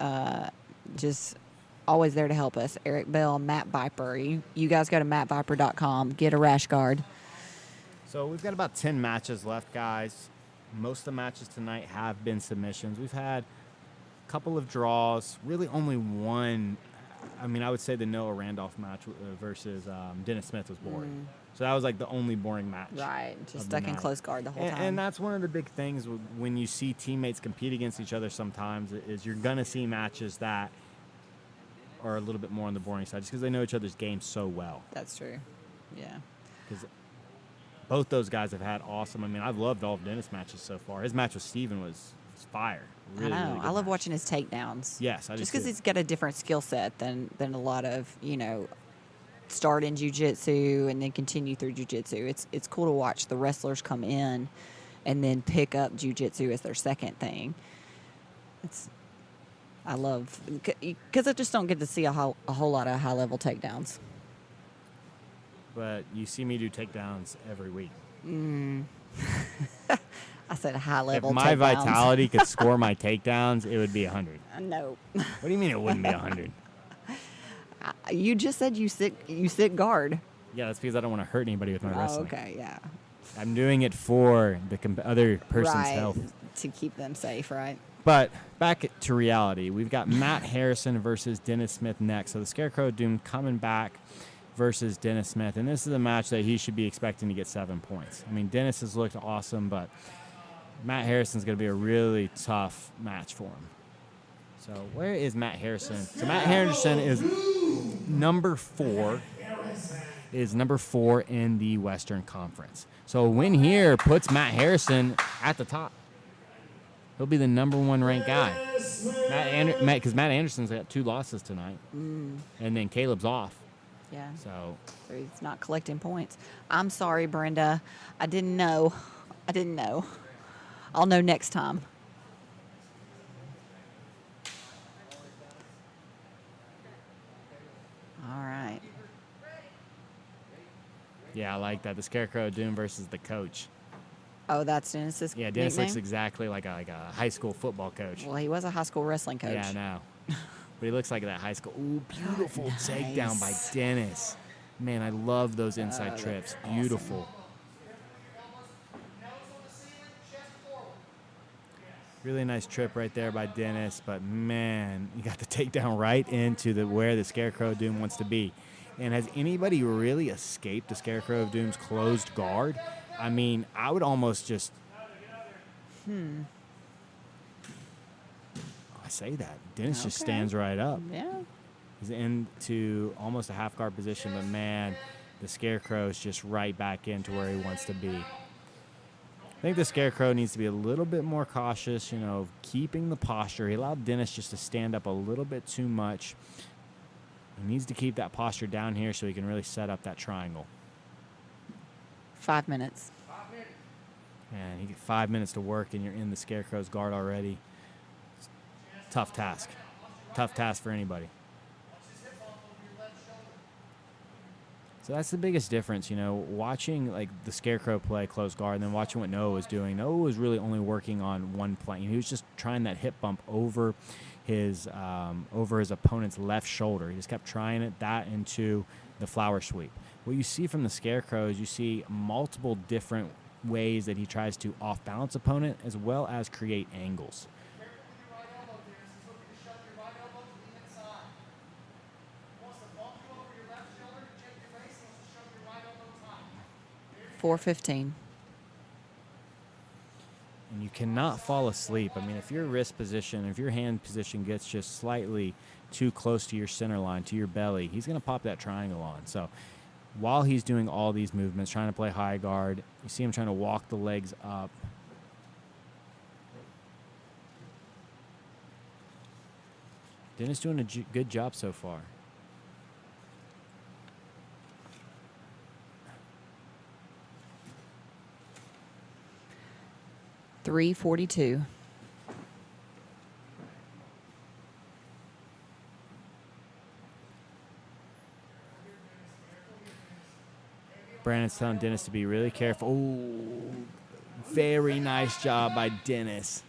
Just always there to help us. Eric Bell, Matt Viper. You guys go to mattviper.com. Get a rash guard. So we've got about 10 matches left, guys. Most of the matches tonight have been submissions. We've had a couple of draws. Really only one. I mean, I would say the Noah Randolph match versus Dennis Smith was boring. So that was like the only boring match. Right. Just of the stuck in night. close guard the whole time. And that's one of the big things when you see teammates compete against each other sometimes is you're going to see matches that are a little bit more on the boring side just because they know each other's games so well. That's true. Yeah. Because both those guys have had awesome. I mean, I've loved all of Dennis' matches so far. His match with Steven was fire. Really, I know. really good I love match. watching his takedowns. Yes, I just do because too. he's got a different skill set than a lot of, start in jiu-jitsu and then continue through jiu-jitsu. It's cool to watch the wrestlers come in and then pick up jiu-jitsu as their second thing. I love, because I just don't get to see a whole lot of high-level takedowns. But you see me do takedowns every week. I said high-level If takedowns. my vitality could score my takedowns, it would be 100. No. What do you mean it wouldn't be 100? You just said you sit guard. Yeah, that's because I don't want to hurt anybody with my Oh, wrestling. okay, yeah. I'm doing it for the other person's Right, health. to keep them safe, right? But back to reality. We've got Matt Harrison versus Dennis Smith next. So the Scarecrow Doom coming back versus Dennis Smith. And this is a match that he should be expecting to get 7 points. I mean, Dennis has looked awesome, but Matt Harrison's going to be a really tough match for him. So where is Matt Harrison? So Matt Harrison is number 4 in the Western Conference. So a win here puts Matt Harrison at the top. He'll be the number 1 ranked guy. Because Matt Anderson's got 2 losses tonight. And then Caleb's off. Yeah. So He's not collecting points. I'm sorry, Brenda. I didn't know. I'll know next time. All right. yeah, I like that. The Scarecrow Doom versus the coach. Oh, that's Dennis's Yeah, Dennis nickname? looks exactly like a high school football coach. Well, he was a high school wrestling coach. Yeah, I know. But he looks like that high school. Ooh, beautiful takedown by Nice. Dennis. Man, I love those inside that's trips. awesome. Beautiful. Nose on the ceiling, chest forward. Really nice trip right there by Dennis. But, man, you got the takedown right into where the Scarecrow Doom wants to be. And has anybody really escaped the Scarecrow of Doom's closed guard? I mean, I would almost just. I say that. Dennis just stands right up. Yeah. He's into almost a half guard position, but man, the Scarecrow is just right back into where he wants to be. I think the Scarecrow needs to be a little bit more cautious, keeping the posture. He allowed Dennis just to stand up a little bit too much. He needs to keep that posture down here so he can really set up that triangle. 5 minutes. And you get 5 minutes to work, and you're in the Scarecrow's guard already. Tough task. Tough task for anybody. So that's the biggest difference, watching like the Scarecrow play close guard and then watching what Noah was doing. Noah was really only working on one plane. He was just trying that hip bump over his opponent's left shoulder. He just kept trying that into the flower sweep. What you see from the Scarecrow is you see multiple different ways that he tries to off-balance opponent as well as create angles. 4:15. And you cannot fall asleep. I mean, if your wrist position, if your hand position gets just slightly too close to your center line, to your belly, he's going to pop that triangle on. So while he's doing all these movements, trying to play high guard, you see him trying to walk the legs up. Dennis doing a good job so far. .342. Brandon's telling Dennis to be really careful. Oh, very nice job by Dennis.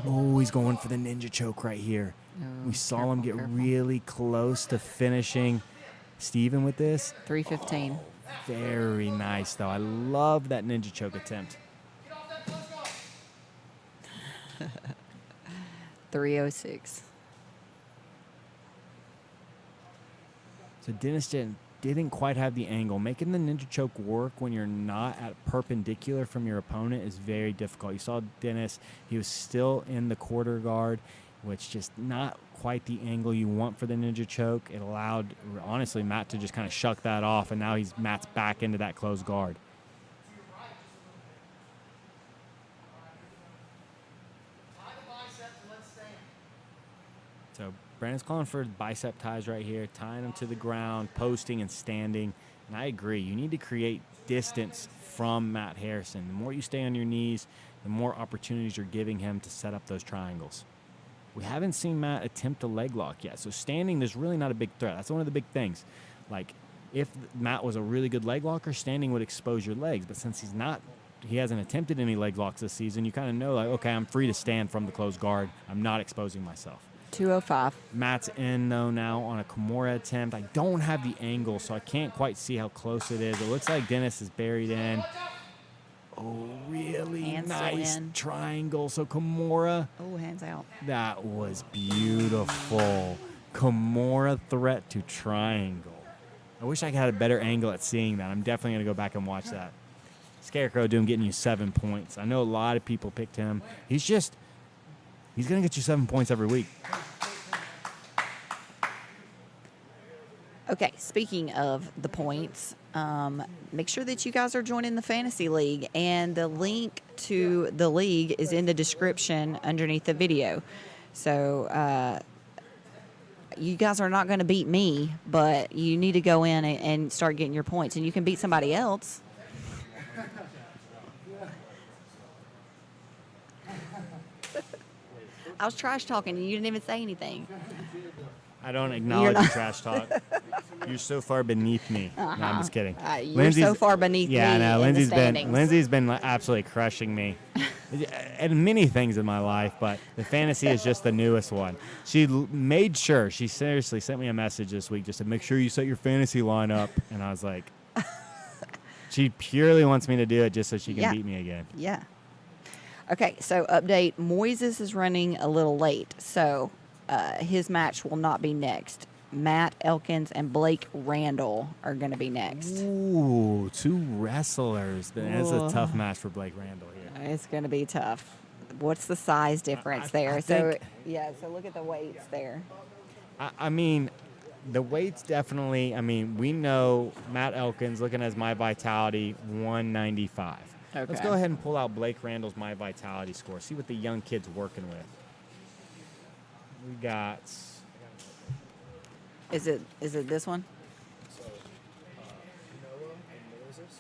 Oh, he's going for the ninja choke right here. Oh, we saw him get careful. really close to finishing Steven with this. 3:15. Very nice, though. I love that ninja choke attempt. 3:06. So Dennis didn't quite have the angle. Making the ninja choke work when you're not at perpendicular from your opponent is very difficult. You saw Dennis, he was still in the quarter guard, which just not quite the angle you want for the ninja choke. It allowed, honestly, Matt to just kind of shuck that off, and now Matt's back into that closed guard. So Brandon's calling for bicep ties right here, tying them to the ground, posting and standing. And I agree. You need to create distance from Matt Harrison. The more you stay on your knees, the more opportunities you're giving him to set up those triangles. We haven't seen Matt attempt a leg lock yet. So standing, there's really not a big threat. That's one of the big things. Like, if Matt was a really good leg locker, standing would expose your legs. But since he hasn't attempted any leg locks this season, you kind of know, like, okay, I'm free to stand from the closed guard. I'm not exposing myself. 2:05. Matt's in, though, now on a Kimura attempt. I don't have the angle, so I can't quite see how close it is. It looks like Dennis is buried in. Oh, really Hands nice in. triangle. So Kimura, Oh, hands out. that was beautiful. Kimura threat to triangle. I wish I had a better angle at seeing that. I'm definitely going to go back and watch that. Scarecrow getting you 7 points. I know a lot of people picked him. He's going to get you 7 points every week. Okay, speaking of the points, make sure that you guys are joining the Fantasy League, and the link to the league is in the description underneath the video. So you guys are not going to beat me, but you need to go in and start getting your points, and you can beat somebody else. I was trash talking, and you didn't even say anything. I don't acknowledge the trash talk. You're so far beneath me. No, I'm just kidding. You're so far beneath me. Yeah, no, in the standings. Lindsay's been absolutely crushing me. And many things in my life, but the fantasy is just the newest one. She made sure, she seriously sent me a message this week just to make sure you set your fantasy line up. And I was like, she purely wants me to do it just so she can beat me again. Yeah. Okay, so update. Moises is running a little late, so his match will not be next Matt Elkins and Blake Randall are going to be next. Ooh, 2 wrestlers. That's a tough match for Blake Randall here. It's going to be tough. What's the size difference there? So look at the weights there. I mean, the weights definitely, I mean, we know Matt Elkins looking at his My Vitality, 195. Okay. Let's go ahead and pull out Blake Randall's My Vitality score. See what the young kid's working with. We got... Is it this one? So, Noah and Moises.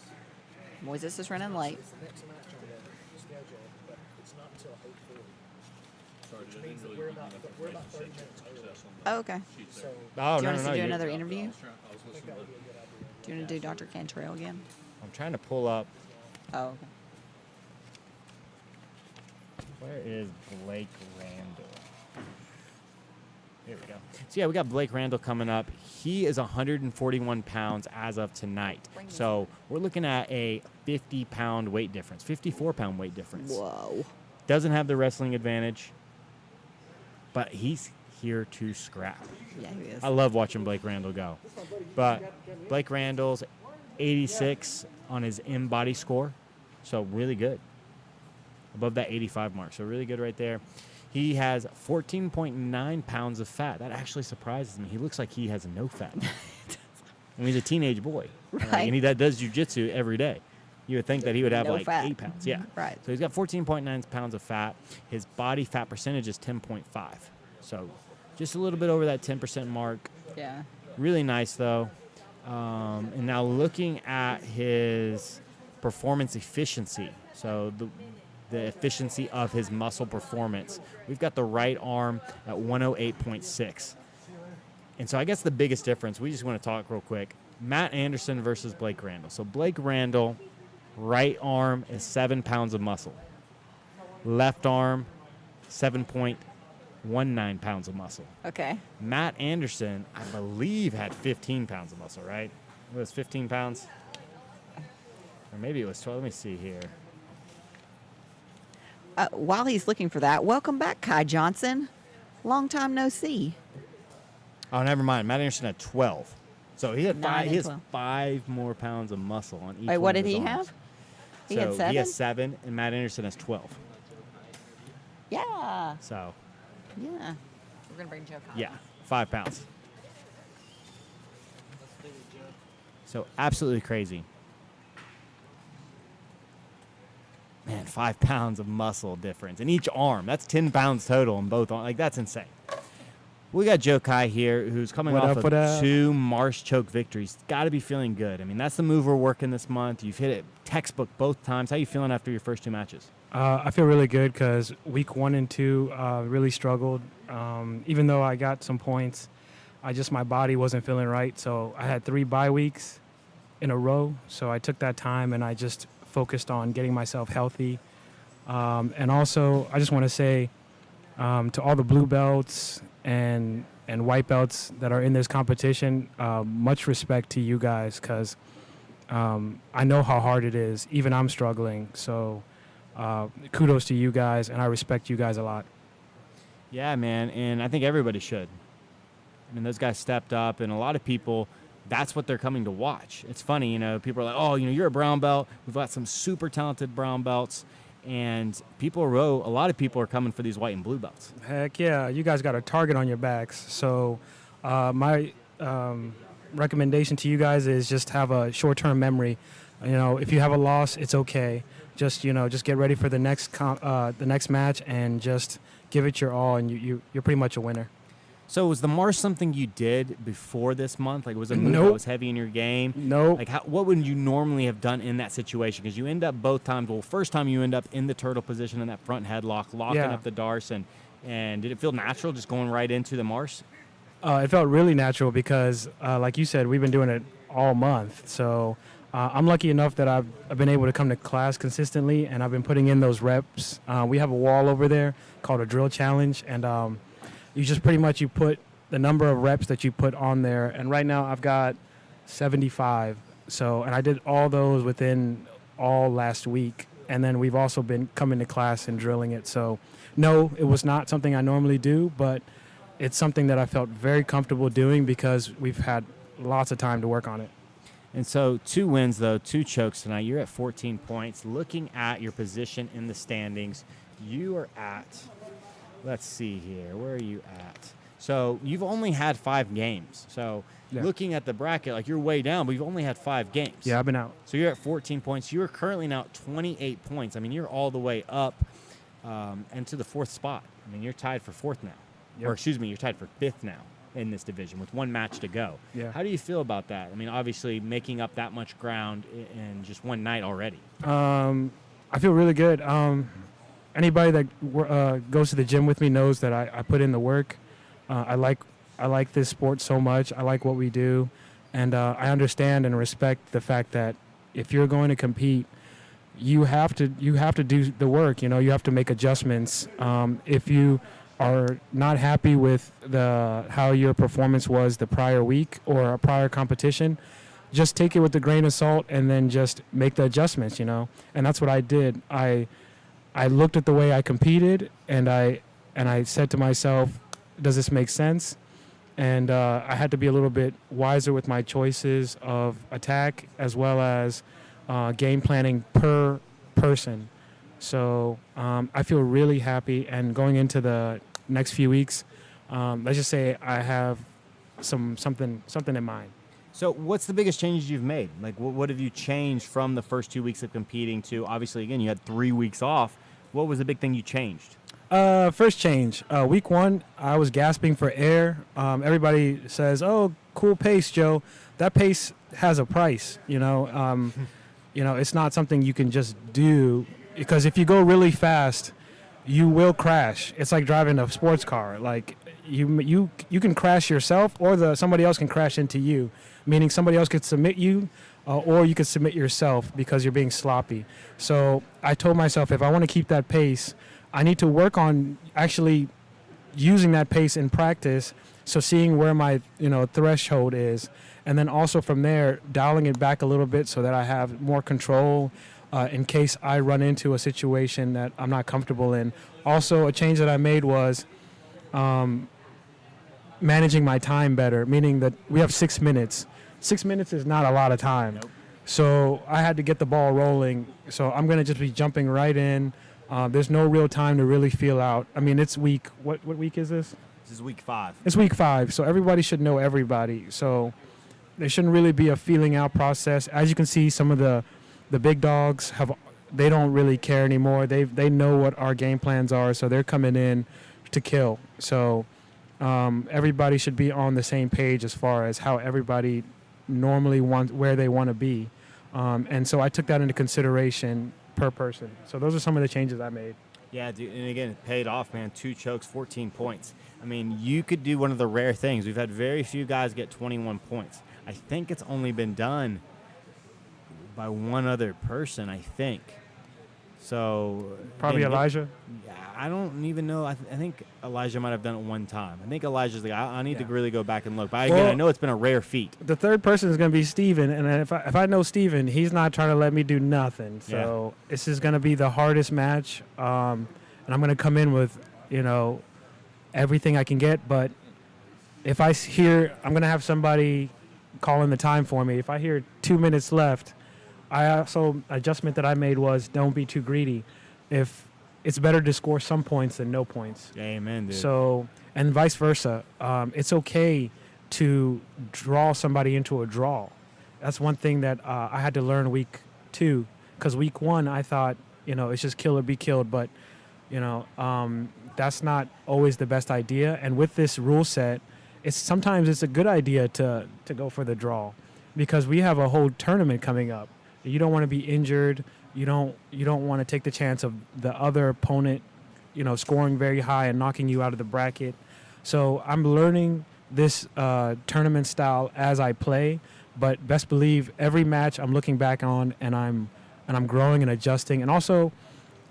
Moises is running late. It's the next match on the schedule, but it's not until 8:40. Which means that we're about 30 minutes early. Oh, okay. So, Oh, Do you no, want us no, to do no. another interview? I think that would be a good idea. Do you want to do Dr. Cantrell again? I'm trying to pull up. Oh, okay. Where is Blake Randall? Here we go. So, yeah, we got Blake Randall coming up. He is 141 pounds as of tonight. So we're looking at a 50-pound weight difference, 54-pound weight difference. Whoa. Doesn't have the wrestling advantage, but he's here to scrap. Yeah, he is. I love watching Blake Randall go. But Blake Randall's 86 on his in-body score, so really good. Above that 85 mark, so really good right there. He has 14.9 pounds of fat. That actually surprises me. He looks like he has no fat. I mean, he's a teenage boy. Right. And he does jiu-jitsu every day. You would think that he would have No like fat. 8 pounds. Yeah. Right. So he's got 14.9 pounds of fat. His body fat percentage is 10.5. So just a little bit over that 10% mark. Yeah. Really nice, though. And now looking at his performance efficiency. So the efficiency of his muscle performance. We've got the right arm at 108.6. And so I guess the biggest difference, we just want to talk real quick, Matt Anderson versus Blake Randall. So Blake Randall, right arm is 7 pounds of muscle. Left arm, 7.19 pounds of muscle. Okay. Matt Anderson, I believe, had 15 pounds of muscle, right? It was 15 pounds? Or maybe it was 12. Let me see here. While he's looking for that, welcome back, Kai Johnson. Long time no see. Oh, never mind. Matt Anderson had 12. So he had 9 and he has 12. 5 more pounds of muscle on each Wait, one what of did his he arms. have? He so had 7? he has 7, and Matt Anderson has 12. Yeah. So, Yeah. We're going to bring Joe Kai. yeah, 5 pounds. So absolutely crazy. Man, 5 pounds of muscle difference in each arm. That's 10 pounds total in both arms. Like, that's insane. We got Joe Kai here, who's coming off of 2 Marsh choke victories. Got to be feeling good. I mean, that's the move we're working this month. You've hit it textbook both times. How you feeling after your first 2 matches? I feel really good because week 1 and 2 really struggled. Even though I got some points, my body wasn't feeling right. So I had 3 bye weeks in a row. So I took that time and I just focused on getting myself healthy. And also, I just want to say to all the blue belts and white belts that are in this competition, much respect to you guys because I know how hard it is. Even I'm struggling. So kudos to you guys, and I respect you guys a lot. Yeah, man, and I think everybody should. I mean, those guys stepped up, and a lot of people, that's what they're coming to watch. It's funny, people are like, oh, you're a brown belt. We've got some super talented brown belts, and a lot of people are coming for these white and blue belts. Heck yeah, you guys got a target on your backs. So my recommendation to you guys is just have a short-term memory. If you have a loss, it's okay. Just get ready for the next match and just give it your all, and you're pretty much a winner. So was the Marsh something you did before this month? Like, was it a move that Nope. was heavy in your game? Nope. Like, what would you normally have done in that situation? Because you end up both times. Well, first time you end up in the turtle position in that front headlock, locking Yeah. up the darce, and did it feel natural just going right into the Marsh? It felt really natural because, like you said, we've been doing it all month. So I'm lucky enough that I've been able to come to class consistently, and I've been putting in those reps. We have a wall over there called a drill challenge, and you just pretty much you put the number of reps that you put on there. And right now I've got 75. And I did all those within all last week. And then we've also been coming to class and drilling it. So, no, it was not something I normally do, but it's something that I felt very comfortable doing because we've had lots of time to work on it. And so 2 wins, though, 2 chokes tonight. You're at 14 points. Looking at your position in the standings, you are at, let's see here, where are you at? So you've only had 5 games. So looking at the bracket, like you're way down, but you've only had 5 games. Yeah, I've been out. So you're at 14 points. You're currently now at 28 points. I mean, you're all the way up and to the 4th spot. I mean, you're tied for 4th now. Yep. Or excuse me, you're tied for 5th now in this division with 1 match to go. Yeah. How do you feel about that? I mean, obviously making up that much ground in just one night already. I feel really good. Anybody that goes to the gym with me knows that I put in the work. I like this sport so much. I like what we do, and I understand and respect the fact that if you're going to compete, you have to do the work. You know, you have to make adjustments. If you are not happy with how your performance was the prior week or a prior competition, just take it with a grain of salt and then just make the adjustments. You know, and that's what I did. I looked at the way I competed, and I said to myself, does this make sense? And I had to be a little bit wiser with my choices of attack as well as game planning per person. So I feel really happy. And going into the next few weeks, let's just say I have something in mind. So what's the biggest changes you've made? Like, what have you changed from the first 2 weeks of competing to, obviously, again, you had 3 weeks off. What was the big thing you changed? First change, week 1, I was gasping for air. Everybody says, "Oh, cool pace, Joe." That pace has a price, you know. It's not something you can just do, because if you go really fast, you will crash. It's like driving a sports car. Like you can crash yourself, or somebody else can crash into you, meaning somebody else could submit you, or you could submit yourself because you're being sloppy. So I told myself, if I want to keep that pace, I need to work on actually using that pace in practice, so seeing where my threshold is, and then also from there dialing it back a little bit so that I have more control in case I run into a situation that I'm not comfortable in. Also, a change that I made was managing my time better, meaning that we have 6 minutes. 6 minutes is not a lot of time. Nope. So I had to get the ball rolling. So I'm going to just be jumping right in. There's no real time to really feel out. I mean, it's week. What week is this? This is week 5. It's week 5. So everybody should know everybody. So there shouldn't really be a feeling out process. As you can see, some of the big dogs they don't really care anymore. They know what our game plans are, so they're coming in to kill. So everybody should be on the same page as far as how everybody normally wants, where they want to be. And so I took that into consideration per person. So those are some of the changes I made. Yeah, dude, and again, it paid off, man. 2 chokes, 14 points. I mean, you could do one of the rare things. We've had very few guys get 21 points. I think it's only been done by one other person, I think. So Probably again, Elijah. I don't even know. I think Elijah might have done it one time. I think Elijah's the guy. I need to really go back and look. But again, I know it's been a rare feat. The third person is going to be Steven, and if I know Steven, he's not trying to let me do nothing. So this is going to be the hardest match, and I'm going to come in with everything I can get. But if I hear, I'm going to have somebody calling the time for me. If I hear 2 minutes left, adjustment that I made was don't be too greedy. If it's better to score some points than no points. Amen, dude. So, and vice versa. It's okay to draw somebody into a draw. That's one thing that I had to learn week 2, because week 1 I thought, it's just kill or be killed, but that's not always the best idea. And with this rule set, sometimes it's a good idea to go for the draw, because we have a whole tournament coming up. You don't want to be injured. You don't want to take the chance of the other opponent, scoring very high and knocking you out of the bracket. So I'm learning this tournament style as I play, but best believe every match I'm looking back on and I'm growing and adjusting, and also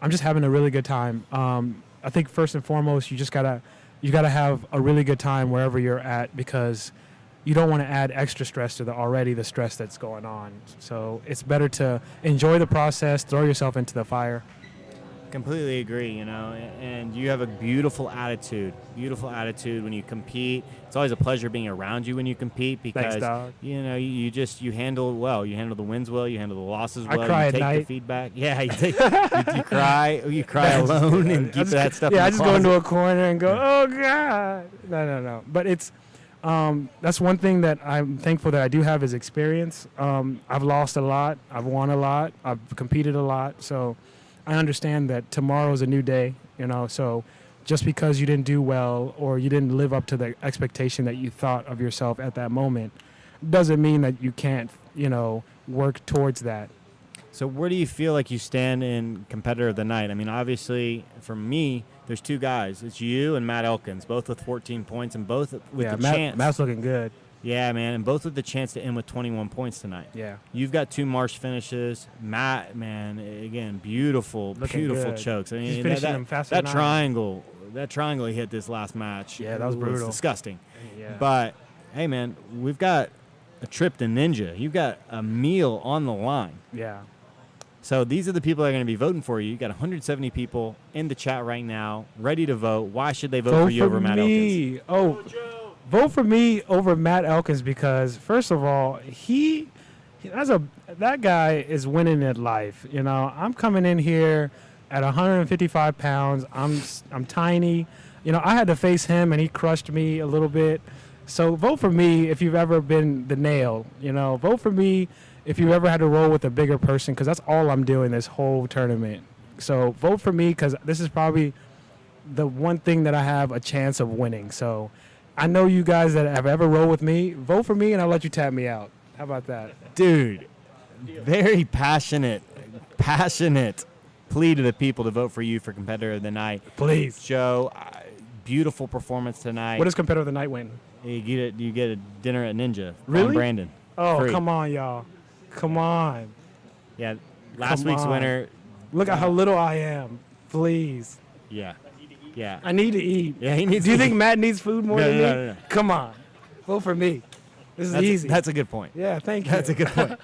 I'm just having a really good time. I think first and foremost, you gotta have a really good time wherever you're at, because you don't want to add extra stress to the stress that's going on. So it's better to enjoy the process, throw yourself into the fire. Completely agree, and you have a beautiful attitude when you compete. It's always a pleasure being around you when you compete because, Thanks, dog. you handle it well. You handle the wins well. You handle the losses well. I cry you at take the night. feedback. Yeah, you cry alone and keep that stuff in the I just go closet. into a corner and go, oh, God. No. But it's that's one thing that I'm thankful that I do have is experience. I've lost a lot. I've won a lot. I've competed a lot. So I understand that tomorrow's a new day, so just because you didn't do well or you didn't live up to the expectation that you thought of yourself at that moment doesn't mean that you can't, work towards that. So where do you feel like you stand in competitor of the night? I mean, obviously, for me, there's two guys. It's you and Matt Elkins, both with 14 points and both with the chance. Matt's looking good. Yeah, man, and both with the chance to end with 21 points tonight. Yeah. You've got 2 marsh finishes. Matt, man, again, beautiful Good. chokes. I He's mean, finishing them faster that than I am. triangle he hit this last match. Yeah, that was brutal. Disgusting. Yeah. But, hey, man, we've got a trip to Ninja. You've got a meal on the line. Yeah. So these are the people that are going to be voting for you. You've got 170 people in the chat right now ready to vote. Why should they vote for you over Matt Elkins? Oh, vote for me over Matt Elkins because, first of all, that guy is winning at life. I'm coming in here at 155 pounds. I'm tiny. I had to face him, and he crushed me a little bit. So vote for me if you've ever been the nail. Vote for me if you ever had to roll with a bigger person because that's all I'm doing this whole tournament. So vote for me because this is probably the one thing that I have a chance of winning. So I know you guys that have ever rolled with me. Vote for me, and I'll let you tap me out. How about that? Dude, very passionate plea to the people to vote for you for competitor of the night. Please. Joe, beautiful performance tonight. What does competitor of the night win? You get a dinner at Ninja. Really? On Brandon. Oh, Free. come on, y'all. Come on. Yeah, last Come week's on. winner. Look at how little I am. Please. Yeah. Yeah. I need to eat. Yeah, he needs Do you to think eat. Matt needs food more No, than me? no. Come on. Vote for me. This is easy. That's a good point. Yeah, thank you. That's a good point.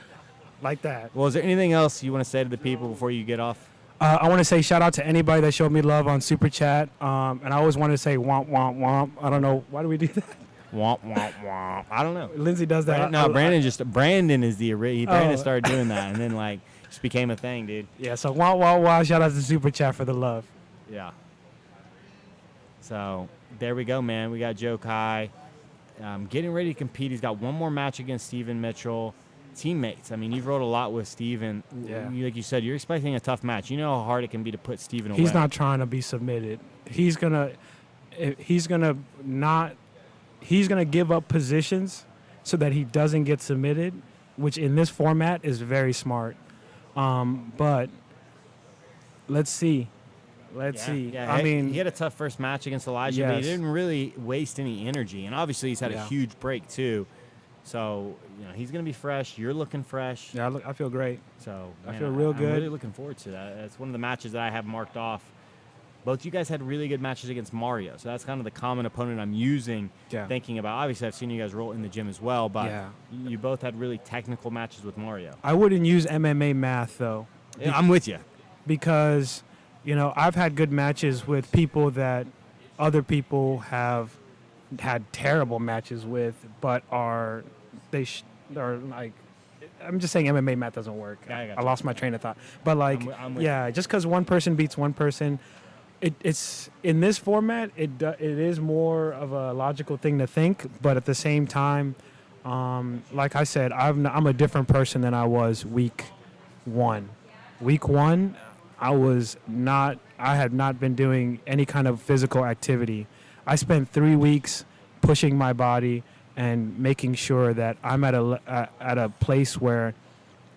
Like that. Well, is there anything else you want to say to the people before you get off? I want to say shout out to anybody that showed me love on Super Chat. And I always want to say womp, womp, womp. I don't know. Why do we do that? Womp, womp, womp. I don't know. Lindsay does that. Brandon is the Brandon Oh. started doing that and then just became a thing, dude. Yeah, so womp, womp, womp. Shout out to Super Chat for the love. Yeah. So there we go, man. We got Joe Kai getting ready to compete. He's got one more match against Steven Mitchell. Teammates. I mean, you've rode a lot with Steven. Yeah. Like you said, you're expecting a tough match. You know how hard it can be to put Steven away. He's not trying to be submitted. He's gonna give up positions so that he doesn't get submitted, which in this format is very smart. But let's see. Let's see. Yeah, I mean, he had a tough first match against Elijah, but he Yes. didn't really waste any energy. And obviously, he's had a Yeah. huge break too. So he's gonna be fresh. You're looking fresh. yeah, I feel great. So I man, feel real I'm good. really looking forward to that. It's one of the matches that I have marked off. Both you guys had really good matches against Mario, so that's kind of the common opponent I'm using. Yeah. Thinking about. Obviously, I've seen you guys roll in the gym as well, but Yeah. you both had really technical matches with Mario. I wouldn't use MMA math though, Yeah, I'm with you. because I've had good matches with people that other people have had terrible matches with, but are like. I'm just saying MMA math doesn't work. Yeah, I got I you. lost my train of thought. But like, I'm with yeah, just because one person beats one person, it's in this format. It is more of a logical thing to think, but at the same time, like I said, I'm a different person than I was week one. Week one, I had not been doing any kind of physical activity. I spent 3 weeks pushing my body and making sure that I'm at a place where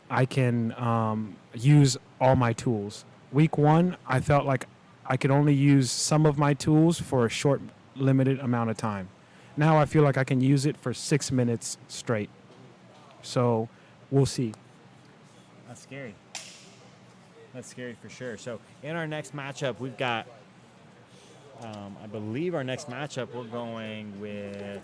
I can use all my tools. Week one, I felt like I could only use some of my tools for a short, limited amount of time. Now I feel like I can use it for 6 minutes straight. So we'll see. That's scary. That's scary for sure. So in our next matchup, we've got, I believe our next matchup, we're going with,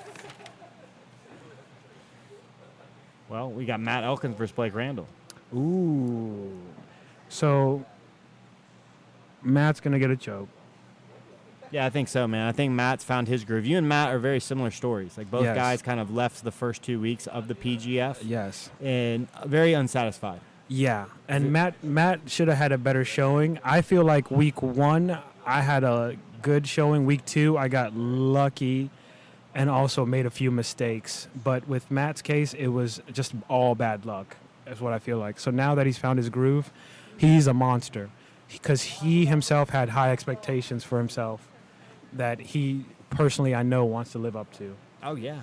well, we got Matt Elkins versus Blake Randall. Ooh. So Matt's going to get a choke. Yeah, I think so, man. I think Matt's found his groove. You and Matt are very similar stories. Like both Yes. guys kind of left the first 2 weeks of the PGF Yes. and very unsatisfied. Yeah, and Matt should have had a better showing. I feel like week 1, I had a good showing. Week 2, I got lucky and also made a few mistakes. But with Matt's case, it was just all bad luck, is what I feel like. So now that he's found his groove, he's a monster because he himself had high expectations for himself that he personally, I know, wants to live up to. Oh, yeah.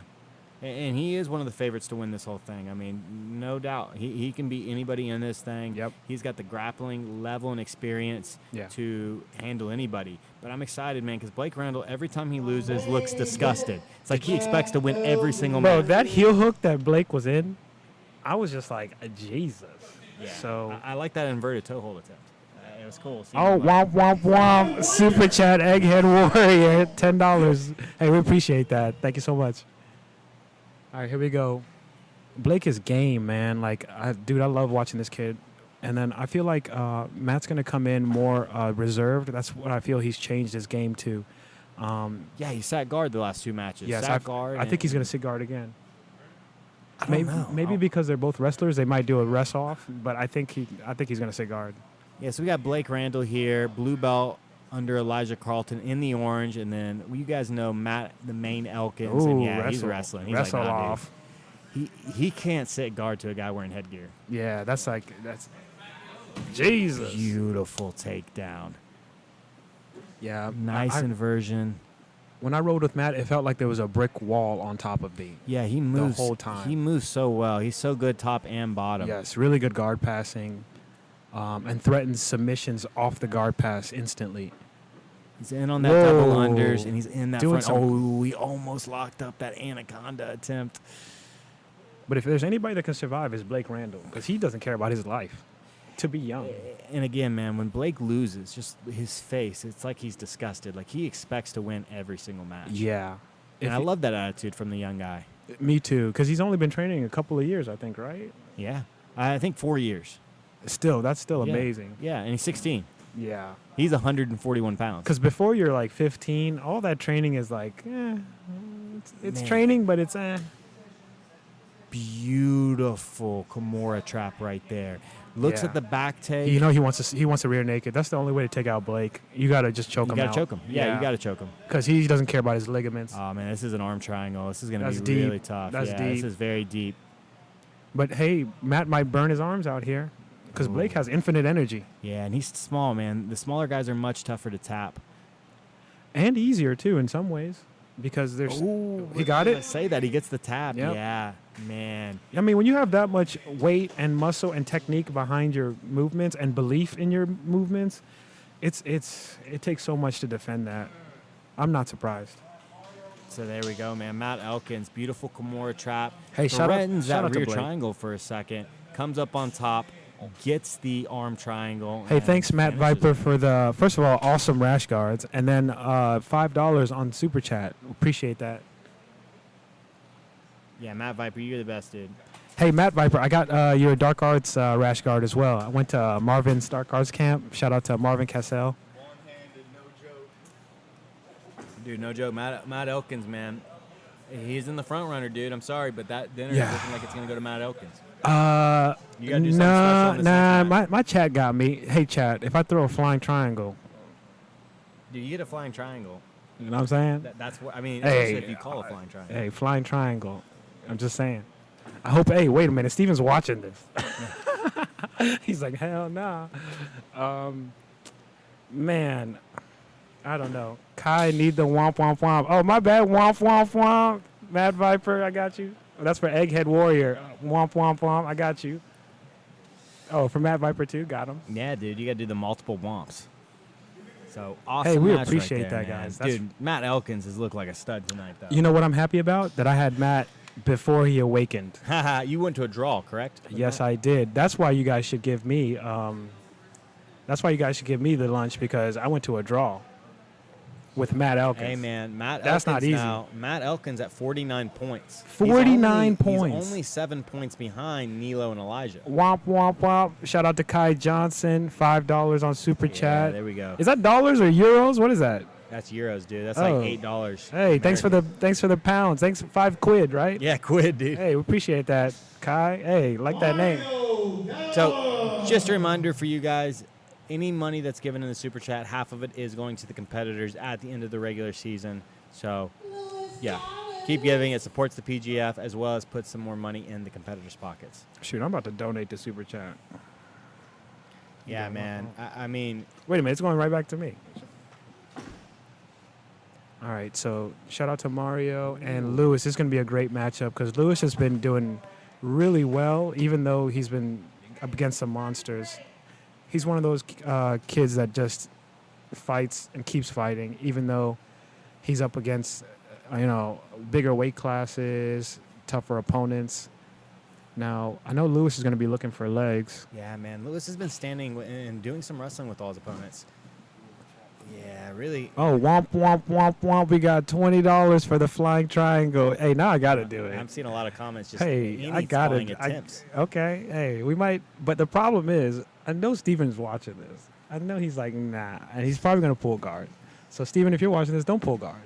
And he is one of the favorites to win this whole thing. I mean, no doubt. He can beat anybody in this thing. Yep. He's got the grappling level and experience to handle anybody. But I'm excited, man, because Blake Randall, every time he loses, looks disgusted. It's like he expects to win every single Bro, match. that heel hook that Blake was in, I was just like, Jesus. Yeah. So I like that inverted toe hold attempt. It was cool. seeing Oh, him like- womp, womp, womp. Super chat, Egghead Warrior, $10. Hey, we appreciate that. Thank you so much. All right, here we go. Blake is game, man. Like, dude, I love watching this kid. And then I feel like Matt's going to come in more reserved. That's what I feel he's changed his game to. Yeah, he sat guard the last 2 matches. Yes, sat guard. I think he's going to sit guard again. I don't know. Maybe because they're both wrestlers, they might do a rest off. But I think he's going to sit guard. Yeah, so we got Blake Randall here, blue belt under Elijah Carlton in the orange, and then you guys know Matt, the main Elkins, and yeah, he's wrestling. He's wrestle like, nah, off. dude. He can't sit guard to a guy wearing headgear. Yeah, that's Jesus. Beautiful takedown. Yeah, Nice I- inversion. When I rode with Matt, it felt like there was a brick wall on top of me. Yeah, he moves whole time. He moves so well. He's so good top and bottom. Yes, really good guard passing, and threatens submissions off the guard pass instantly. He's in on that double Whoa. unders, and he's in that Doing front. some- Oh, he almost locked up that anaconda attempt. But if there's anybody that can survive, it's Blake Randall, because he doesn't care about his life. To be young. And again, man, when Blake loses, just his face, it's like he's disgusted. Like he expects to win every single match. Yeah. And I love that attitude from the young guy. Me too, because he's only been training a couple of years, I think, right? Yeah. I think 4 years. Still, that's still Yeah. amazing. Yeah, and he's 16. Yeah. He's 141 pounds. Because before you're like 15, all that training is like, it's Man. training, but it's Beautiful Kimura trap right there. Looks Yeah. at the back take. You know he wants to rear naked. That's the only way to take out Blake. You got to just choke You him gotta out. choke him. Yeah, you gotta choke him. Because he doesn't care about his ligaments. Oh man, this is an arm triangle. This is gonna That's be deep. really tough. That's yeah, deep. This is very deep. But hey, Matt might burn his arms out here because Blake has infinite energy Yeah, and he's small, man. The smaller guys are much tougher to tap. and easier too in some ways because there's. He got I it. say that he gets the tap. Yep. Yeah, man. I mean, when you have that much weight and muscle and technique behind your movements and belief in your movements, it takes so much to defend that. I'm not surprised. So there we go, man. Matt Elkins, beautiful Kimura trap. Hey, shout out- threatens shout that out to rear Blake. triangle for a second. Comes up on top, gets the arm triangle. Hey, and thanks, Matt finishes Viper, it. for the, first of all, awesome rash guards, and then $5 on Super Chat. Appreciate that. Yeah, Matt Viper, you're the best, dude. Hey, Matt Viper, I got your Dark Arts rash guard as well. I went to Marvin's Dark Arts camp. Shout out to Marvin Cassell. One-handed, no joke. Dude, no joke. Matt Elkins, man. He's in the front runner, dude. I'm sorry, but that dinner Yeah. is looking like it's going to go to Matt Elkins. You No, gotta do something special on this next match. my chat got me. Hey, chat, if I throw a flying triangle, Dude, you get a flying triangle. you know what I'm saying? That's what I mean. Hey, Especially if you call a flying triangle. Hey, flying triangle. I'm just saying. I hope, hey, wait a minute. Steven's watching this. He's like, hell nah. Man, I don't know. Kai need the womp, womp, womp. Oh, my bad. Womp, womp, womp. Mad Viper, I got you. Oh, that's for Egghead Warrior. Womp, womp, womp. I got you. Oh, for Mad Viper, too. Got him. Yeah, dude, you got to do the multiple womps. So awesome. Hey, we match right appreciate there, that, man. guys. That's- Dude, Matt Elkins has looked like a stud tonight, though. You know what I'm happy about? That I had Matt before he awakened. Haha, you went to a draw, correct? Yes, I did. That's why you guys should give me. That's why you guys should give me the lunch because I went to a draw. with Matt Elkins. Hey, man, That's not easy. Now, Matt Elkins at 49 points. 49 points. He's only 7 points behind Nilo and Elijah. Womp, womp, womp. Shout out to Kai Johnson, $5 on Super Chat. There we go. Is that dollars or euros? What is that? That's euros, dude. That's Oh. like $8. Hey, thanks for the pounds. Thanks for £5, right? Yeah, quid, dude. Hey, we appreciate that, Kai. Hey, like that name. So, just a reminder for you guys, any money that's given in the Super Chat, half of it is going to the competitors at the end of the regular season. So, yeah, keep giving. It supports the PGF as well as puts some more money in the competitors' pockets. Shoot, I'm about to donate to Super Chat. Yeah, man. I mean, Wait a minute, it's going right back to me. All right, so shout out to Mario and Lewis. This is going to be a great matchup because Lewis has been doing really well, even though he's been up against some monsters. He's one of those kids that just fights and keeps fighting, even though he's up against, bigger weight classes, tougher opponents. Now, I know Lewis is going to be looking for legs. yeah, man. Lewis has been standing and doing some wrestling with all his opponents. Yeah, really. Oh, womp, womp, womp, womp. We got $20 for the flying triangle. Hey, now I got to do it. I'm seeing a lot of comments just Hey, I got it. attempts. Okay, hey, we might. But the problem is, I know Steven's watching this. I know he's like, nah. And he's probably going to pull guard. So, Steven, if you're watching this, don't pull guard.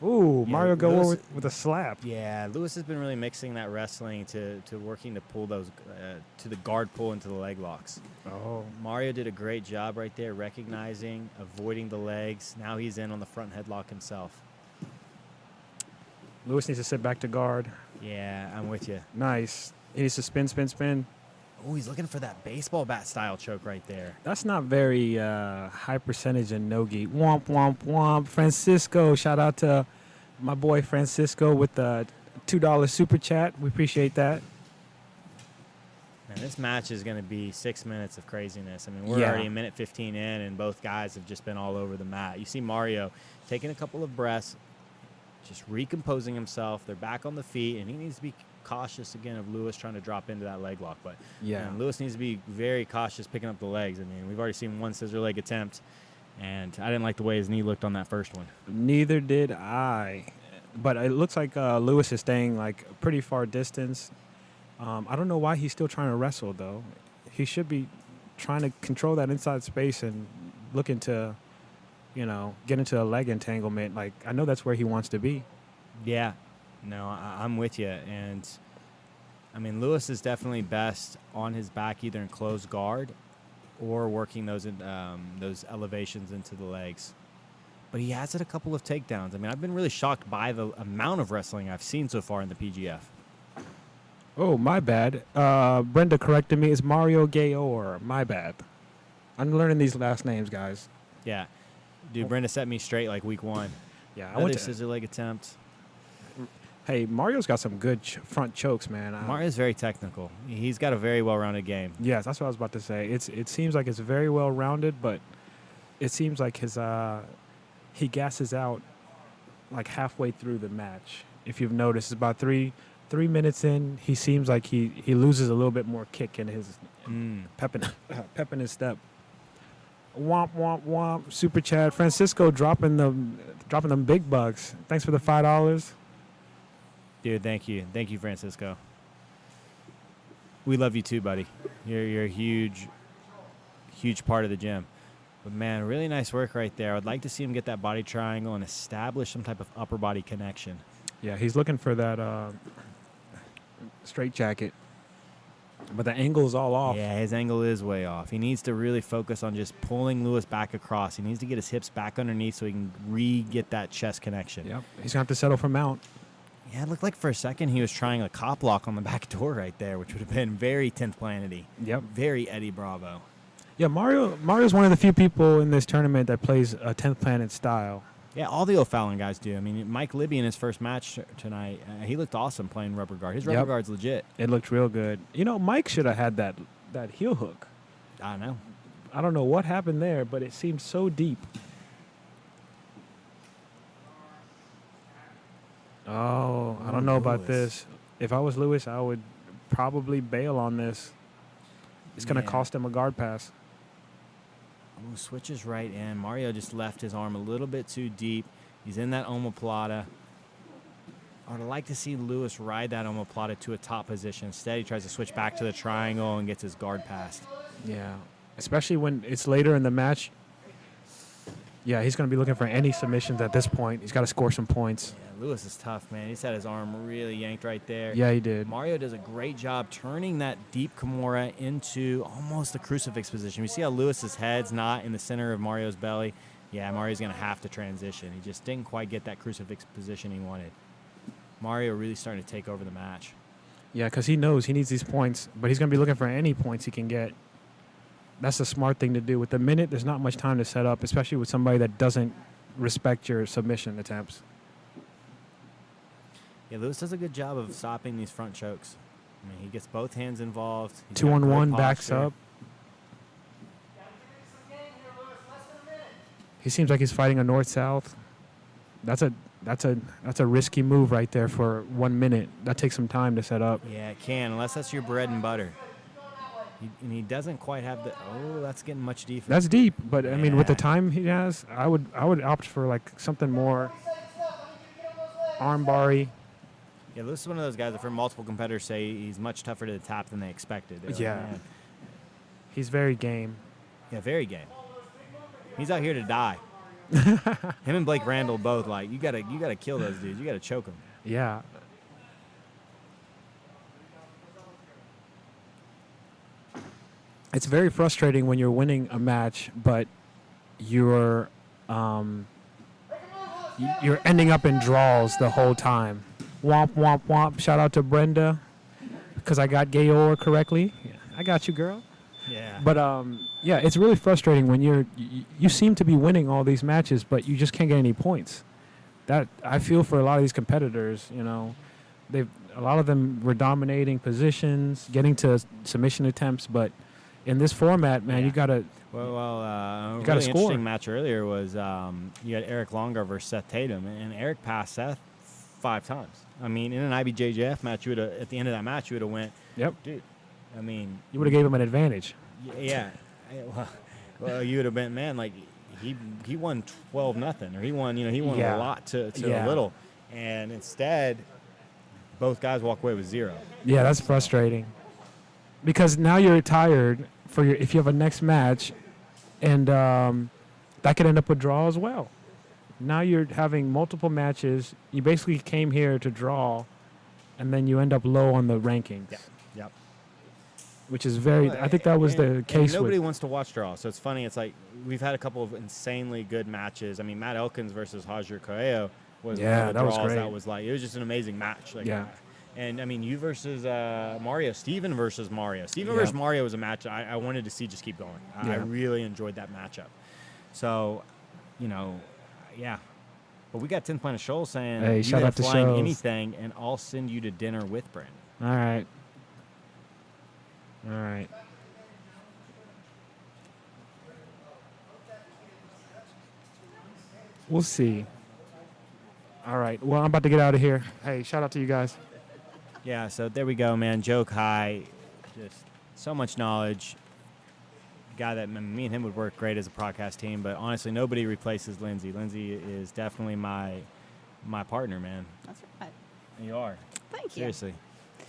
Ooh, Yeah, Mario go Lewis- with a slap. Yeah, Lewis has been really mixing that wrestling to working to pull those to the guard pull into the leg locks. Oh, Mario did a great job right there, recognizing, avoiding the legs. Now he's in on the front headlock himself. Lewis needs to sit back to guard. Yeah, I'm with you. Nice. He needs to spin, spin, spin. Oh, he's looking for that baseball bat style choke right there. That's not very high percentage in no-gi. Womp, womp, womp. Francisco, shout out to my boy Francisco with the $2 super chat. We appreciate that. Man, this match is going to be 6 minutes of craziness. I mean, we're Yeah. already a minute 15 in, and both guys have just been all over the mat. You see Mario taking a couple of breaths, just recomposing himself. They're back on the feet, and he needs to be cautious again of Lewis trying to drop into that leg lock. But Yeah. man, Lewis needs to be very cautious picking up the legs. I mean, we've already seen one scissor leg attempt, and I didn't like the way his knee looked on that first one. Neither did I. But it looks like Lewis is staying like a pretty far distance. I don't know why he's still trying to wrestle, though. He should be trying to control that inside space and looking to, get into a leg entanglement. Like, I know that's where he wants to be. Yeah, no, I'm with you. And, I mean, Lewis is definitely best on his back, either in closed guard or working those elevations into the legs. But he has had a couple of takedowns. I mean, I've been really shocked by the amount of wrestling I've seen so far in the PGF. Oh, my bad. Brenda corrected me. It's Mario Gayor. My bad. I'm learning these last names, guys. Yeah. Dude, Brenda set me straight like week one. Yeah, I Another went to. scissor leg attempt. Hey, Mario's got some good front chokes, man. Mario's very technical. He's got a very well-rounded game. Yes, that's what I was about to say. It seems like it's very well rounded, but it seems like his he gasses out like halfway through the match. If you've noticed, about three minutes in, he seems like he loses a little bit more kick in his pep in his step. Womp womp womp. Super chat. Francisco dropping them big bucks. Thanks for the $5. Dude, thank you. Thank you, Francisco. We love you too, buddy. You're a huge part of the gym. But, man, really nice work right there. I'd like to see him get that body triangle and establish some type of upper body connection. Yeah, he's looking for that straight jacket. But the angle is all off. Yeah, his angle is way off. He needs to really focus on just pulling Lewis back across. He needs to get his hips back underneath so he can re-get that chest connection. Yep. He's going to have to settle for mount. Yeah, it looked like for a second he was trying a cop lock on the back door right there, which would have been very 10th Planety. Yep. Very Eddie Bravo. Yeah, Mario's one of the few people in this tournament that plays a 10th Planet style. Yeah, all the O'Fallon guys do. I mean, Mike Libby in his first match tonight, he looked awesome playing rubber guard. His rubber guard's legit. It looked real good. Mike should have had that heel hook. I don't know. I don't know what happened there, but it seemed so deep. Oh, I don't know about this. If I was Lewis, I would probably bail on this. It's going to Yeah. cost him a guard pass. Ooh, switches right in. Mario just left his arm a little bit too deep. He's in that omoplata. I would like to see Lewis ride that omoplata to a top position. Instead, he tries to switch back to the triangle and gets his guard passed. Yeah, especially when it's later in the match. Yeah, he's going to be looking for any submissions at this point. He's got to score some points. Yeah, Lewis is tough, man. He's had his arm really yanked right there. Yeah, he did. Mario does a great job turning that deep Kimura into almost a crucifix position. We see how Lewis's head's not in the center of Mario's belly. Yeah, Mario's going to have to transition. He just didn't quite get that crucifix position he wanted. Mario really starting to take over the match. Yeah, because he knows he needs these points, but he's going to be looking for any points he can get. That's a smart thing to do. With the minute, there's not much time to set up, especially with somebody that doesn't respect your submission attempts. Yeah, Lewis does a good job of stopping these front chokes. I mean, he gets both hands involved. He's got 2-on-1, good backs posture. up. He seems like he's fighting a north-south. That's a risky move right there for 1 minute. That takes some time to set up. Yeah, it can, unless that's your bread and butter. And he doesn't quite have the. Oh, that's getting much defense. That's deep, but I mean, with the Yeah. time he has, I would opt for like something more arm-bar-y. Yeah, Lewis is one of those guys that, for multiple competitors, say he's much tougher to the tap than they expected. They're like, Yeah. "Man." He's very game. Yeah, very game. He's out here to die. Him and Blake Randall both like you gotta kill those dudes. You gotta choke them. Yeah. It's very frustrating when you're winning a match, but you're ending up in draws the whole time. Womp, womp, womp. Shout out to Brenda, because I got Gayor correctly. Yeah, I got you, girl. Yeah. But yeah, it's really frustrating when you seem to be winning all these matches, but you just can't get any points. That I feel for a lot of these competitors. You know, a lot of them were dominating positions, getting to submission attempts, but in this format, man, you gotta. Well, You a gotta really score. interesting match earlier was you had Eric Longar versus Seth Tatum, and Eric passed Seth 5 times. I mean, in an IBJJF match, you would at the end of that match, you would have went, Yep. dude. I mean, You would have gave him an advantage. yeah. Well, you would have been, man, like he won 12-0, or he won Yeah. a lot to Yeah. a little, and instead, both guys walk away with 0. Yeah, that's frustrating. Because now you're tired if you have a next match, and that could end up with draw as well. Now you're having multiple matches. You basically came here to draw, and then you end up low on the rankings. Yeah. Yep. Which is very. I think that was the And case nobody with. wants to watch draw, so it's funny. It's like we've had a couple of insanely good matches. I mean, Matt Elkins versus Hajer Coelho was one Yeah, of the that was draws great. that was like, it was just an amazing match. Like, Yeah. And I mean, you versus Mario, Steven versus Mario. Steven Yeah. versus Mario was a match I wanted to see just keep going. I Yeah. really enjoyed that matchup. So, yeah. But we got 10th Planet Shoal saying, Hey, you shout have out to flying Shoals. anything, and I'll send you to dinner with Brandon. All right. All right. We'll see. All right. Well, I'm about to get out of here. Hey, shout out to you guys. Yeah, so there we go, man. Joe Kai, just so much knowledge. Guy that me and him would work great as a podcast team, but honestly, nobody replaces Lindsay. Lindsay is definitely my partner, man. That's right. You are. Thank you. Seriously.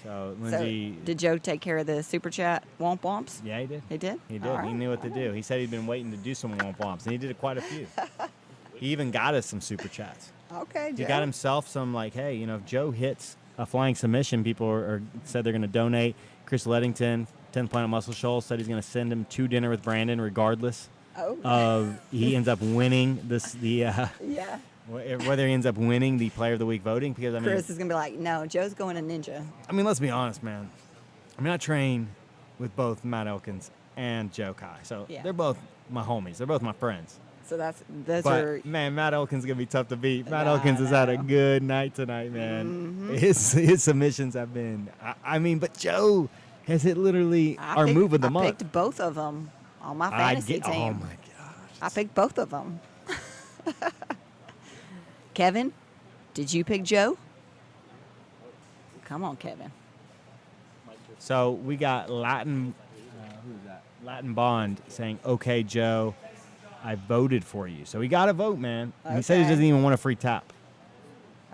So So, Lindsay, did Joe take care of the super chat womp womps? yeah, he did. He did? He did. All He right. knew what to do. He said he'd been waiting to do some womp womps, and he did quite a few. He even got us some super chats. Okay, Joe. He got himself some, like, hey, if Joe hits a flying submission, people are said they're going to donate. Chris Leddington, 10th Planet Muscle Shoals, said he's going to send him to dinner with Brandon regardless Oh. of he ends up winning Yeah. whether he ends up winning the Player of the Week voting. Because, Chris is going to be like, no, Joe's going to Ninja. let's be honest, man. I train with both Matt Elkins and Joe Kai. So Yeah. they're both my homies. They're both my friends. So those are. But, man, Matt Elkins is going to be tough to beat. Matt I Elkins has had a know. good night tonight, man. Mm-hmm. His submissions have been, but Joe has hit literally our move of the I month. picked both of them on my I fantasy get- team. Oh, my gosh. I picked both of them. Kevin, did you pick Joe? Come on, Kevin. So we got Latin, who is that? Latin Bond saying, okay, Joe. I voted for you. So he got a vote, man. And he said he Okay. doesn't even want a free tap.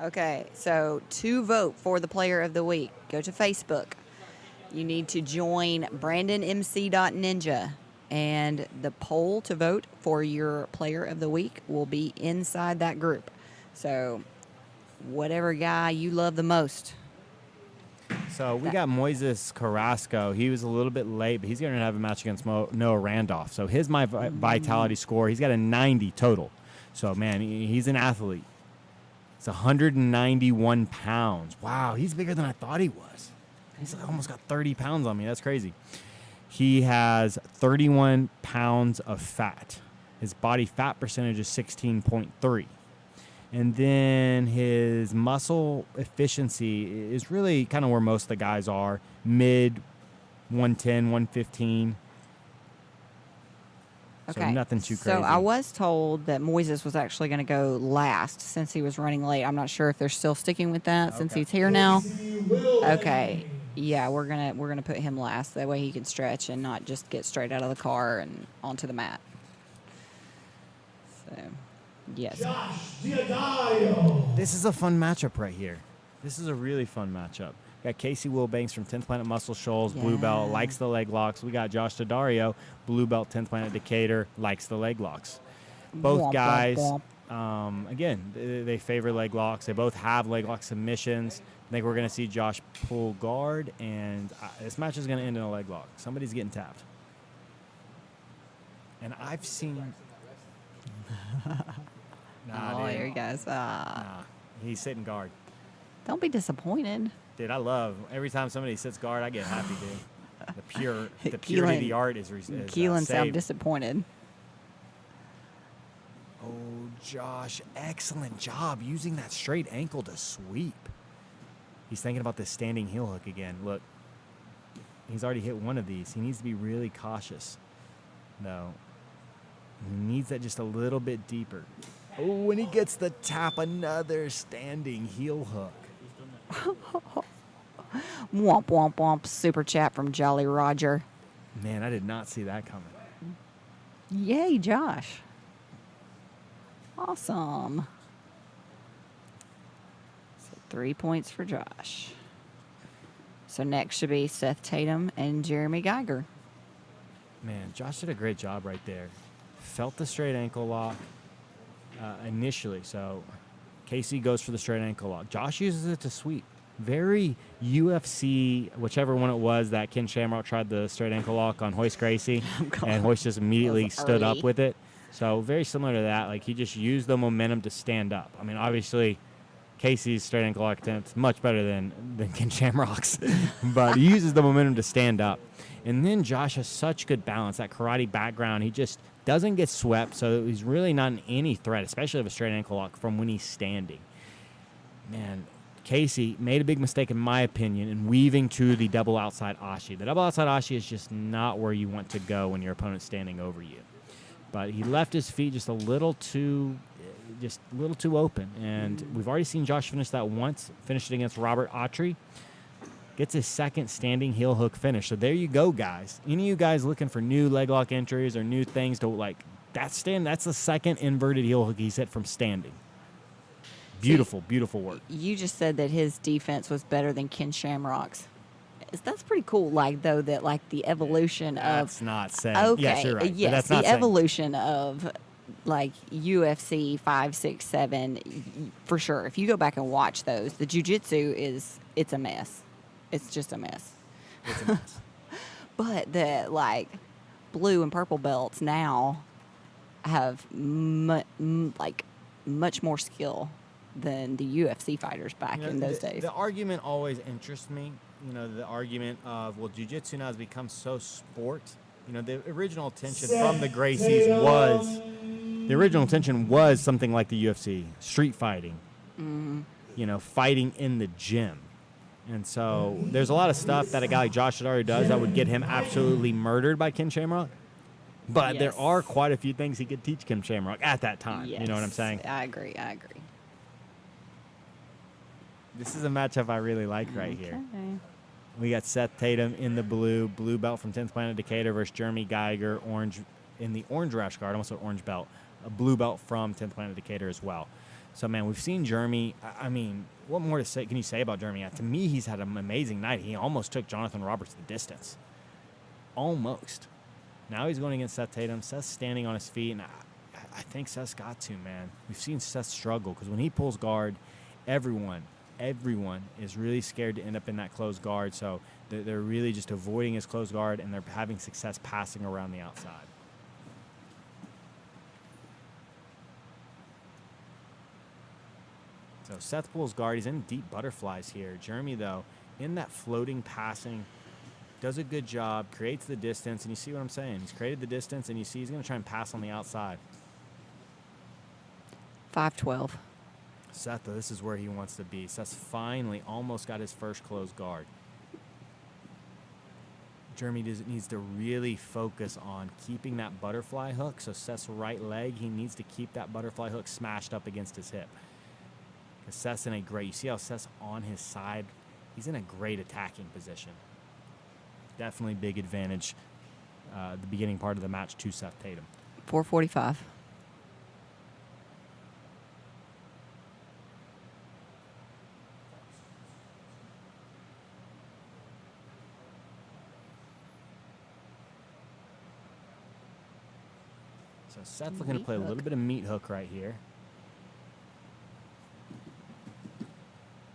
Okay, so to vote for the player of the week, go to Facebook. You need to join brandonmc.ninja, and the poll to vote for your player of the week will be inside that group. So whatever guy you love the most. So we got Moises Carrasco. He was a little bit late, but he's going to have a match against Noah Randolph. So his vitality score, he's got a 90 total. So, man, he's an athlete. It's 191 pounds. Wow, he's bigger than I thought he was. He's almost got 30 pounds on me. That's crazy. He has 31 pounds of fat. His body fat percentage is 16.3. And then his muscle efficiency is really kind of where most of the guys are, mid 110, 115. Okay. So nothing too crazy. So I was told that Moises was actually going to go last since he was running late. I'm not sure if they're still sticking with that since he's here now. Okay. Yeah, we're gonna put him last. That way he can stretch and not just get straight out of the car and onto the mat. So, yes. This is a fun matchup right here. This is a really fun matchup. Got Casey Wilbanks from 10th Planet Muscle Shoals, blue belt, likes the leg locks. We got Josh Daddario, blue belt, 10th Planet Decatur, likes the leg locks. Both Womp, guys, womp, womp. again, they favor leg locks. They both have leg lock submissions. I think we're going to see Josh pull guard, and this match is going to end in a leg lock. Somebody's getting tapped. And I've seen... Oh, dude. here he goes. Nah, he's sitting guard. Don't be disappointed. Dude, I love every time somebody sits guard, I get happy, dude. The purity of Keelan- the art is Keelan sound saved. disappointed. Oh, Josh, excellent job using that straight ankle to sweep. He's thinking about this standing heel hook again. Look, he's already hit one of these. He needs to be really cautious. No. He needs that just a little bit deeper. Oh, when he gets the tap, another standing heel hook. Womp, womp, womp. Super chat from Jolly Roger. Man, I did not see that coming. Yay, Josh. Awesome. So 3 points for Josh. So next should be Seth Tatum and Jeremy Geiger. Man, Josh did a great job right there. Felt the straight ankle lock initially. So Casey goes for the straight ankle lock. Josh uses it to sweep. Very UFC, whichever one it was that Ken Shamrock tried the straight ankle lock on Hoist Gracie, and Hoist just immediately stood up with it. So very similar to that. Like, he just used the momentum to stand up. I mean, obviously, Casey's straight ankle lock attempt much better than Ken Shamrock's, but he uses the momentum to stand up. And then Josh has such good balance, that karate background. He just doesn't get swept, so he's really not in any threat, especially of a straight ankle lock from when he's standing. Man, Casey made a big mistake, in my opinion, in weaving to the double outside ashi. The double outside ashi is just not where you want to go when your opponent's standing over you. But he left his feet just a little too open. And we've already seen Josh finish that once, finished it against Robert Autry. Gets his second standing heel hook finish. So there you go, guys. Any of you guys looking for new leg lock entries or new things to like, that's the second inverted heel hook he's hit from standing. Beautiful, beautiful work. You just said that his defense was better than Ken Shamrock's. That's pretty cool, like, though, that, like, the evolution That's not saying. Okay, Yes, you're right. but yes, that's the not saying. evolution of, like, UFC 5, 6, 7, for sure. If you go back and watch those, the jiu-jitsu it's a mess. It's just a mess. It's a mess. But the, like, blue and purple belts now have, much more skill than the UFC fighters back in those days. The argument always interests me. You know, the argument of, well, jiu-jitsu now has become so sport. You know, the original intention from the Gracies was something like the UFC, street fighting. Mm-hmm. You know, fighting in the gym. And so there's a lot of stuff that a guy like Josh Daddario does that would get him absolutely murdered by Ken Shamrock. But there are quite a few things he could teach Ken Shamrock at that time. Yes, You know what I'm saying? I agree. This is a matchup I really like right here. We got Seth Tatum in the blue belt from 10th Planet Decatur versus Jeremy Geiger, orange in the orange rash guard, almost an orange belt, a blue belt from 10th Planet Decatur as well. So, man, we've seen Jeremy. I mean, what more can you say about Jeremy? To me, he's had an amazing night. He almost took Jonathan Roberts the distance. Almost. Now he's going against Seth Tatum. Seth's standing on his feet, and I think Seth's got to, man. We've seen Seth struggle because when he pulls guard, everyone is really scared to end up in that closed guard. So they're really just avoiding his closed guard, and they're having success passing around the outside. So Seth pulls guard. He's in deep butterflies here. Jeremy, though, in that floating passing, does a good job, creates the distance, and you see what I'm saying. He's created the distance, and you see he's going to try and pass on the outside. 5-12. Seth, though, this is where he wants to be. Seth's finally almost got his first closed guard. Jeremy needs to really focus on keeping that butterfly hook. So Seth's right leg, he needs to keep that butterfly hook smashed up against his hip. Because Seth's in a great, you see how Seth's on his side? He's in a great attacking position. Definitely big advantage the beginning part of the match to Seth Tatum. 4:45. So Seth's looking to play a little bit of meat hook right here.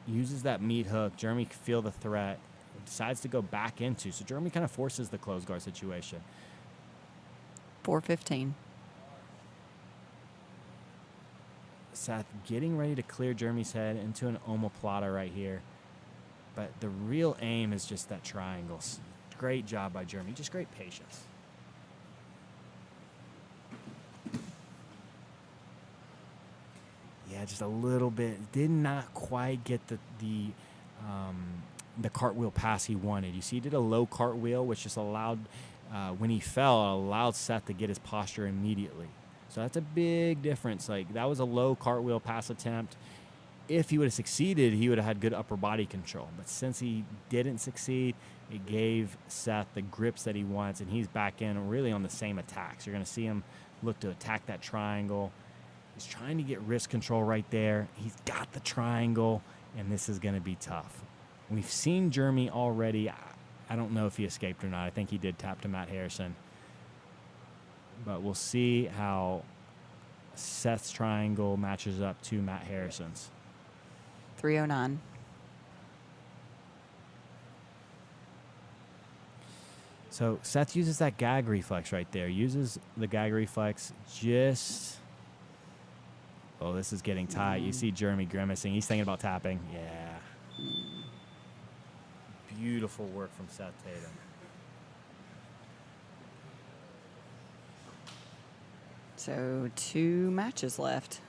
Uses that meat hook. Jeremy can feel the threat. Decides to go back into. So Jeremy kind of forces the closed guard situation. 4:15. Seth getting ready to clear Jeremy's head into an omoplata right here. But the real aim is just that triangle. Great job by Jeremy. Just great patience. Yeah, just a little bit. Did not quite get the cartwheel pass he wanted. You see, he did a low cartwheel, which just allowed, when he fell, it allowed Seth to get his posture immediately. So that's a big difference. Like, that was a low cartwheel pass attempt. If he would have succeeded, he would have had good upper body control. But since he didn't succeed, it gave Seth the grips that he wants, and he's back in really on the same attacks. You're going to see him look to attack that triangle. He's trying to get wrist control right there. He's got the triangle, and this is going to be tough. We've seen Jeremy already. I don't know if he escaped or not. I think he did tap to Matt Harrison. But we'll see how Seth's triangle matches up to Matt Harrison's. 3:09. So Seth uses that gag reflex right there. Uses the gag reflex just... Oh, this is getting tight. You see Jeremy grimacing. He's thinking about tapping. Yeah. Beautiful work from Seth Tatum. So 2 matches left.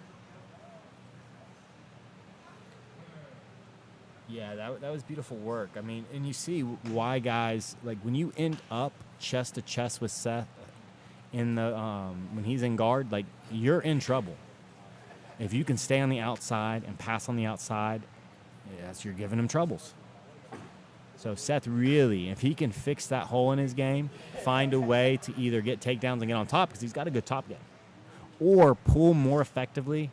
Yeah, that was beautiful work. I mean, and you see why guys, like when you end up chest to chest with Seth in the when he's in guard, like you're in trouble. If you can stay on the outside and pass on the outside, yes, you're giving him troubles. So Seth really, if he can fix that hole in his game, find a way to either get takedowns and get on top because he's got a good top game, or pull more effectively,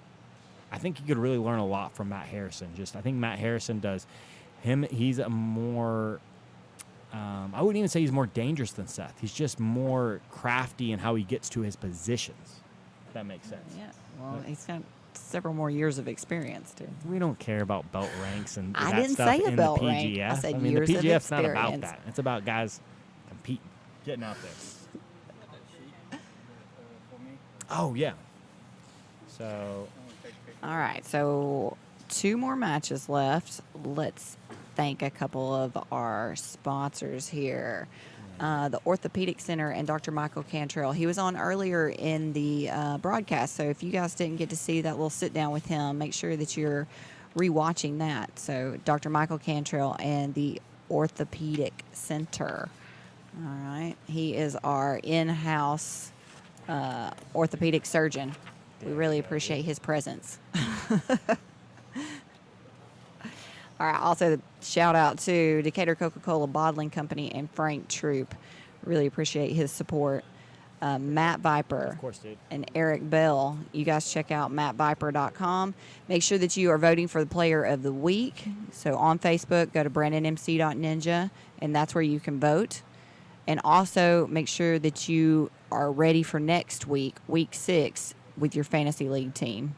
I think he could really learn a lot from Matt Harrison. I think Matt Harrison does. He's a more, I wouldn't even say he's more dangerous than Seth. He's just more crafty in how he gets to his positions. If that makes sense. Yeah, well, he's got several more years of experience, too. We don't care about belt ranks and I that didn't stuff say a in belt the PGF. rank. I said I mean, years the of PGF's not about experience. that. It's about guys competing, getting out there. Oh, yeah. So, All right, so 2 more matches left. Let's thank a couple of our sponsors here. The Orthopedic Center and Dr. Michael Cantrell. He was on earlier in the broadcast, so if you guys didn't get to see that little sit down with him, make sure that you're rewatching that. So Dr. Michael Cantrell and the Orthopedic Center. All right, he is our in-house orthopedic surgeon. We really appreciate his presence. All right, also shout out to Decatur Coca-Cola Bottling Company and Frank Troop. Really appreciate his support. Matt Viper. Of course, dude. And Eric Bell. You guys check out mattviper.com. Make sure that you are voting for the player of the week. So on Facebook, go to brandonmc.ninja, and that's where you can vote. And also make sure that you are ready for next week, week 6, with your fantasy league team.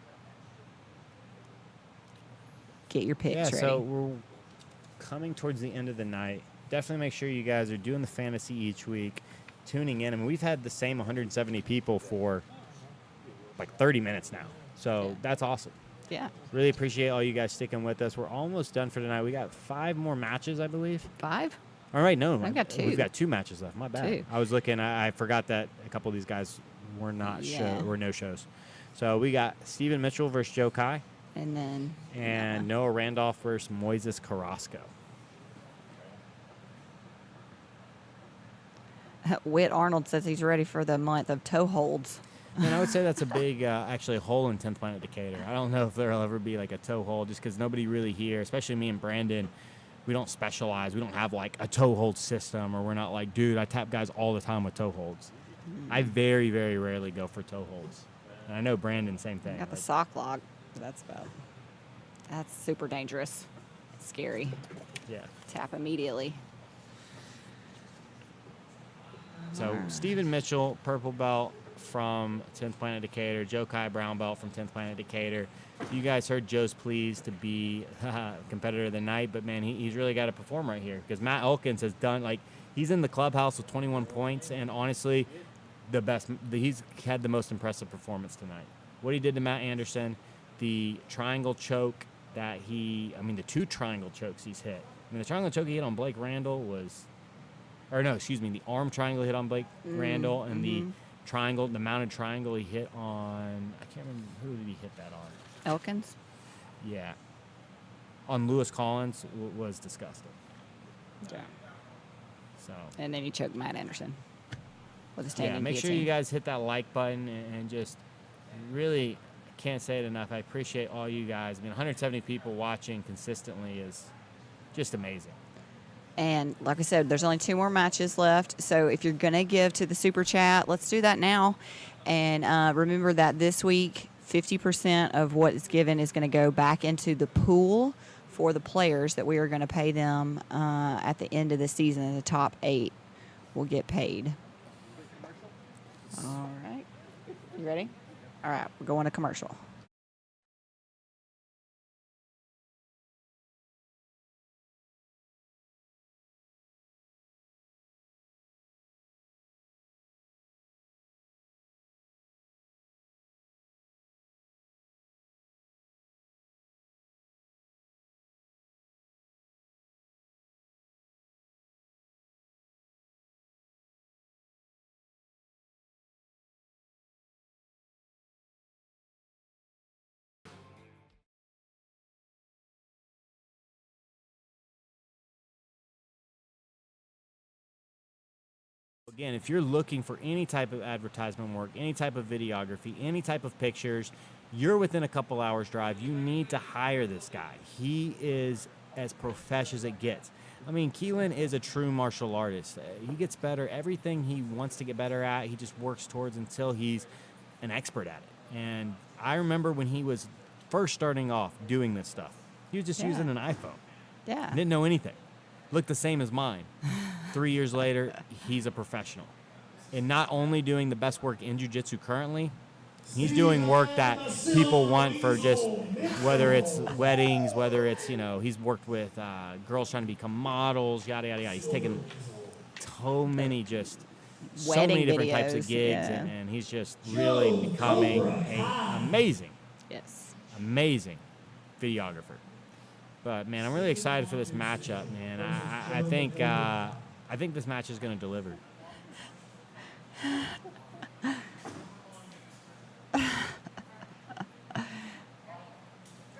Get your picks ready. So we're coming towards the end of the night. Definitely make sure you guys are doing the fantasy each week, tuning in. I mean, we've had the same 170 people for like 30 minutes now. So that's awesome. Yeah. Really appreciate all you guys sticking with us. We're almost done for tonight. We got 5 more matches, I believe. 5? All right, no. I've got 2. We've got 2 matches left. My bad. 2. I was looking. I forgot that a couple of these guys were not were no shows. So we got Stephen Mitchell versus Joe Kai. And then Noah Randolph versus Moises Carrasco. Whit Arnold says he's ready for the month of toe holds. And I would say that's a big, actually, hole in 10th Planet Decatur. I don't know if there'll ever be like a toe hold, just because nobody really here, especially me and Brandon, we don't specialize. We don't have like a toe hold system, or we're not like, dude, I tap guys all the time with toe holds. I very, very rarely go for toe holds. And I know Brandon, same thing. Got the sock lock. That's super dangerous. It's scary. Yeah. Tap immediately. So Stephen Mitchell, purple belt from 10th Planet Decatur. Joe Kai, brown belt from 10th Planet Decatur. You guys heard Joe's pleas to be competitor of the night, but man, he's really got to perform right here, because Matt Elkins has done, like, he's in the clubhouse with 21 points, and honestly, he's had the most impressive performance tonight. What he did to Matt Anderson, the triangle choke the 2 triangle chokes he's hit. I mean, the triangle choke he hit on Blake Randall was, the arm triangle hit on Blake Randall, and the mounted triangle he hit on, I can't remember, who did he hit that on? Elkins? Yeah. On Lewis Collins was disgusting. Yeah. So. And then you choked Matt Anderson with a standing make sure you guys hit that like button, and just really, can't say it enough. I appreciate all you guys. I mean, 170 people watching consistently is just amazing. And like I said, there's only 2 more matches left. So if you're going to give to the Super Chat, let's do that now. And remember that this week, 50% of what is given is going to go back into the pool for the players that we are going to pay them at the end of the season. The top 8 will get paid. All right. You ready? All right. We're going to commercial. Again, if you're looking for any type of advertisement work, any type of videography, any type of pictures, you're within a couple hours drive, you need to hire this guy. He is as professional as it gets. I mean, Keelan is a true martial artist. He gets better. Everything he wants to get better at, he just works towards until he's an expert at it. And I remember when he was first starting off doing this stuff, he was just using an iPhone. Yeah. Didn't know anything. Looked the same as mine. 3 years later, he's a professional. And not only doing the best work in jiu-jitsu currently, he's doing work that people want for just, whether it's weddings, whether it's, he's worked with girls trying to become models, yada, yada, yada. He's taken so many different types of gigs, and he's just really becoming an amazing videographer. But, man, I'm really excited for this matchup, man. I think this match is going to deliver.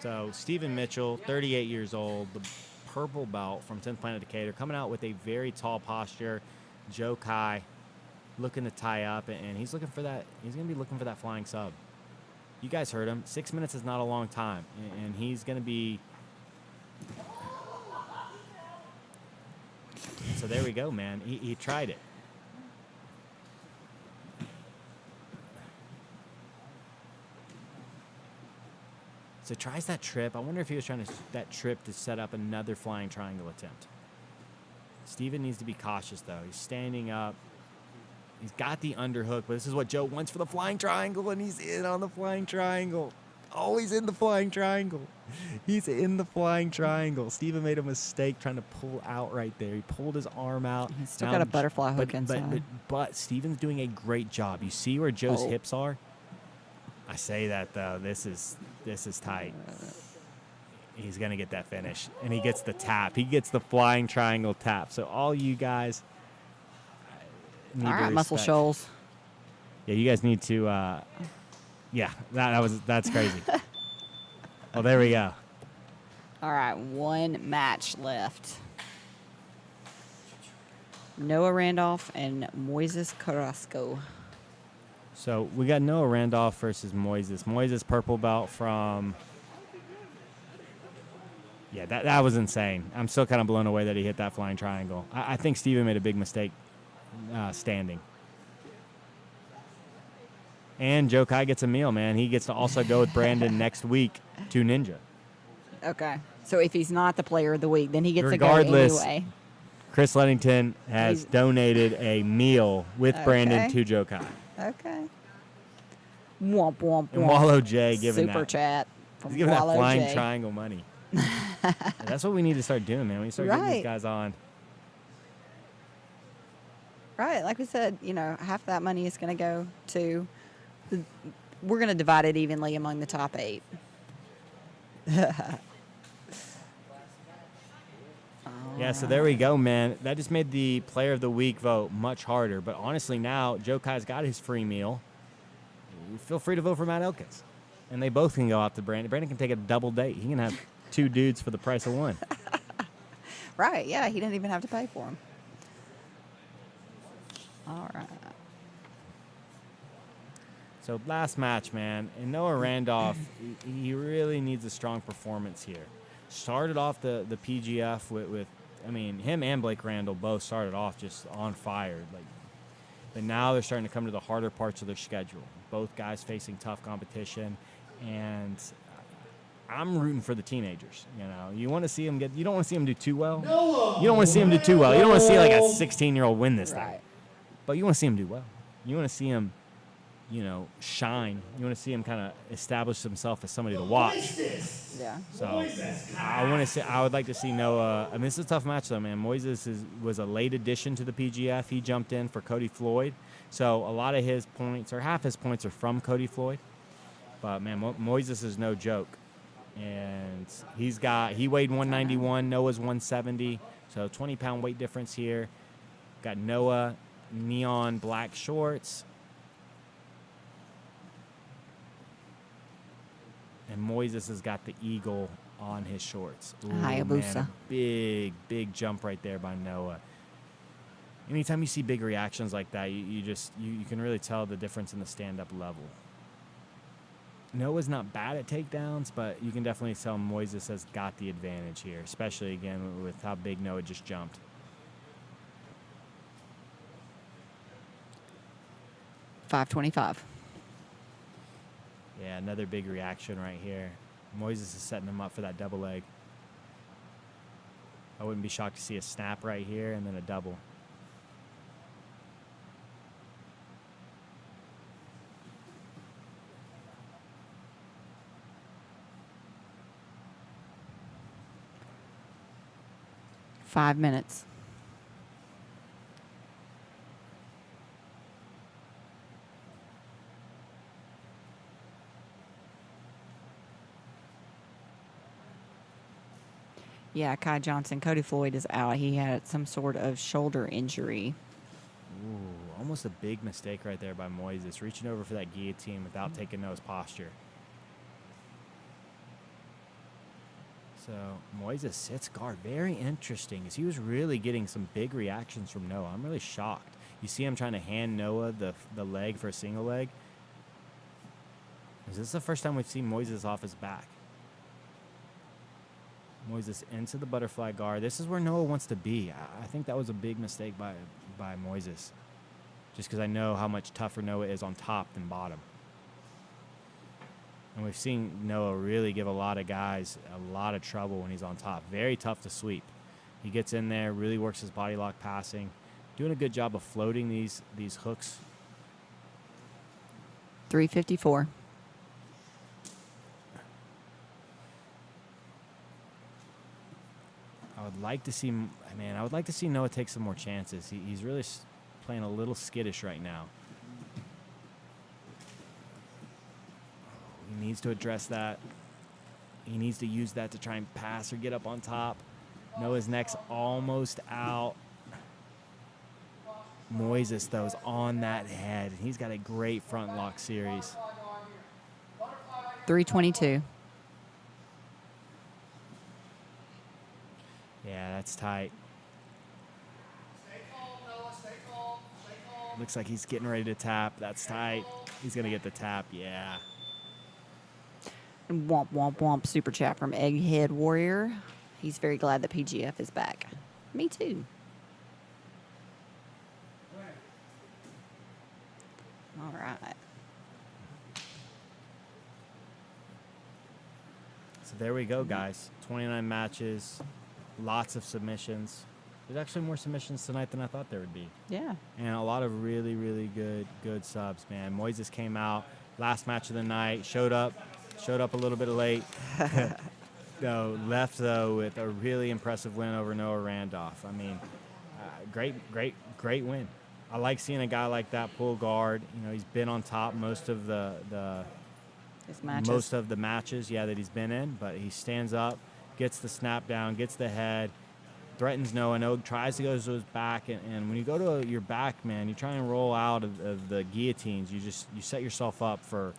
So, Stephen Mitchell, 38 years old, the purple belt from 10th Planet Decatur, coming out with a very tall posture. Joe Kai looking to tie up, and he's looking for that. He's going to be looking for that flying sub. You guys heard him. 6 minutes is not a long time, and he's going to be. So there we go, man. He tried it. So tries that trip. I wonder if he was trying to that trip to set up another flying triangle attempt. Steven needs to be cautious, though. He's standing up. He's got the underhook, but this is what Joe wants for the flying triangle, and he's in on the flying triangle. Oh, he's in the flying triangle. He's in the flying triangle. Steven made a mistake trying to pull out right there. He pulled his arm out. He's still got a butterfly hook inside. But Steven's doing a great job. You see where Joe's hips are? I say that, though. This is tight. He's going to get that finish. And he gets the tap. He gets the flying triangle tap. So all you guys need All right, to Muscle respect. Shoals. Yeah, you guys need to yeah, that's crazy. Well, there we go. All right, one match left. Noah Randolph and Moises Carrasco. So we got Noah Randolph versus Moises. Moises purple belt from. Yeah, that was insane. I'm still kind of blown away that he hit that flying triangle. I think Steven made a big mistake standing. And Joe Kai gets a meal, man. He gets to also go with Brandon next week to Ninja. Okay. So if he's not the player of the week, then he gets Regardless, to go anyway. Chris Ludington has donated a meal with Brandon Okay. to Joe Kai. Okay. Womp, womp, And womp. Wallow J giving Super that. chat from He's giving Wallow that flying J. triangle money. That's what we need to start doing, man. We start getting Right. these guys on. Right. Like we said, half that money is going to go to. We're going to divide it evenly among the top 8. Yeah, so there we go, man. That just made the player of the week vote much harder. But honestly, now Joe Kai's got his free meal. Feel free to vote for Matt Elkins. And they both can go out to Brandon. Brandon can take a double date. He can have 2 dudes for the price of 1. Right. Yeah. He didn't even have to pay for them. All right. So last match, man. And Noah Randolph, he really needs a strong performance here. Started off the PGF with him and Blake Randall both started off just on fire. But now they're starting to come to the harder parts of their schedule. Both guys facing tough competition, and I'm rooting for the teenagers. You want to see them you don't want to see them do too well. You don't want to see them do too well. You don't want to see like a 16-year-old win this thing. But you want to see them do well. You want to see them, shine. You want to see him kind of establish himself as somebody to watch. Yeah. So I would like to see Noah. This is a tough match though, man. Moises was a late addition to the PGF. He jumped in for Cody Floyd. So a lot of his points, or half his points, are from Cody Floyd. But man, Moises is no joke. And he weighed 191, Noah's 170. So 20-pound weight difference here. Got Noah neon black shorts. And Moises has got the eagle on his shorts. Ooh, Hayabusa. man, a big jump right there by Noah. Anytime you see big reactions like that, you can really tell the difference in the stand-up level. Noah's not bad at takedowns, but you can definitely tell Moises has got the advantage here, especially, again, with how big Noah just jumped. $525. Yeah, another big reaction right here. Moises is setting him up for that double leg. I wouldn't be shocked to see a snap right here and then a double. $5 minutes. Yeah, Kai Johnson. Cody Floyd is out. He had some sort of shoulder injury. Ooh, almost a big mistake right there by Moises, reaching over for that guillotine without taking Noah's posture. So Moises sits guard. Very interesting, because he was really getting some big reactions from Noah. I'm really shocked. You see him trying to hand Noah the leg for a single leg. Is this the first time we've seen Moises off his back? Moises into the butterfly guard. This is where Noah wants to be. I think that was a big mistake by Moises, just because I know how much tougher Noah is on top than bottom. And we've seen Noah really give a lot of guys a lot of trouble when he's on top. Very tough to sweep. He gets in there, really works his body lock passing, doing a good job of floating these hooks. 354. I would like to see, man, I would like to see Noah take some more chances. He's really playing a little skittish right now. He needs to address that. He needs to use that to try and pass or get up on top. Noah's neck's almost out. Moises, though, is on that head. He's got a great front lock series. 322. Yeah, that's tight. Looks like he's getting ready to tap. That's tight. He's going to get the tap. Yeah. And womp, womp, womp. Super chat from Egghead Warrior. He's very glad that PGF is back. Me too. All right. So there we go, guys. 29 matches, lots of submissions. There's actually more submissions tonight than I thought there would be. Yeah. And a lot of really, really good subs, man. Moises came out last match of the night, showed up a little bit late. No, left though with a really impressive win over Noah Randolph. I mean, great win. I like seeing a guy like that pull guard. You know, he's been on top most of the matches, that he's been in. But he stands up, gets the snap down, gets the head, threatens Noah. Noah tries to go to his back, and when you go to your back, man, you try and roll out of the guillotines. You set yourself up for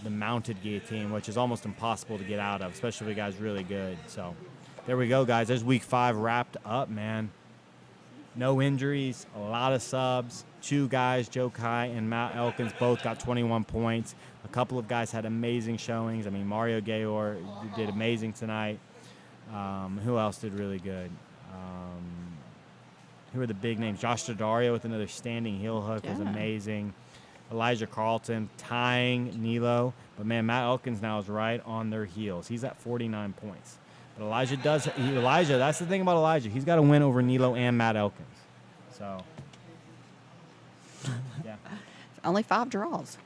the mounted guillotine, which is almost impossible to get out of, especially if the guy's really good. So there we go, guys. There's week 5 wrapped up, man. No injuries, a lot of subs. 2 guys, Joe Kai and Matt Elkins, both got 21 points. A couple of guys had amazing showings. I mean, Mario Gayor did amazing tonight. Who else did really good? Who are the big names? Josh Daddario with another standing heel hook was amazing. Elijah Carlton tying Nilo. But, man, Matt Elkins now is right on their heels. He's at 49 points. But Elijah, that's the thing about Elijah. He's got to win over Nilo and Matt Elkins. So, yeah. Only 5 draws.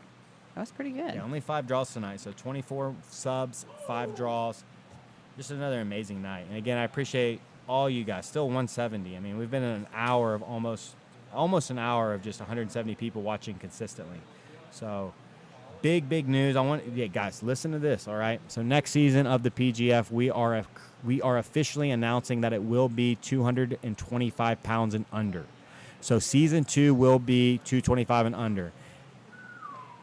That was pretty good. Yeah, only 5 draws tonight. So 24 subs, 5 draws. Just another amazing night. And, again, I appreciate all you guys. Still 170. I mean, we've been in an hour of almost an hour of just 170 people watching consistently. So big news. Guys, listen to this, all right? So next season of the PGF, we are officially announcing that it will be 225 pounds and under. So season 2 will be 225 and under.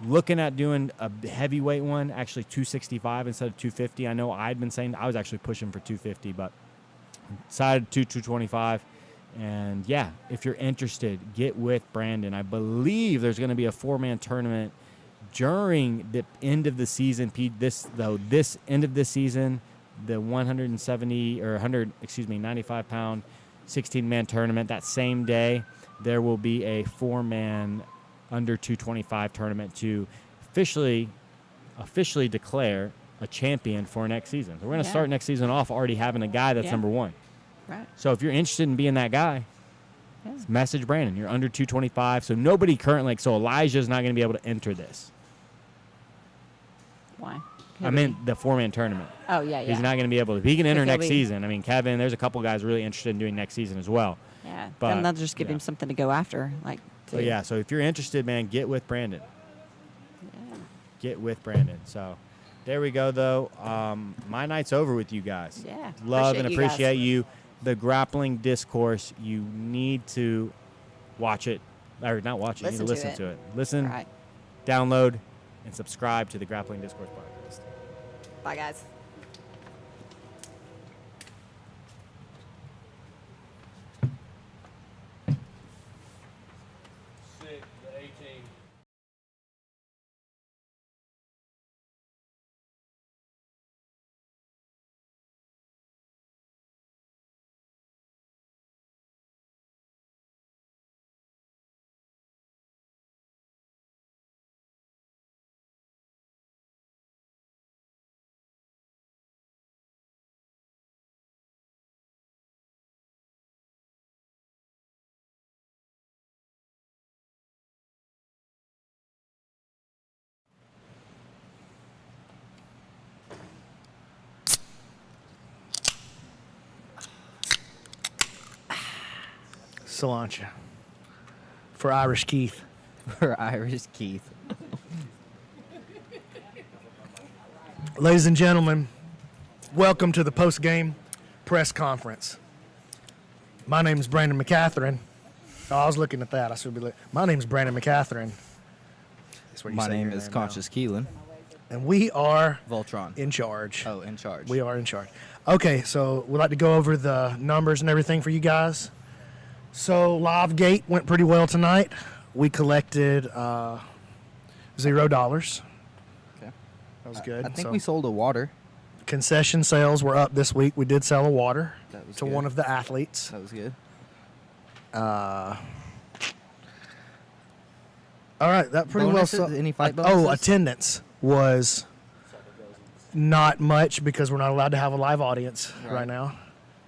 Looking at doing a heavyweight one, actually 265 instead of 250. I know I'd been saying I was actually pushing for 250, but decided 225. And, yeah, if you're interested, get with Brandon. I believe there's going to be a 4-man tournament during the end of the season. This end of the season, the 95-pound 16-man tournament, that same day, there will be a 4-man under 225 tournament to officially declare a champion for next season. So we're going to start next season off already having a guy that's number 1. Right. So if you're interested in being that guy, message Brandon. You're under 225. So nobody currently, so Elijah's not going to be able to enter this. Why? I meant the 4-man tournament. Oh, yeah. He's not going to be able to. He can enter next be season. I mean, Kevin, there's a couple guys really interested in doing next season as well. Yeah. But then they'll just give him something to go after. So if you're interested, man, get with Brandon. Yeah. Get with Brandon. So there we go, though. My night's over with you guys. Yeah. Love and appreciate guys. you. The Grappling Discourse, you need to watch it. Or not watch it, you need to listen to it. Listen, download, and subscribe to the Grappling Discourse podcast. Bye, guys. cilantro for Irish Keith. For Irish Keith. Ladies and gentlemen, welcome to the post-game press conference. My name is Brandon Mccaghren. Oh, I was looking at that. I should be. My name is Brandon Mccaghren. That's what you My say name your is now. Conscious Keelan. And we are Voltron. in charge. Oh, in charge. We are in charge. Okay, so we'd like to go over the numbers and everything for you guys. So live gate went pretty well tonight. We collected $0. Okay. That was good. I think So we sold a water. concession sales were up this week. We did sell a water That was to good. one of the athletes. That was good. All right, that pretty Bonuses? well. Any fight Oh, bonuses? attendance was not much because we're not allowed to have a live audience right, Right. now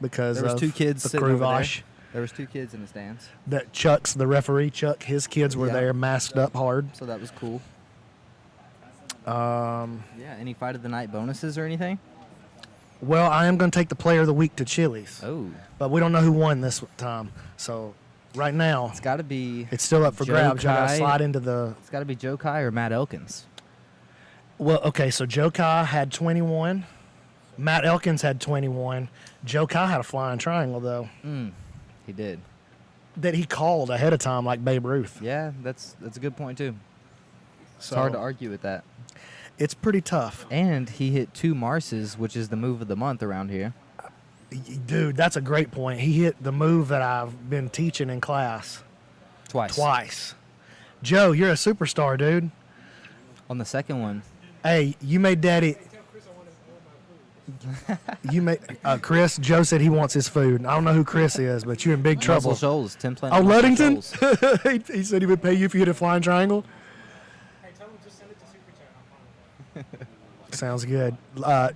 because There was of 2 kids the sitting over there. Cruvage. There was 2 kids in the stands, That Chuck's the referee. Chuck, his kids were Yeah. there, masked up hard. so that was cool. Yeah. Any fight of the night bonuses or anything? Well, I am going to take the player of the week to Chili's, Oh, but we don't know who won this time. So right now, it's got to be. it's still up for Joe grabs. Y'all got to Kai. slide into the. It's got to be Joe Kai or Matt Elkins. Well, okay, so Joe Kai had 21. Matt Elkins had 21. Joe Kai had a flying triangle, though, He did. that he called ahead of time like Babe Ruth. Yeah, that's a good point too. It's So hard to argue with that. it's pretty tough. And he hit 2 Marses, which is the move of the month around here. Dude, that's a great point. He hit the move that I've been teaching in class twice. Joe, you're a superstar, dude. On the second one, Hey, you made Daddy. You made Chris. Joe said he wants his food. I don't know who Chris is, but you're in big trouble. Muscle Shoals, Tim Planet. Oh, Muscle Ludington. Shoals. he said he would pay you if you hit a flying triangle. Hey, tell him just send it to Super Chat. I'm fine with that. Sounds good.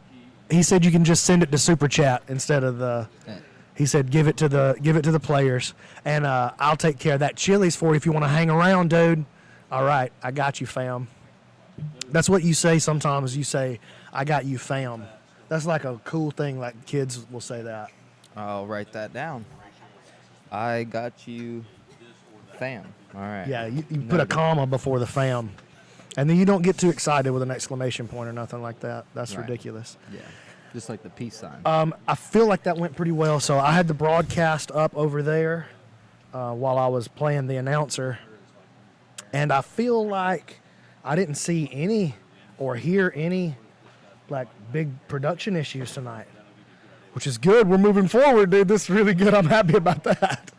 He said you can just send it to Super Chat instead of the. He said give it to the players, and I'll take care of that. Chili's for you if you want to hang around, dude. All right, I got you, fam. That's what you say sometimes. You say, "I got you, fam." That's like a cool thing. Like kids will say that. I'll write that down. I got you, fam. All right. Yeah, you put a comma before the fam, and then you don't get too excited with an exclamation point or nothing like that. That's Right. ridiculous. Yeah. Just like the peace sign. I feel like that went pretty well. So I had the broadcast up over there while I was playing the announcer, and I feel like I didn't see any or hear any like big production issues tonight, which is good. We're moving forward, dude. This is really good. I'm happy about that.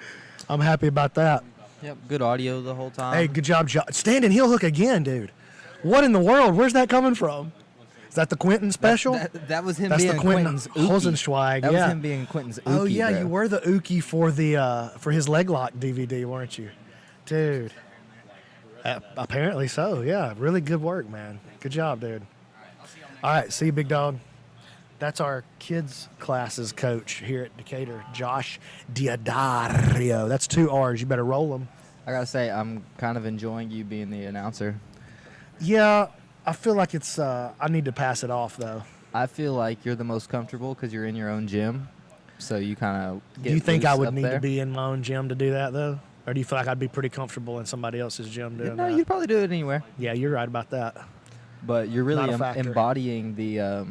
I'm happy about that. Yep. Good audio the whole time. Hey, good job, standing heel hook again, dude. What in the world? Where's that coming from? Is that the Quentin special? That was him That's being the Quentin Quentin's Uki. Hosenschweig. That yeah. was him being Quentin's Uki, Oh yeah, bro. you were the Uki for the for his leg lock DVD, weren't you, dude? Apparently so. Yeah, really good work, man. Good job, dude. All right, see you, big dog. That's our kids classes coach here at Decatur, Josh Diodario. That's 2 R's. You better roll them. I gotta say, I'm kind of enjoying you being the announcer. Yeah, I feel like it's. I need to pass it off though. I feel like you're the most comfortable because you're in your own gym, so you kind of. Do you think I would need to be in my own gym to do that though, or do you feel like I'd be pretty comfortable in somebody else's gym doing No, that? you'd probably do it anywhere. Yeah, you're right about that. But you're really Not a factor. embodying the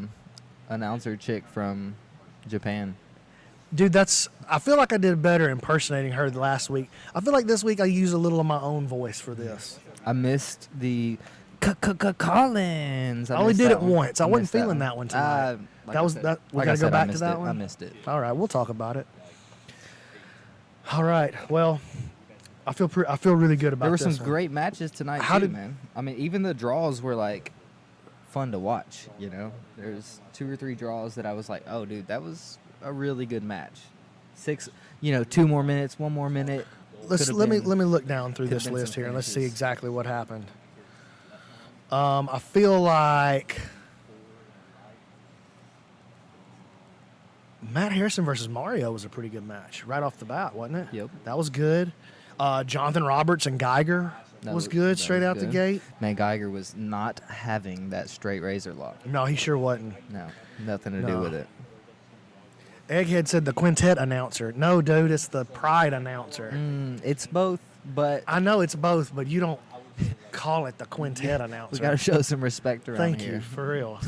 announcer chick from Japan. Dude, I feel like I did better impersonating her last week. I feel like this week I used a little of my own voice for this. I missed the Collins. I only missed did that it one. once. I wasn't missed that feeling that one tonight. Like That I was said- that. We like I gotta go said, I back to missed that it. one. I missed it. All right, we'll talk about it. All right. Well, I feel really good about There were this some one. great matches tonight How too, did- man. I mean, even the draws were like fun to watch. You know, there's 2 or 3 draws that I was like, oh, dude, that was a really good match. 6, 2 more minutes, 1 more minute. Let me look down through could've this been list some here and let's see finishes. exactly what happened. I feel like Matt Harrison versus Mario was a pretty good match right off the bat, wasn't it? Yep. That was good. Jonathan Roberts and Geiger was good straight out the gate. Man, Geiger was not having that straight razor lock. No, he sure wasn't. No, nothing to do No. with it. Egghead said the quintet announcer. No, dude, it's the Pride announcer. It's both, but I know it's both, but you don't call it the quintet we announcer. got to show some respect around Thank here. you, for real.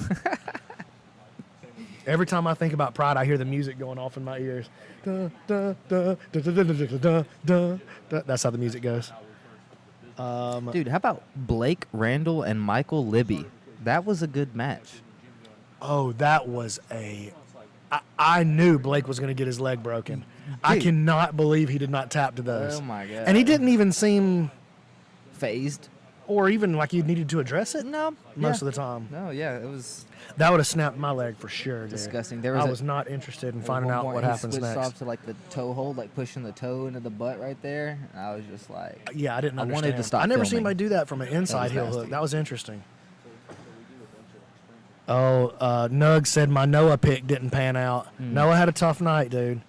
Every time I think about Pride, I hear the music going off in my ears. Dun, dun, dun, dun, dun, dun, dun, dun, dun, dun, dun. That's how the music goes. Dude, how about Blake Randall and Michael Libby? That was a good match. Oh, that was I knew Blake was going to get his leg broken. I Dude. cannot believe he did not tap to those. Oh my god. And he didn't even seem, phased. or even like he needed to address it No. most of the time. No, yeah, it was That would have snapped my leg for sure, dude. disgusting. There I was was not interested in at finding one out point what he happens switched next. off to like the toe hold, like pushing the toe into the butt right there. I was just like, Yeah, I didn't I understand. wanted to stop I never seen filming. anybody do that from an inside heel nasty. hook. That was interesting. Oh, Nug said my Noah pick didn't pan out. Noah had a tough night, dude.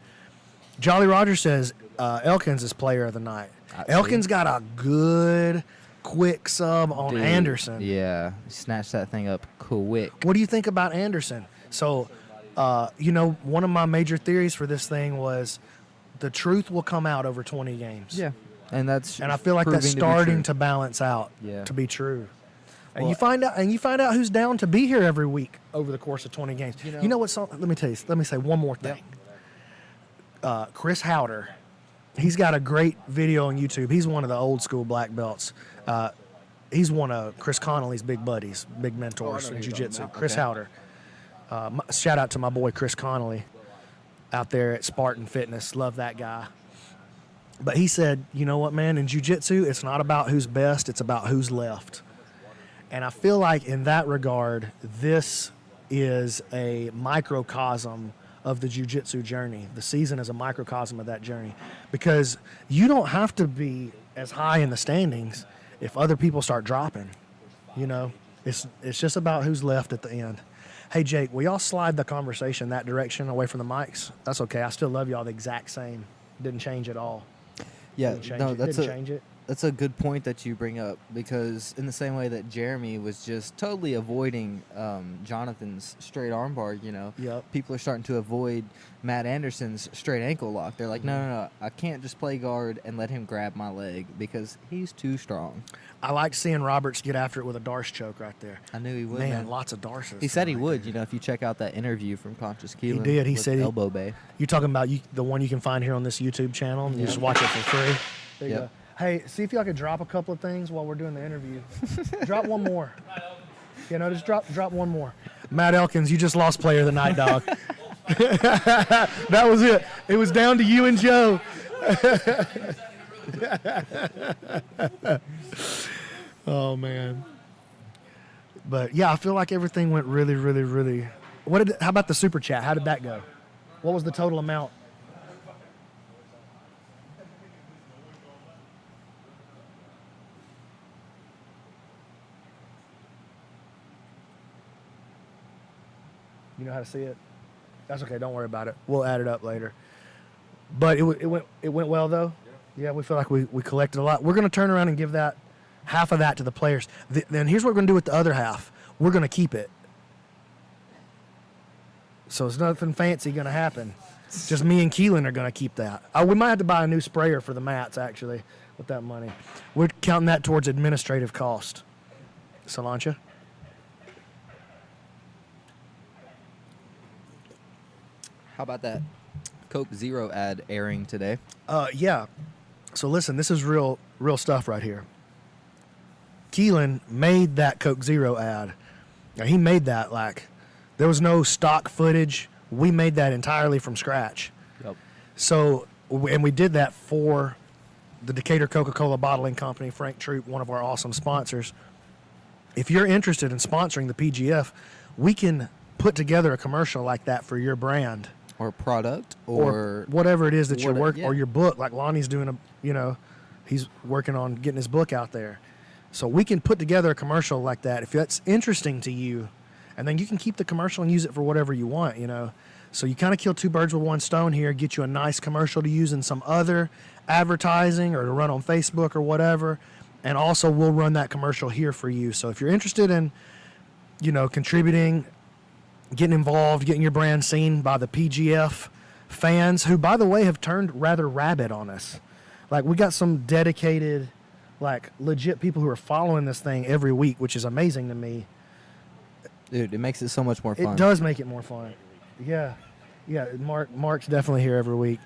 Jolly Roger says Elkins is player of the night. See? Elkins got a good, quick sub on dude, Anderson. Yeah, snatched that thing up quick. What do you think about Anderson? So, one of my major theories for this thing was the truth will come out over 20 games. Yeah, and that's And I feel like that's proving to be starting true. to balance out Yeah. to be true. And Well- you find out who's down to be here every week over the course of 20 games. You You know- know what? Let me say one more thing. Chris Howder, he's got a great video on YouTube. He's one of the old school black belts. He's one of Chris Connolly's big buddies, big mentors in jiu-jitsu. Chris Howder. Shout out to my boy Chris Connolly out there at Spartan Fitness. Love that guy. But he said, you know what, man, in jiu-jitsu, it's not about who's best, it's about who's left. And I feel like in that regard, this is a microcosm of the jiu-jitsu journey. The season is a microcosm of that journey because you don't have to be as high in the standings if other people start dropping. You know, it's just about who's left at the end. Hey, Jake, will y'all slide the conversation that direction away from the mics? That's okay. I still love y'all the exact same. Didn't change at all. Yeah, Didn't change no, it. that's Didn't change it. That's a good point that you bring up because in the same way that Jeremy was just totally avoiding Jonathan's straight armbar, Yep. people are starting to avoid Matt Anderson's straight ankle lock. They're like, Mm-hmm. no, I can't just play guard and let him grab my leg because he's too strong. I liked seeing Roberts get after it with a Darce choke right there. I knew he would. Man, Man. lots of Darces. He said he right would. there. If you check out that interview from Conscious Keelan, did. He with said Elbow Bay. You talking about the one you can find here on this YouTube channel? And You Yeah. just watch it for free. There you Yep. go. Hey, see if y'all could drop a couple of things while we're doing the interview. Drop one more. Just drop one more. Matt Elkins, you just lost player of the night, dog. That was it. It was down to you and Joe. Oh man. But yeah, I feel like everything went really, really, really. How about the super chat? How did that go? What was the total amount? You know how to see it? That's okay. Don't worry about it. We'll add it up later. But it went well though. Yeah, we feel like we collected a lot. We're going to turn around and give that half of that to the players. Then here's what we're going to do with the other half. We're going to keep it. So it's nothing fancy going to happen. Just me and Keelan are going to keep that. We might have to buy a new sprayer for the mats actually with that money. We're counting that towards administrative cost. Solancha? How about that Coke Zero ad airing today? Yeah. So listen, this is real stuff right here. Keelan made that Coke Zero ad. Now, he made that there was no stock footage. We made that entirely from scratch. Yep. So, and we did that for the Decatur Coca-Cola Bottling Company, Frank Troop, one of our awesome sponsors. If you're interested in sponsoring the PGF, we can put together a commercial like that for your brand. Or product, or whatever it is that you're what- working, yeah. or your book, like Lonnie's doing he's working on getting his book out there. So we can put together a commercial like that if that's interesting to you, and then you can keep the commercial and use it for whatever you want, So you kind of kill two birds with one stone here, get you a nice commercial to use in some other advertising or to run on Facebook or whatever, and also we'll run that commercial here for you. So if you're interested in, contributing, getting involved, getting your brand seen by the PGF, fans who, by the way, have turned rather rabid on us. Like, we got some dedicated, like, legit people who are following this thing every week, which is amazing to me. Dude, it makes it so much more fun. It does make it more fun. Yeah. Yeah, Mark's definitely here every week.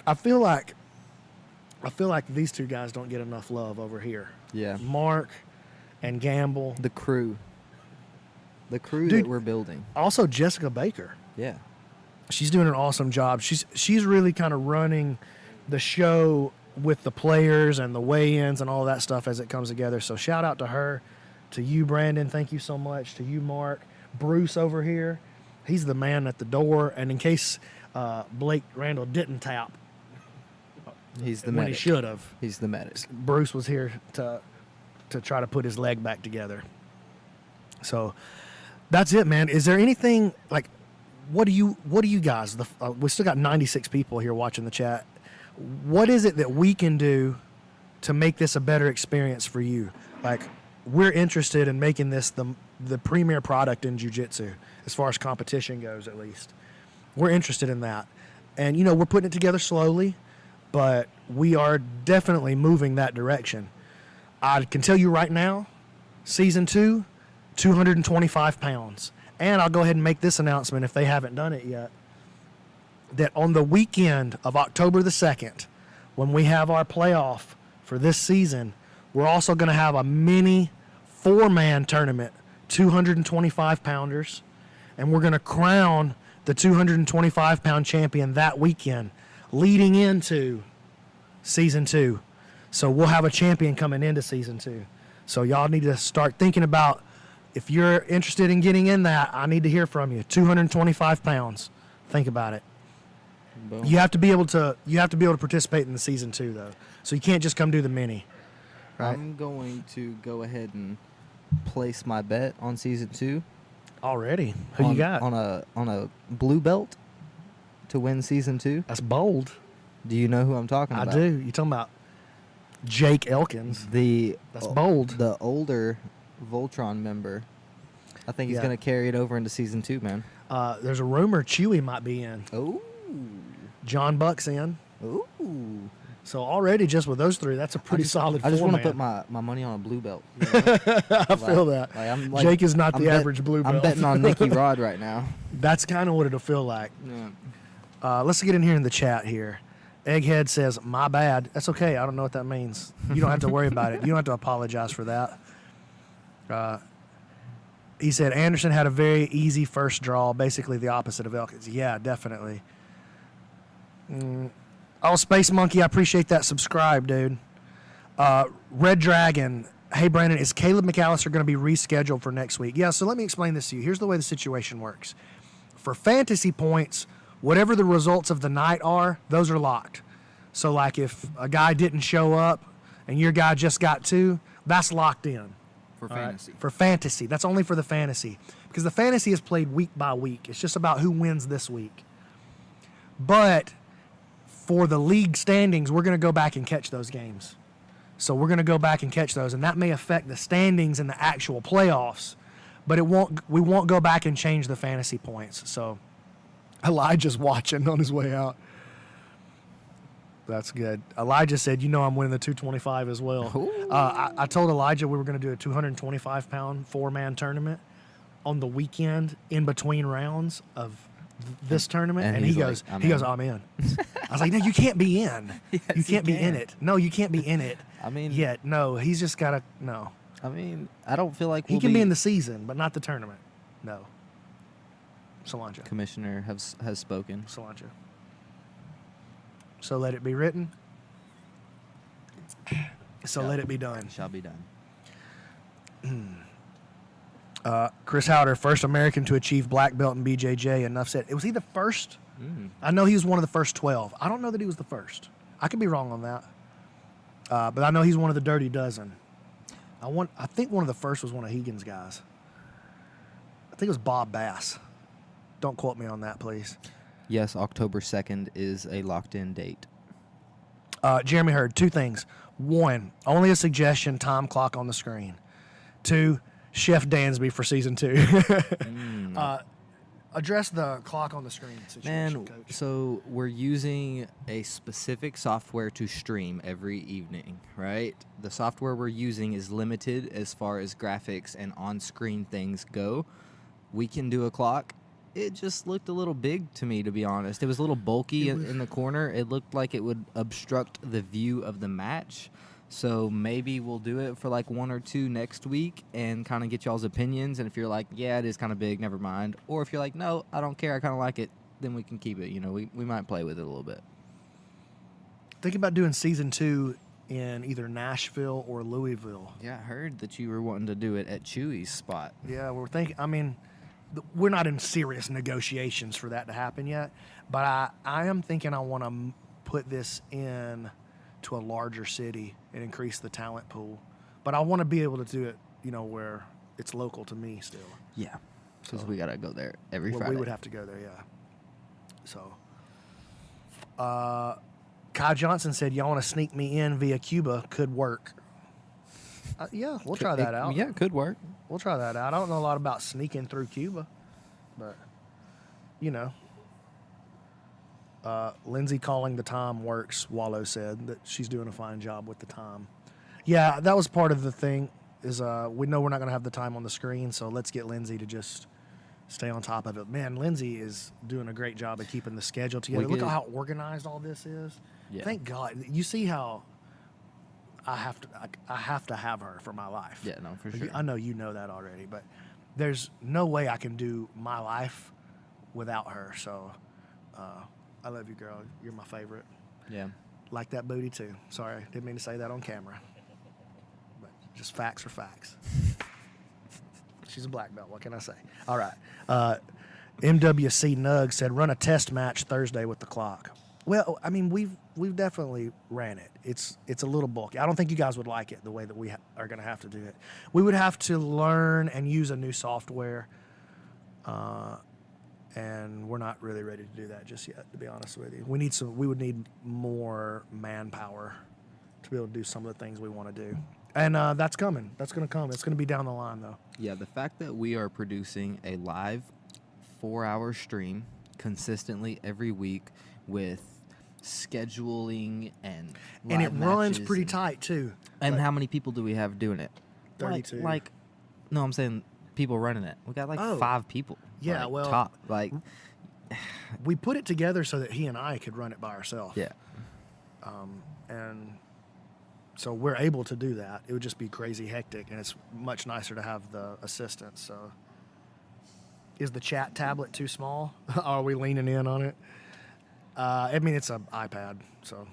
I feel like these two guys don't get enough love over here. Yeah. Mark and Gamble. The crew. The crew Dude, that we're building. Also, Jessica Baker. Yeah. She's doing an awesome job. She's really kind of running the show with the players and the weigh-ins and all that stuff as it comes together. So shout out to her, to you, Brandon. Thank you so much. To you, Mark. Bruce over here. He's the man at the door. And in case Blake Randall didn't tap, He's the when medic. he should have, He's the medic. Bruce was here to try to put his leg back together. So that's it, man. Is there anything like? What do you guys? We still got 96 people here watching the chat. What is it that we can do to make this a better experience for you? Like, we're interested in making this the premier product in jiu-jitsu, as far as competition goes, at least. We're interested in that. And, you know, we're putting it together slowly, but we are definitely moving that direction. I can tell you right now, season 2, 225 pounds. And I'll go ahead and make this announcement if they haven't done it yet, that on the weekend of October the 2nd, when we have our playoff for this season, we're also going to have a mini 4-man tournament, 225 pounders, and we're going to crown the 225 pound champion that weekend leading into season 2. So we'll have a champion coming into season 2. So y'all need to start thinking about, if you're interested in getting in that, I need to hear from you. 225 pounds. Think about it. Boom. You have to be able to participate in the season 2 though. So you can't just come do the mini. Right? I'm going to go ahead and place my bet on season 2. Already. Who you got? On a blue belt to win season 2. That's bold. Do you know who I'm talking about? I do. You're talking about Jake Elkins. That's bold. The older Voltron member. I think he's Yeah. going to carry it over into season 2, man. There's a rumor Chewy might be in. Oh. John Buck's in. Ooh. So already just with those 3, that's a pretty solid I just want to 4-man. put my money on a blue belt. I feel that. Jake is not the I'm average blue belt. I'm betting on Nicky Rod right now. That's kind of what it'll feel like. Yeah. Let's get in here in the chat here. Egghead says, my bad. That's okay. I don't know what that means. You don't have to worry about it. You don't have to apologize for that. He said, Anderson had a very easy first draw, basically the opposite of Elkins. Yeah, definitely. Oh, Space Monkey, I appreciate that subscribe, dude. Red Dragon, hey, Brandon, is Caleb McAllister going to be rescheduled for next week? Yeah, so let me explain this to you. Here's the way the situation works. For fantasy points, whatever the results of the night are, those are locked. So, like, if a guy didn't show up and your guy just got 2, that's locked in. For All right? fantasy. For fantasy. That's only for the fantasy. Because the fantasy is played week by week. It's just about who wins this week. But for the league standings, we're going to go back and catch those games. So we're going to go back and catch those, and that may affect the standings in the actual playoffs, but we won't go back and change the fantasy points. So Elijah's watching on his way out. That's good. Elijah said, I'm winning the 225 as well. I told Elijah we were going to do a 225-pound 4-man tournament on the weekend in between rounds of this tournament, and he goes, I'm in. I was like, no, you can't be in. Yes, you can't be in it. No, you can't be in it. I mean, yet. No, he's just got to, no. I mean, I don't feel like He can be in the season, but not the tournament. No. Solange. Commissioner has spoken. Solange. So let it be written. So let it be done. Shall be done. Chris Howder, first American to achieve black belt in BJJ. Enough said. Was he the first? I know he was one of the first 12. I don't know that he was the first. I could be wrong on that. But I know he's one of the Dirty Dozen. I think one of the first was one of Hegan's guys. I think it was Bob Bass. Don't quote me on that, please. Yes, October 2nd is a locked-in date. Jeremy Hurd, 2 things. 1, only a suggestion, time clock on the screen. 2, Chef Dansby for season 2. Address the clock on the screen situation, Man, Coach. so we're using a specific software to stream every evening, right? The software we're using is limited as far as graphics and on-screen things go. We can do a clock. It just looked a little big to me, to be honest. It was a little bulky in the corner. It looked like it would obstruct the view of the match. So maybe we'll do it for like 1 or 2 next week and kind of get y'all's opinions. And if you're like, yeah, it is kind of big, never mind. Or if you're like, no, I don't care, I kind of like it, then we can keep it. You know, we might play with it a little bit. Think about doing season 2 in either Nashville or Louisville. Yeah, I heard that you were wanting to do it at Chewy's spot. Yeah, we're thinking. I mean, we're not in serious negotiations for that to happen yet, but I am thinking I want to put this in to a larger city and increase the talent pool. But I want to be able to do it, you know, where it's local to me still. Yeah, because So- we got to go there every Well, Friday. we would have to go there, yeah. So, Kai Johnson said, y'all want to sneak me in via Cuba? Could work. Yeah, we'll try that out. Yeah, could work. We'll try that out. I don't know a lot about sneaking through Cuba, but, you know. Lindsay calling the time works, Wallow said, that she's doing a fine job with the time. Yeah, that was part of the thing, is we know we're not going to have the time on the screen, so let's get Lindsay to just stay on top of it. Man, Lindsay is doing a great job of keeping the schedule together. Look at how organized all this is. Yeah. Thank God. You see how I have to have her for my life. Yeah, no, for sure. I know you know that already, but there's no way I can do my life without her. So I love you, girl. You're my favorite. Yeah. Like that booty, too. Sorry, didn't mean to say that on camera. But just facts are facts. She's a black belt. What can I say? All right. MWC Nug said, run a test match Thursday with the clock. Well, I mean, we've definitely ran it. It's a little bulky. I don't think you guys would like it the way that we are going to have to do it. We would have to learn and use a new software, and we're not really ready to do that just yet, to be honest with you. We would need more manpower to be able to do some of the things we want to do. And that's coming. That's going to come. It's going to be down the line, though. Yeah, the fact that we are producing a live 4-hour stream consistently every week with scheduling and And it live runs matches pretty tight, too. And Like, how many people do we have doing it? 32. No, I'm saying people running it. We got like Oh. 5 people. Yeah, like, well- top. Like, we put it together so that he and I could run it by ourselves. yeah. And so we're able to do that. It would just be crazy hectic, and it's much nicer to have the assistance. So, is the chat tablet too small? Are we leaning in on it? I mean, it's an iPad, so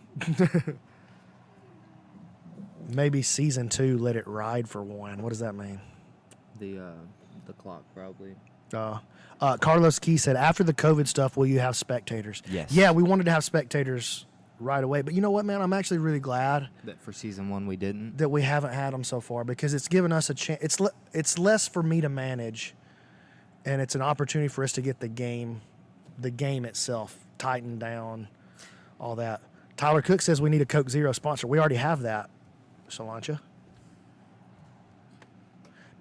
maybe season 2 let it ride for 1. What does that mean? The clock probably. Carlos Key said, after the COVID stuff, will you have spectators? Yes. Yeah, we wanted to have spectators right away. But you know what, man? I'm actually really glad That for season 1 we didn't. that we haven't had them so far, because it's given us a chance. It's less for me to manage, and it's an opportunity for us to get the game itself tightened down, all that. Tyler Cook says we need a Coke Zero sponsor. We already have that, Shalancha.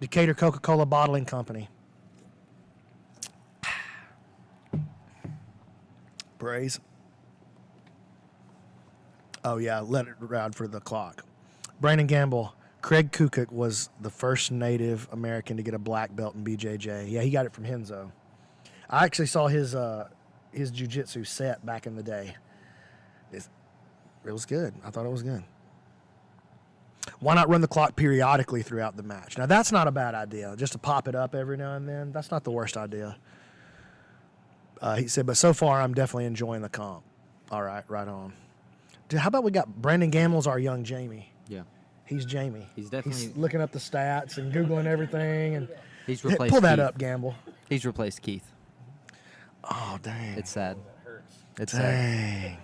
Decatur Coca-Cola Bottling Company. Praise. Oh, yeah, let it ride for the clock. Brandon Gamble, Craig Kukuk was the first Native American to get a black belt in BJJ. Yeah, he got it from Henzo. I actually saw his jiu-jitsu set back in the day. It was good. I thought it was good. Why not run the clock periodically throughout the match? Now, that's not a bad idea, just to pop it up every now and then. That's not the worst idea. He said, but so far, I'm definitely enjoying the comp. All right, right on. Dude, how about we got Brandon Gamble's our young Jamie? Yeah. He's Jamie. He's definitely- He's looking up the stats and Googling everything. And He's replaced pull that Keith. up, Gamble. He's replaced Keith. Oh, dang. It's sad. It's sad. Dang.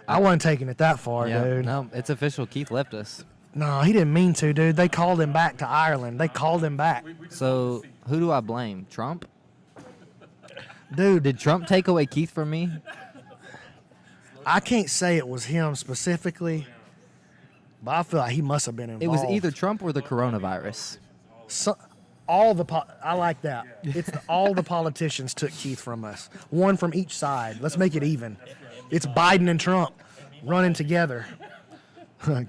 I wasn't taking it that far, Yeah, dude. no, it's official. Keith left us. No, he didn't mean to, dude. They called him back to Ireland. They called him back. So who do I blame? Trump? Dude, Did Trump take away Keith from me? I can't say it was him specifically, but I feel like he must have been involved. It was either Trump or the coronavirus. I like that. It's all the politicians took Keith from us. One from each side. Let's make it even. It's Biden and Trump running together.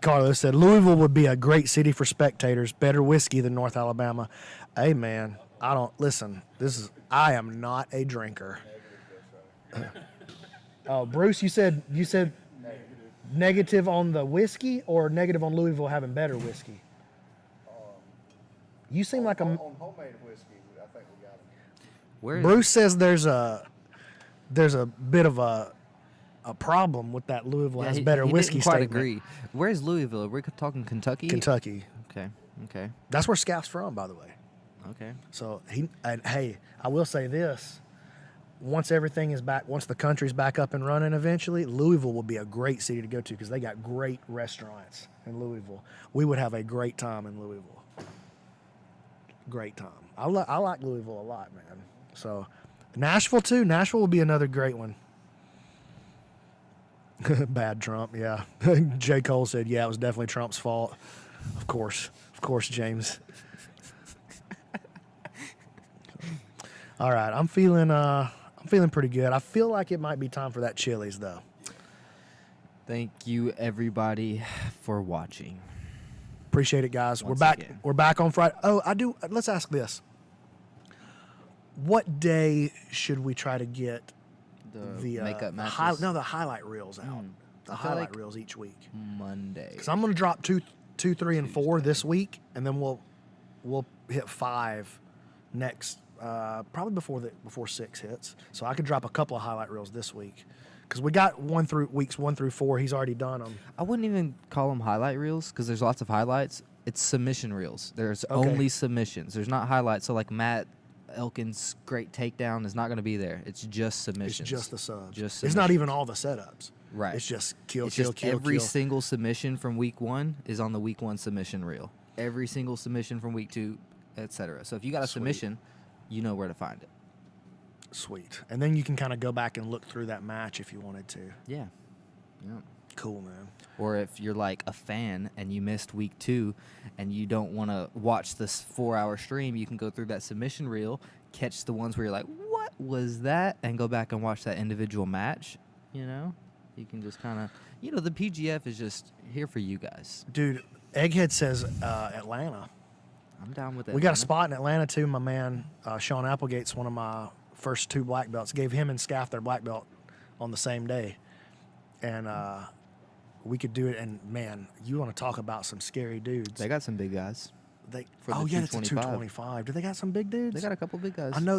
Carlos said, Louisville would be a great city for spectators. Better whiskey than North Alabama. Hey, man, I am not a drinker. Oh, Bruce, you said negative on the whiskey or negative on Louisville having better whiskey? You seem like on homemade whiskey, I think we got it. Bruce says there's a bit of a problem with that Louisville has better whiskey didn't quite statement. agree. Where's Louisville? Are we talking Kentucky? Kentucky. Okay. That's where Scaff's from, by the way. Okay. So hey, I will say this. Once everything is back, once the country's back up and running eventually, Louisville will be a great city to go to because they got great restaurants in Louisville. We would have a great time in Louisville. Great time. I like Louisville a lot, man. So Nashville too. Nashville will be another great one. Bad Trump, yeah. J. Cole said, yeah, it was definitely Trump's fault. Of course, James. All right, I'm feeling pretty good. I feel like it might be time for that Chili's though. Thank you everybody for watching. Appreciate it, guys. Once We're back. again. We're back on Friday. Oh, I do. Let's ask this. What day should we try to get the makeup matches. the highlight reels out? The I feel highlight like reels each week. Monday. Because I'm going to drop two, 3, and 4 this week, and then we'll hit 5 next. Probably before 6 hits. So I could drop a couple of highlight reels this week. Because we got weeks 1 through 4. He's already done them. I wouldn't even call them highlight reels because there's lots of highlights. It's submission reels. There's only submissions. There's not highlights. So like Matt Elkin's great takedown is not going to be there. It's just submissions. It's just the subs. Just It's not submissions. even all the setups. Right. It's just kill. Every single submission from week 1 is on the week 1 submission reel. Every single submission from week 2, etc. So if you got a submission, you know where to find it. Sweet. And then you can kind of go back and look through that match if you wanted to. Yeah. Cool, man. Or if you're like a fan and you missed week 2 and you don't want to watch this 4-hour stream, you can go through that submission reel, catch the ones where you're like, what was that? And go back and watch that individual match, you know? You can just kind of, the PGF is just here for you guys. Dude, Egghead says Atlanta. I'm down with that. We got a spot in Atlanta, too. My man, Sean Applegate's one of my first 2 black belts. Gave him and Scaff their black belt on the same day. And we could do it. And, man, you want to talk about some scary dudes. They got some big guys. It's a 225. 225. Do they got some big dudes? They got a couple big guys. I know